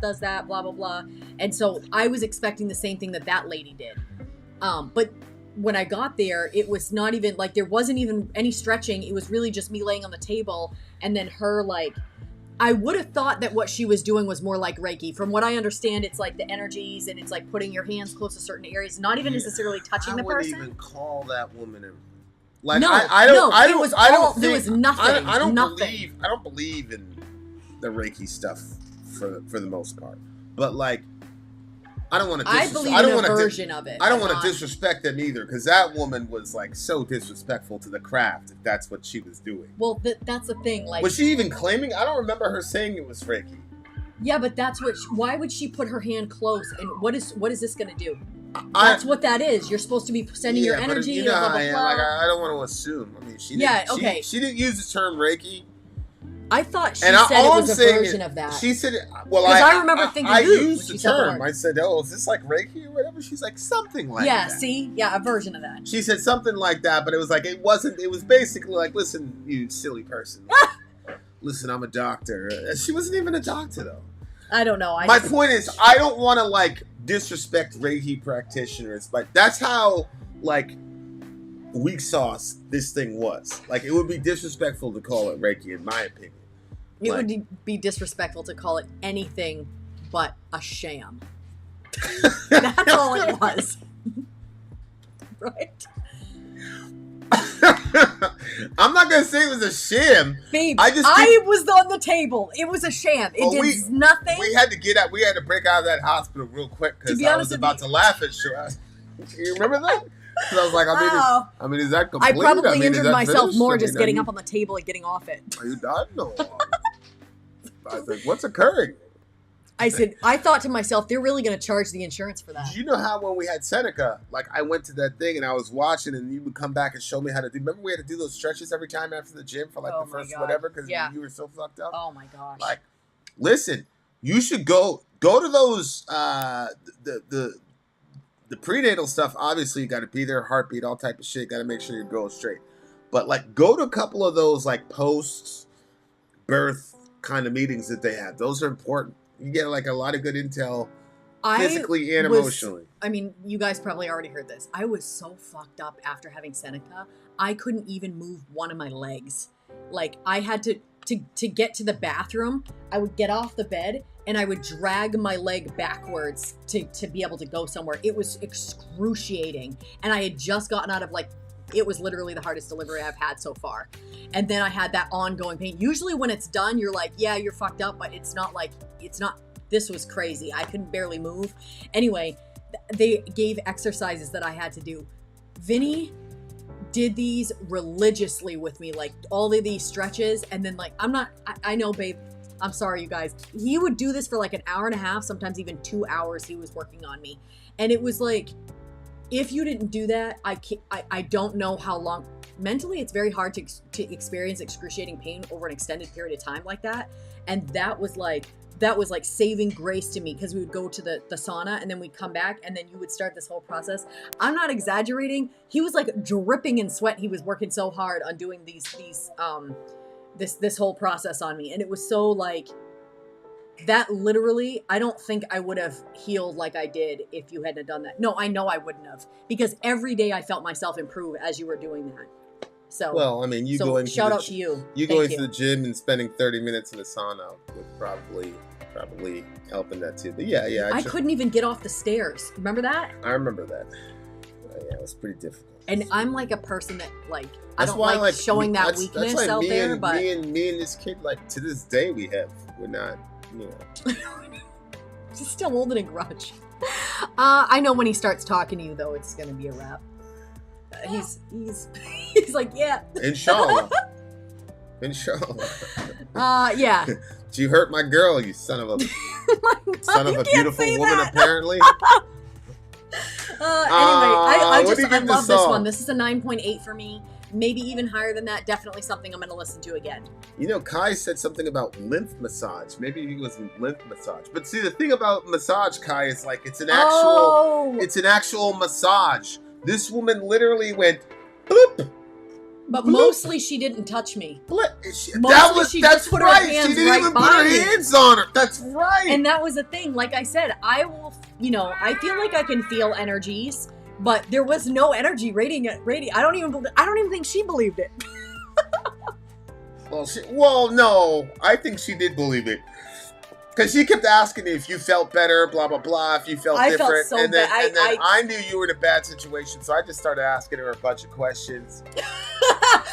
[SPEAKER 7] does that, blah blah blah." And so I was expecting the same thing that lady did. But when I got there, it was not even like there wasn't even any stretching. It was really just me laying on the table, and then her like. I would have thought that what she was doing was more like Reiki. From what I understand, it's like the energies, and it's like putting your hands close to certain areas, not even necessarily touching the person.
[SPEAKER 2] I wouldn't even call that woman a... Like,
[SPEAKER 7] No,
[SPEAKER 2] I don't,
[SPEAKER 7] no,
[SPEAKER 2] I
[SPEAKER 7] it
[SPEAKER 2] don't,
[SPEAKER 7] was
[SPEAKER 2] I don't
[SPEAKER 7] all-
[SPEAKER 2] think,
[SPEAKER 7] there was nothing,
[SPEAKER 2] I don't
[SPEAKER 7] nothing.
[SPEAKER 2] I don't believe in the Reiki stuff for the most part. But like, I don't want to.
[SPEAKER 7] I believe in a version of it.
[SPEAKER 2] I don't want
[SPEAKER 7] not-
[SPEAKER 2] to disrespect them either, because that woman was like so disrespectful to the craft. If that's what she was doing.
[SPEAKER 7] Well, that's the thing. Like,
[SPEAKER 2] Was she even claiming? I don't remember her saying it was Reiki.
[SPEAKER 7] yeah, but that's what. Why would she put her hand close? And what is this going to do? That's what that is. You're supposed to be sending your
[SPEAKER 2] but
[SPEAKER 7] energy.
[SPEAKER 2] you know
[SPEAKER 7] blah,
[SPEAKER 2] how
[SPEAKER 7] blah,
[SPEAKER 2] I am.
[SPEAKER 7] blah.
[SPEAKER 2] Like, I don't want to assume. I mean, she didn't,
[SPEAKER 7] Yeah, okay.
[SPEAKER 2] She didn't use the term Reiki.
[SPEAKER 7] I thought she
[SPEAKER 2] And
[SPEAKER 7] said it
[SPEAKER 2] all
[SPEAKER 7] was
[SPEAKER 2] I'm
[SPEAKER 7] a
[SPEAKER 2] saying
[SPEAKER 7] version
[SPEAKER 2] is,
[SPEAKER 7] of that.
[SPEAKER 2] She said, well,
[SPEAKER 7] 'Cause I remember thinking,
[SPEAKER 2] I
[SPEAKER 7] "Ooh," when
[SPEAKER 2] used
[SPEAKER 7] she
[SPEAKER 2] the
[SPEAKER 7] said the
[SPEAKER 2] term.
[SPEAKER 7] word.
[SPEAKER 2] I said, oh, is this like Reiki or whatever? She's like, something like
[SPEAKER 7] yeah,
[SPEAKER 2] that.
[SPEAKER 7] see? Yeah, a version of that.
[SPEAKER 2] She said something like that, but it was like, it wasn't, it was basically like, listen, you silly person. Listen, I'm a doctor. She wasn't even a doctor, though.
[SPEAKER 7] I don't know.
[SPEAKER 2] My point is, I don't want to, like, disrespect Reiki practitioners, but that's how, like, weak sauce this thing was. Like, it would be disrespectful to call it Reiki, in my opinion.
[SPEAKER 7] It
[SPEAKER 2] Like-
[SPEAKER 7] would be disrespectful to call it anything but a sham. That's all it was. Right?
[SPEAKER 2] I'm not gonna say it was a sham.
[SPEAKER 7] Babe,
[SPEAKER 2] I just
[SPEAKER 7] I
[SPEAKER 2] think-
[SPEAKER 7] was on the table. It was a sham. It
[SPEAKER 2] Well,
[SPEAKER 7] did nothing.
[SPEAKER 2] We had to get out. We had to break out of that hospital real quick
[SPEAKER 7] To
[SPEAKER 2] because
[SPEAKER 7] be
[SPEAKER 2] I
[SPEAKER 7] honest
[SPEAKER 2] was
[SPEAKER 7] with
[SPEAKER 2] about
[SPEAKER 7] you-
[SPEAKER 2] to laugh at you. You remember that? 'Cause I was like,
[SPEAKER 7] Wow.
[SPEAKER 2] I mean, is that
[SPEAKER 7] I
[SPEAKER 2] complete?
[SPEAKER 7] probably
[SPEAKER 2] mean, is
[SPEAKER 7] injured
[SPEAKER 2] that
[SPEAKER 7] myself
[SPEAKER 2] finished?
[SPEAKER 7] more
[SPEAKER 2] I
[SPEAKER 7] just
[SPEAKER 2] mean,
[SPEAKER 7] getting
[SPEAKER 2] are
[SPEAKER 7] up on the table and getting off it.
[SPEAKER 2] you done? No. I was like, what's occurring?
[SPEAKER 7] I said, I thought to myself, they're really going to charge the insurance for that.
[SPEAKER 2] Did you know how when we had Seneca, like I went to that thing and I was watching and you would come back and show me how to do. Remember we had to do those stretches every time after the gym for like
[SPEAKER 7] Oh
[SPEAKER 2] the
[SPEAKER 7] my
[SPEAKER 2] first
[SPEAKER 7] God.
[SPEAKER 2] whatever because
[SPEAKER 7] Yeah.
[SPEAKER 2] you were so fucked up.
[SPEAKER 7] Oh my gosh.
[SPEAKER 2] Like, listen, you should go to those the prenatal stuff. Obviously, you got to be there, heartbeat, all type of shit. Got to make sure you're going straight. But like, go to a couple of those like post birth kind of meetings that they have. Those are important. You get like a lot of good intel, physically and emotionally.
[SPEAKER 7] I mean, you guys probably already heard this. I was so fucked up after having Seneca. I couldn't even move one of my legs. Like, I had to get to the bathroom. I would get off the bed and I would drag my leg backwards to be able to go somewhere. It was excruciating. And I had just gotten out of like, it was literally the hardest delivery I've had so far. And then I had that ongoing pain. Usually when it's done, you're like, yeah, you're fucked up, but it's not, this was crazy. I couldn't barely move. Anyway, they gave exercises that I had to do. Vinny did these religiously with me, like all of these stretches. And then like, I know, babe, I'm sorry, you guys. He would do this for like an hour and a half, sometimes even 2 hours he was working on me. And it was like, if you didn't do that, I don't know how long. Mentally, it's very hard to experience excruciating pain over an extended period of time like that. And that was like saving grace to me, because we would go to the sauna and then we'd come back and then you would start this whole process. I'm not exaggerating. He was like dripping in sweat. He was working so hard on doing this whole process on me. And it was so like, that literally, I don't think I would have healed like I did if you hadn't done that. No, I know I wouldn't have, because every day I felt myself improve as you were doing that. So,
[SPEAKER 2] Well, I mean, you going to
[SPEAKER 7] shout out to you.
[SPEAKER 2] You
[SPEAKER 7] Thank
[SPEAKER 2] going to the gym and spending 30 minutes in the sauna would probably helping that too. But yeah,
[SPEAKER 7] I couldn't even get off the stairs. Remember that?
[SPEAKER 2] I remember that. Yeah, it was pretty difficult.
[SPEAKER 7] And I'm like a person that like, I
[SPEAKER 2] That's
[SPEAKER 7] don't
[SPEAKER 2] why,
[SPEAKER 7] like showing that
[SPEAKER 2] that's
[SPEAKER 7] weakness
[SPEAKER 2] like
[SPEAKER 7] out
[SPEAKER 2] me
[SPEAKER 7] there,
[SPEAKER 2] and,
[SPEAKER 7] but
[SPEAKER 2] me and this kid, like to this day, we're not, you know.
[SPEAKER 7] she's still holding a grudge. I know when he starts talking to you though, it's gonna be a wrap. He's like, yeah.
[SPEAKER 2] Inshallah.
[SPEAKER 7] Yeah.
[SPEAKER 2] You hurt my girl, you son of a
[SPEAKER 7] You can't
[SPEAKER 2] beautiful
[SPEAKER 7] say
[SPEAKER 2] woman,
[SPEAKER 7] that.
[SPEAKER 2] apparently.
[SPEAKER 7] Anyway, I
[SPEAKER 2] what do you give
[SPEAKER 7] love
[SPEAKER 2] this
[SPEAKER 7] this
[SPEAKER 2] song?
[SPEAKER 7] one. This is a 9.8 for me. maybe even higher than that. Definitely something I'm going to listen to again.
[SPEAKER 2] You know, Kai said something about lymph massage. Maybe he was lymph massage. But see, the thing about massage, Kai, is like it's an actual massage. This woman literally went bloop.
[SPEAKER 7] But
[SPEAKER 2] bloop,
[SPEAKER 7] mostly she didn't touch me.
[SPEAKER 2] That's right. She didn't even put her hands on her. That's right.
[SPEAKER 7] And that was the thing. Like I said, I will, I feel like I can feel energies, but there was no energy radiating. I don't even think she believed it.
[SPEAKER 2] Well, no, I think she did believe it. Because she kept asking me if you felt better, blah, blah, blah, if you felt different.
[SPEAKER 7] Felt so
[SPEAKER 2] and then,
[SPEAKER 7] bad.
[SPEAKER 2] And then I knew you were in a bad situation, so I just started asking her a bunch of questions.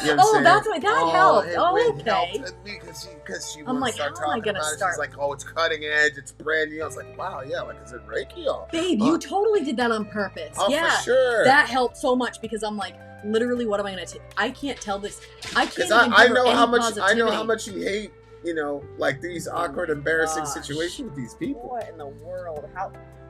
[SPEAKER 2] You know what
[SPEAKER 7] that's what that helped.
[SPEAKER 2] It
[SPEAKER 7] Okay.
[SPEAKER 2] helped me because she
[SPEAKER 7] I'm
[SPEAKER 2] wanted
[SPEAKER 7] like,
[SPEAKER 2] to start
[SPEAKER 7] how am I
[SPEAKER 2] talking
[SPEAKER 7] gonna
[SPEAKER 2] about
[SPEAKER 7] start?
[SPEAKER 2] it. She's like, oh, it's cutting edge, it's brand new. I was like, wow, yeah, like, is it Reiki?
[SPEAKER 7] Babe, you totally did that on purpose.
[SPEAKER 2] Oh,
[SPEAKER 7] yeah,
[SPEAKER 2] for sure.
[SPEAKER 7] That helped so much because I'm like, literally, what am I going to take? I can't tell this. I can't even
[SPEAKER 2] I
[SPEAKER 7] give
[SPEAKER 2] know
[SPEAKER 7] her
[SPEAKER 2] how
[SPEAKER 7] any
[SPEAKER 2] much
[SPEAKER 7] positivity.
[SPEAKER 2] I know how much you hate, like these awkward, embarrassing situations with these people.
[SPEAKER 7] What in the world?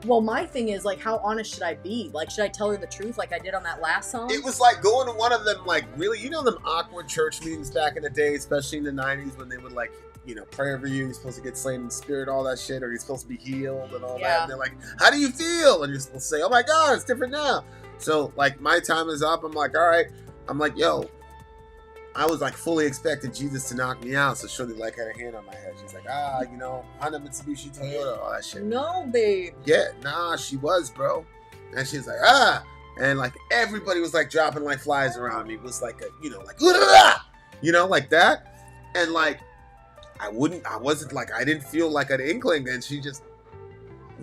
[SPEAKER 7] Well, my thing is, like, how honest should I be? Like, should I tell her the truth like I did on that last song?
[SPEAKER 2] It was like going to one of them, like, really, them awkward church meetings back in the day, especially in the 90s when they would, like, pray over you. You're supposed to get slain in the spirit, all that shit, or you're supposed to be healed and all that. And they're like, how do you feel? And you're supposed to say, oh my God, it's different now. So, like, my time is up. I'm like, all right. I'm like, yo, I was like fully expecting Jesus to knock me out. So Shorty like had a hand on my head. She's like, Honda, Mitsubishi, Toyota, all that shit.
[SPEAKER 7] No, babe.
[SPEAKER 2] Yeah, nah, she was, bro. And she's like, and like everybody was like dropping like flies around me. It was like like that. And like I didn't feel like an inkling. And she just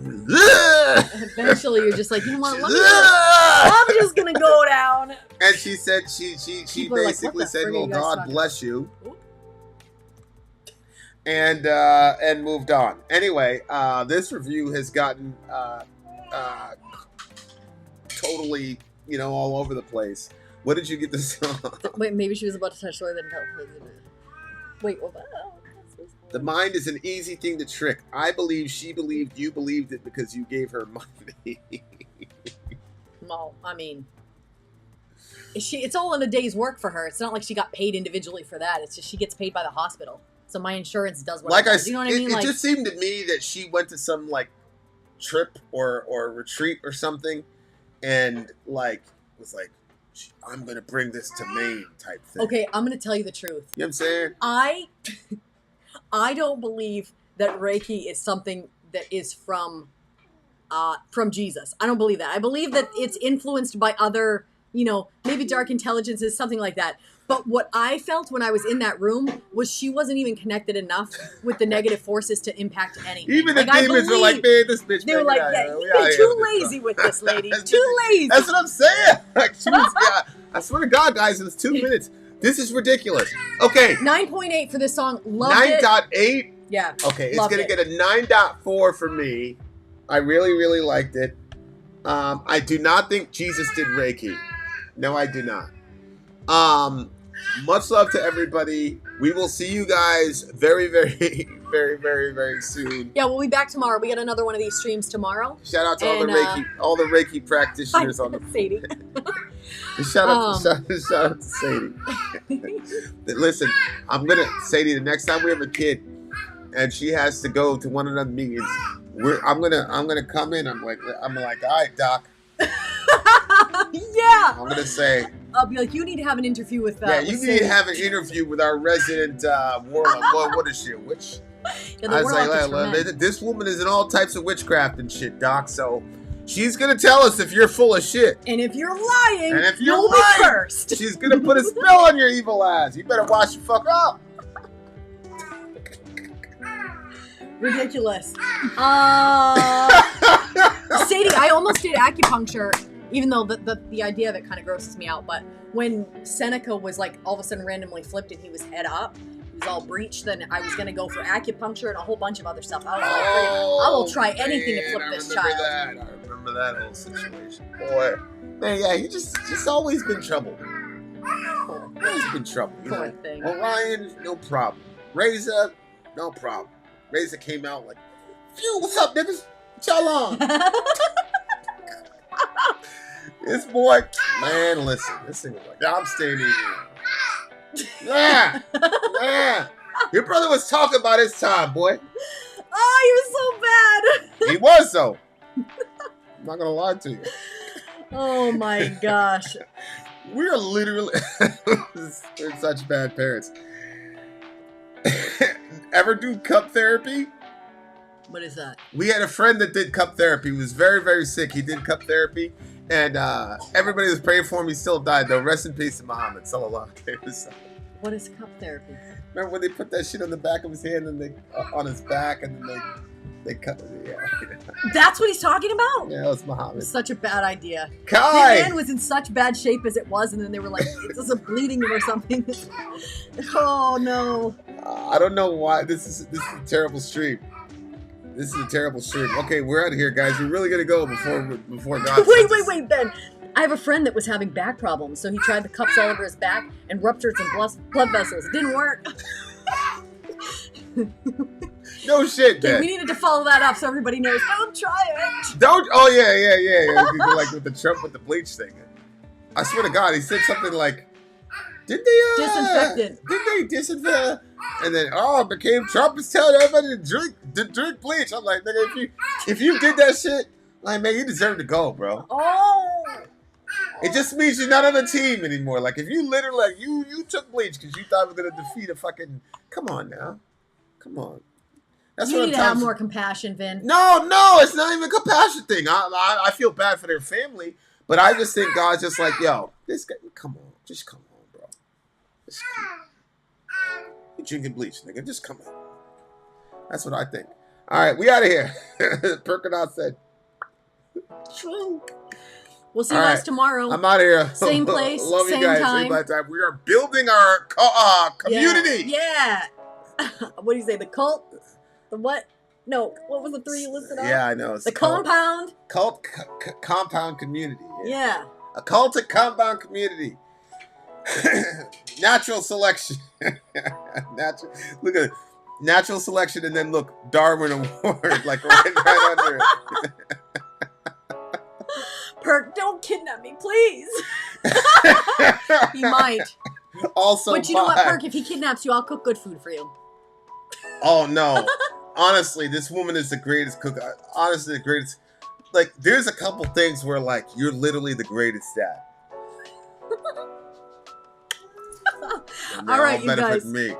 [SPEAKER 7] eventually you're just like, you know what? I'm just gonna go down.
[SPEAKER 2] And she said she basically said, well, God bless you. And moved on. Anyway, this review has gotten totally, all over the place. What did you get this on?
[SPEAKER 7] Wait, maybe she was about to touch Lord and wait, what?
[SPEAKER 2] The mind is an easy thing to trick. I believe she believed you believed it because you gave her money.
[SPEAKER 7] Well, I mean, it's all in a day's work for her. It's not like she got paid individually for that. It's just she gets paid by the hospital. So my insurance does what it does. You know what I mean?
[SPEAKER 2] It just seemed to me that she went to some like trip or retreat or something, and like was like, I'm gonna bring this to Maine type thing.
[SPEAKER 7] Okay, I'm gonna tell you the truth.
[SPEAKER 2] You know what I'm saying?
[SPEAKER 7] I don't believe that Reiki is something that is from Jesus. I don't believe that. I believe that it's influenced by other, maybe dark intelligences, something like that. But what I felt when I was in that room was she wasn't even connected enough with the negative forces to impact anything.
[SPEAKER 2] Even the demons were like, man, this bitch.
[SPEAKER 7] They were like, you're too lazy with this lady. Too lazy.
[SPEAKER 2] That's what I'm saying. Like, she was, I swear to God, guys, it was 2 minutes. This is ridiculous. Okay.
[SPEAKER 7] 9.8 for this song. Loved it.
[SPEAKER 2] 9.8?
[SPEAKER 7] Yeah.
[SPEAKER 2] Okay, it's going to get a 9.4 for me. I really, really liked it. I do not think Jesus did Reiki. No, I do not. Much love to everybody. We will see you guys very, very, very, very, very soon.
[SPEAKER 7] Yeah, we'll be back tomorrow. We got another one of these streams tomorrow.
[SPEAKER 2] Shout out to all the Reiki practitioners on the
[SPEAKER 7] Sadie.
[SPEAKER 2] Shout out to Sadie. Listen, Sadie, the next time we have a kid and she has to go to one of them meetings, I'm gonna come in. I'm like, all right, Doc.
[SPEAKER 7] Yeah.
[SPEAKER 2] I'm gonna say.
[SPEAKER 7] I'll be like, you need to have an interview with that.
[SPEAKER 2] Yeah, you need to have an interview with our resident warlock. What is she, a witch?
[SPEAKER 7] Yeah,
[SPEAKER 2] I was like, this woman is in all types of witchcraft and shit, Doc. So she's gonna tell us if you're full of shit.
[SPEAKER 7] And if you're lying,
[SPEAKER 2] and if you're
[SPEAKER 7] you'll
[SPEAKER 2] lying,
[SPEAKER 7] be first.
[SPEAKER 2] She's gonna put a spell on your evil ass. You better wash the fuck up.
[SPEAKER 7] Ridiculous. Sadie, I almost did acupuncture, even though the idea of it kind of grosses me out. But when Seneca was like all of a sudden randomly flipped and he was head up, he was all breached, then I was going to go for acupuncture and a whole bunch of other stuff. I was like, I will try anything to flip this child.
[SPEAKER 2] I remember that whole situation. Boy. Man, yeah, you just always been trouble. Always been trouble.
[SPEAKER 7] Poor thing.
[SPEAKER 2] Orion, no problem. Razor, no problem. Razor came out like, phew, what's up, niggas? What y'all on? This boy, man, listen. This thing was like, I'm staying in here. Yeah. Your brother was talking about his time, boy.
[SPEAKER 7] Oh, you're so bad.
[SPEAKER 2] He was, though. I'm not going to lie to you.
[SPEAKER 7] Oh my gosh.
[SPEAKER 2] We are literally we're such bad parents. Ever do cup therapy?
[SPEAKER 7] What is that?
[SPEAKER 2] We had a friend that did cup therapy. He was very, very sick. He did cup therapy, and everybody was praying for him. He still died, though. Rest in peace to Muhammad. Sallallahu alaihi wasallam.
[SPEAKER 7] What is cup therapy?
[SPEAKER 2] Remember when they put that shit on the back of his hand and they on his back, and then they cut it? Yeah.
[SPEAKER 7] That's what he's talking about?
[SPEAKER 2] Yeah, it was Muhammad.
[SPEAKER 7] Such a bad idea.
[SPEAKER 2] Kai!
[SPEAKER 7] The man was in such bad shape as it was, and then they were like, "It's just a bleeding or something." Oh no!
[SPEAKER 2] I don't know why. This is a terrible stream. This is a terrible stream. Okay, we're out of here, guys. We're really gonna go before God.
[SPEAKER 7] Wait, Ben. I have a friend that was having back problems, so he tried the cups all over his back and ruptured some blood vessels. It didn't work.
[SPEAKER 2] No shit,
[SPEAKER 7] Okay,
[SPEAKER 2] Ben.
[SPEAKER 7] we needed to follow that up so everybody knows. Don't try it.
[SPEAKER 2] Don't. Oh yeah. You go like with the Trump with the bleach thing. I swear to God, he said something like, "Did they
[SPEAKER 7] Disinfectant.
[SPEAKER 2] Did they disinfect?" And then it became Trump is telling everybody to drink bleach. I'm like, nigga, if you did that shit, like man, you deserve to go, bro.
[SPEAKER 7] Oh.
[SPEAKER 2] It just means you're not on the team anymore. Like if you literally like you took bleach because you thought it was gonna defeat a fucking. Come on now, come on. That's
[SPEAKER 7] You
[SPEAKER 2] what
[SPEAKER 7] need
[SPEAKER 2] I'm
[SPEAKER 7] to have
[SPEAKER 2] telling
[SPEAKER 7] more compassion, Vin.
[SPEAKER 2] No, it's not even a compassion thing. I feel bad for their family, but I just think God's just like, yo, this guy, come on, just come on, bro. Just come on. You're drinking bleach, nigga. Just come on. That's what I think. All right, we out of here. Perkinaut said, drink.
[SPEAKER 7] We'll see you guys tomorrow.
[SPEAKER 2] I'm out of here.
[SPEAKER 7] Same place,
[SPEAKER 2] Love
[SPEAKER 7] same
[SPEAKER 2] you guys.
[SPEAKER 7] time.
[SPEAKER 2] Same time. We are building our community.
[SPEAKER 7] Yeah. What do you say? The cult? The what? No. What was the three you listed off?
[SPEAKER 2] Yeah, I know. It's
[SPEAKER 7] The compound?
[SPEAKER 2] Compound community.
[SPEAKER 7] Yeah.
[SPEAKER 2] A cultic compound community. Natural selection. Look at it. Natural selection, and then look, Darwin Award, like right under it.
[SPEAKER 7] Perk, don't kidnap me, please. He might.
[SPEAKER 2] Also,
[SPEAKER 7] But you know what, Perk? If he kidnaps you, I'll cook good food for you.
[SPEAKER 2] Oh no! Honestly, this woman is the greatest cook. Honestly, the greatest. Like, there's a couple things where, like, you're literally the greatest at.
[SPEAKER 7] All right, you
[SPEAKER 2] benefit
[SPEAKER 7] guys.
[SPEAKER 2] Me.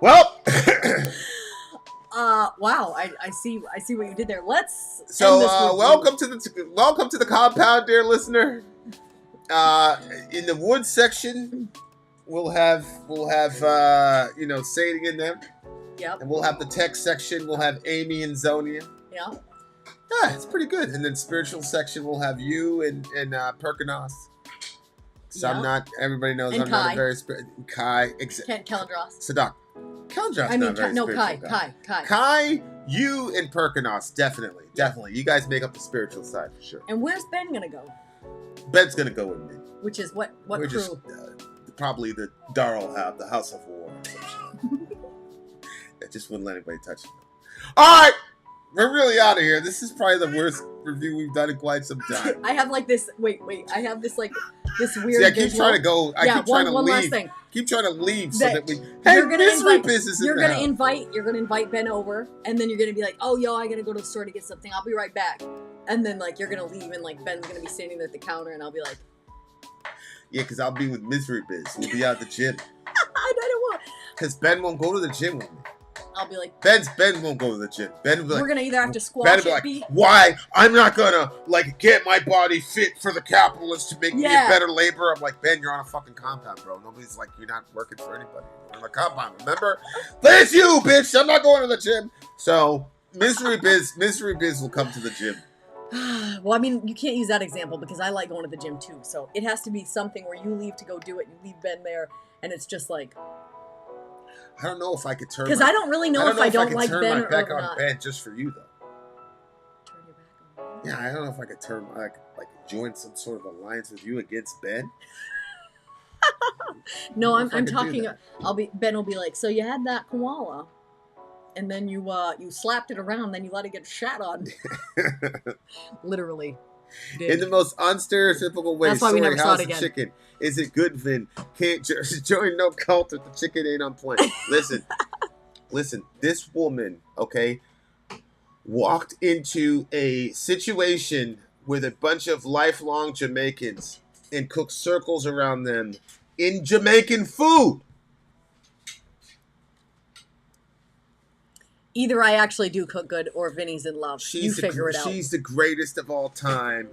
[SPEAKER 2] Well.
[SPEAKER 7] Wow. I see what you did there. Let's.
[SPEAKER 2] So,
[SPEAKER 7] end this with
[SPEAKER 2] welcome to the compound, dear listener. In the wood section, we'll have Sadie in there.
[SPEAKER 7] Yep.
[SPEAKER 2] And we'll have the tech section. We'll have Amy and Zonia.
[SPEAKER 7] Yeah.
[SPEAKER 2] Yeah, it's pretty good. And then spiritual section, we'll have you and Perkinos. So
[SPEAKER 7] Yeah.
[SPEAKER 2] I'm not. Everybody knows
[SPEAKER 7] And
[SPEAKER 2] I'm not
[SPEAKER 7] Kai.
[SPEAKER 2] a very Kai.
[SPEAKER 7] Kent Kellandros.
[SPEAKER 2] Sadak. Kellandros.
[SPEAKER 7] I mean,
[SPEAKER 2] not very
[SPEAKER 7] no,
[SPEAKER 2] spiritual
[SPEAKER 7] Kai.
[SPEAKER 2] guy. Kai, you and Perkinos, definitely. You guys make up the spiritual side for sure.
[SPEAKER 7] And where's Ben gonna go?
[SPEAKER 2] Ben's gonna go with me.
[SPEAKER 7] Which is what
[SPEAKER 2] We're
[SPEAKER 7] crew?
[SPEAKER 2] just probably the Darl have the House of War. Or some shit. That just wouldn't let anybody touch it. All right, we're really out of here. This is probably the worst review we've done in quite some time.
[SPEAKER 7] I have like this. Wait. I have this like this weird.
[SPEAKER 2] See, I keep
[SPEAKER 7] visual.
[SPEAKER 2] trying to go. I keep trying to
[SPEAKER 7] one
[SPEAKER 2] leave.
[SPEAKER 7] last thing.
[SPEAKER 2] Keep trying to leave so
[SPEAKER 7] That
[SPEAKER 2] that we. Hey,
[SPEAKER 7] you're gonna
[SPEAKER 2] misery
[SPEAKER 7] invite-
[SPEAKER 2] business in
[SPEAKER 7] You're
[SPEAKER 2] the
[SPEAKER 7] gonna
[SPEAKER 2] house.
[SPEAKER 7] You're gonna invite Ben over, and then you're gonna be like, "Oh, yo, I gotta go to the store to get something. I'll be right back." And then like you're gonna leave, and like Ben's gonna be standing there at the counter, and I'll be like,
[SPEAKER 2] Yeah, because I'll be with Misery Biz. We'll be out the gym.
[SPEAKER 7] I don't want.
[SPEAKER 2] Because Ben won't go to the gym with me.
[SPEAKER 7] I'll be like,
[SPEAKER 2] Ben won't go to the gym. Ben will be like,
[SPEAKER 7] we're gonna either have to
[SPEAKER 2] Ben
[SPEAKER 7] squash
[SPEAKER 2] will be
[SPEAKER 7] it,
[SPEAKER 2] like,
[SPEAKER 7] beat.
[SPEAKER 2] why? I'm not gonna like get my body fit for the capitalists to make me a
[SPEAKER 7] Yeah.
[SPEAKER 2] better laborer. I'm like, Ben, you're on a fucking compound, bro. Nobody's like, you're not working for anybody. You're on a compound, remember? That's you, bitch. I'm not going to the gym. So Misery Biz will come to the gym.
[SPEAKER 7] Well, I mean, you can't use that example because I like going to the gym too. So it has to be something where you leave to go do it, you leave Ben there, and it's just like.
[SPEAKER 2] I don't know if I could turn.
[SPEAKER 7] Because I don't really know if I don't
[SPEAKER 2] could
[SPEAKER 7] like
[SPEAKER 2] turn
[SPEAKER 7] Ben
[SPEAKER 2] my back
[SPEAKER 7] or
[SPEAKER 2] on
[SPEAKER 7] not.
[SPEAKER 2] Ben just for you though.
[SPEAKER 7] Turn your back on Ben.
[SPEAKER 2] Yeah, I don't know if I could turn like join some sort of alliance with you against Ben.
[SPEAKER 7] No,
[SPEAKER 2] I don't know if I
[SPEAKER 7] I'm
[SPEAKER 2] could do
[SPEAKER 7] talking.
[SPEAKER 2] that.
[SPEAKER 7] Ben will be like, so you had that koala, and then you slapped it around, then you let it get shat on. Literally.
[SPEAKER 2] In the most unstereotypical way.
[SPEAKER 7] That's why we
[SPEAKER 2] Sorry,
[SPEAKER 7] never saw
[SPEAKER 2] how's
[SPEAKER 7] it
[SPEAKER 2] the
[SPEAKER 7] again.
[SPEAKER 2] chicken? Is it good, Vin? Can't join no cult if the chicken ain't on point. Listen, this woman, okay, walked into a situation with a bunch of lifelong Jamaicans and cooked circles around them in Jamaican food.
[SPEAKER 7] Either I actually do cook good or Vinny's in love. You figure it out.
[SPEAKER 2] She's the greatest of all time.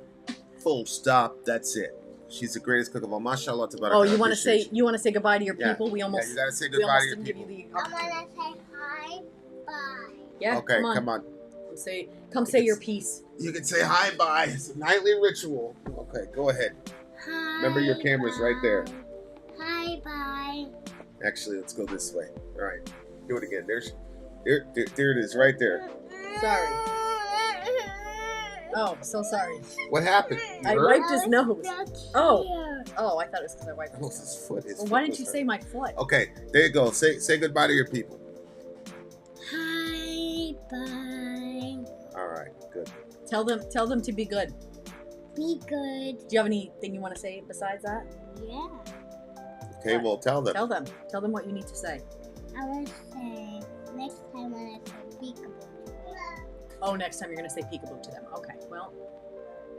[SPEAKER 2] Full stop. That's it. She's the greatest cook of all. Mashallah.
[SPEAKER 7] Oh, you want to say goodbye to your people? We almost
[SPEAKER 2] you gotta say
[SPEAKER 7] we
[SPEAKER 2] goodbye
[SPEAKER 7] almost
[SPEAKER 2] to your
[SPEAKER 7] didn't
[SPEAKER 2] people.
[SPEAKER 7] give you the
[SPEAKER 3] I'm gonna say hi, bye.
[SPEAKER 7] Yeah.
[SPEAKER 2] Okay,
[SPEAKER 7] come on. Come say your piece.
[SPEAKER 2] You can say hi, bye. It's a nightly ritual. Okay, go ahead.
[SPEAKER 3] Hi.
[SPEAKER 2] Remember your camera's right there.
[SPEAKER 3] Hi, bye.
[SPEAKER 2] Actually, let's go this way. All right, do it again. There it is, right there.
[SPEAKER 7] Sorry. Oh, so sorry.
[SPEAKER 2] What happened? You
[SPEAKER 7] I
[SPEAKER 2] hurt?
[SPEAKER 7] wiped his nose.
[SPEAKER 3] Oh.
[SPEAKER 7] Oh, I thought it was because I wiped his
[SPEAKER 2] Oh,
[SPEAKER 7] nose.
[SPEAKER 2] his foot.
[SPEAKER 7] Well, why didn't you say my foot?
[SPEAKER 2] Okay, there you go. Say goodbye to your people.
[SPEAKER 3] Hi, bye.
[SPEAKER 2] All right, good.
[SPEAKER 7] Tell them to be good.
[SPEAKER 3] Be good.
[SPEAKER 7] Do you have anything you want to say besides that?
[SPEAKER 3] Yeah.
[SPEAKER 2] Okay, well, tell them.
[SPEAKER 7] Tell them what you need to say.
[SPEAKER 3] I will say next time when I say peekaboo to them.
[SPEAKER 7] Oh, next time you're gonna say peekaboo to them. Okay, well.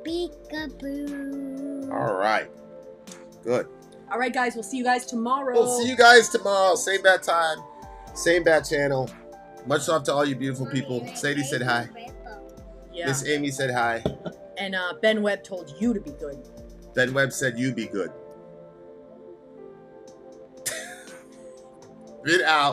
[SPEAKER 3] Peekaboo.
[SPEAKER 2] All right, good.
[SPEAKER 7] All right, guys. We'll see you guys tomorrow.
[SPEAKER 2] We'll see you guys tomorrow. Same bad time, same bad channel. Much love to all you beautiful people. Sadie said hi.
[SPEAKER 7] Yeah.
[SPEAKER 2] Miss Amy said hi.
[SPEAKER 7] And Ben Webb told you to be good.
[SPEAKER 2] Ben Webb said you be good. Get out.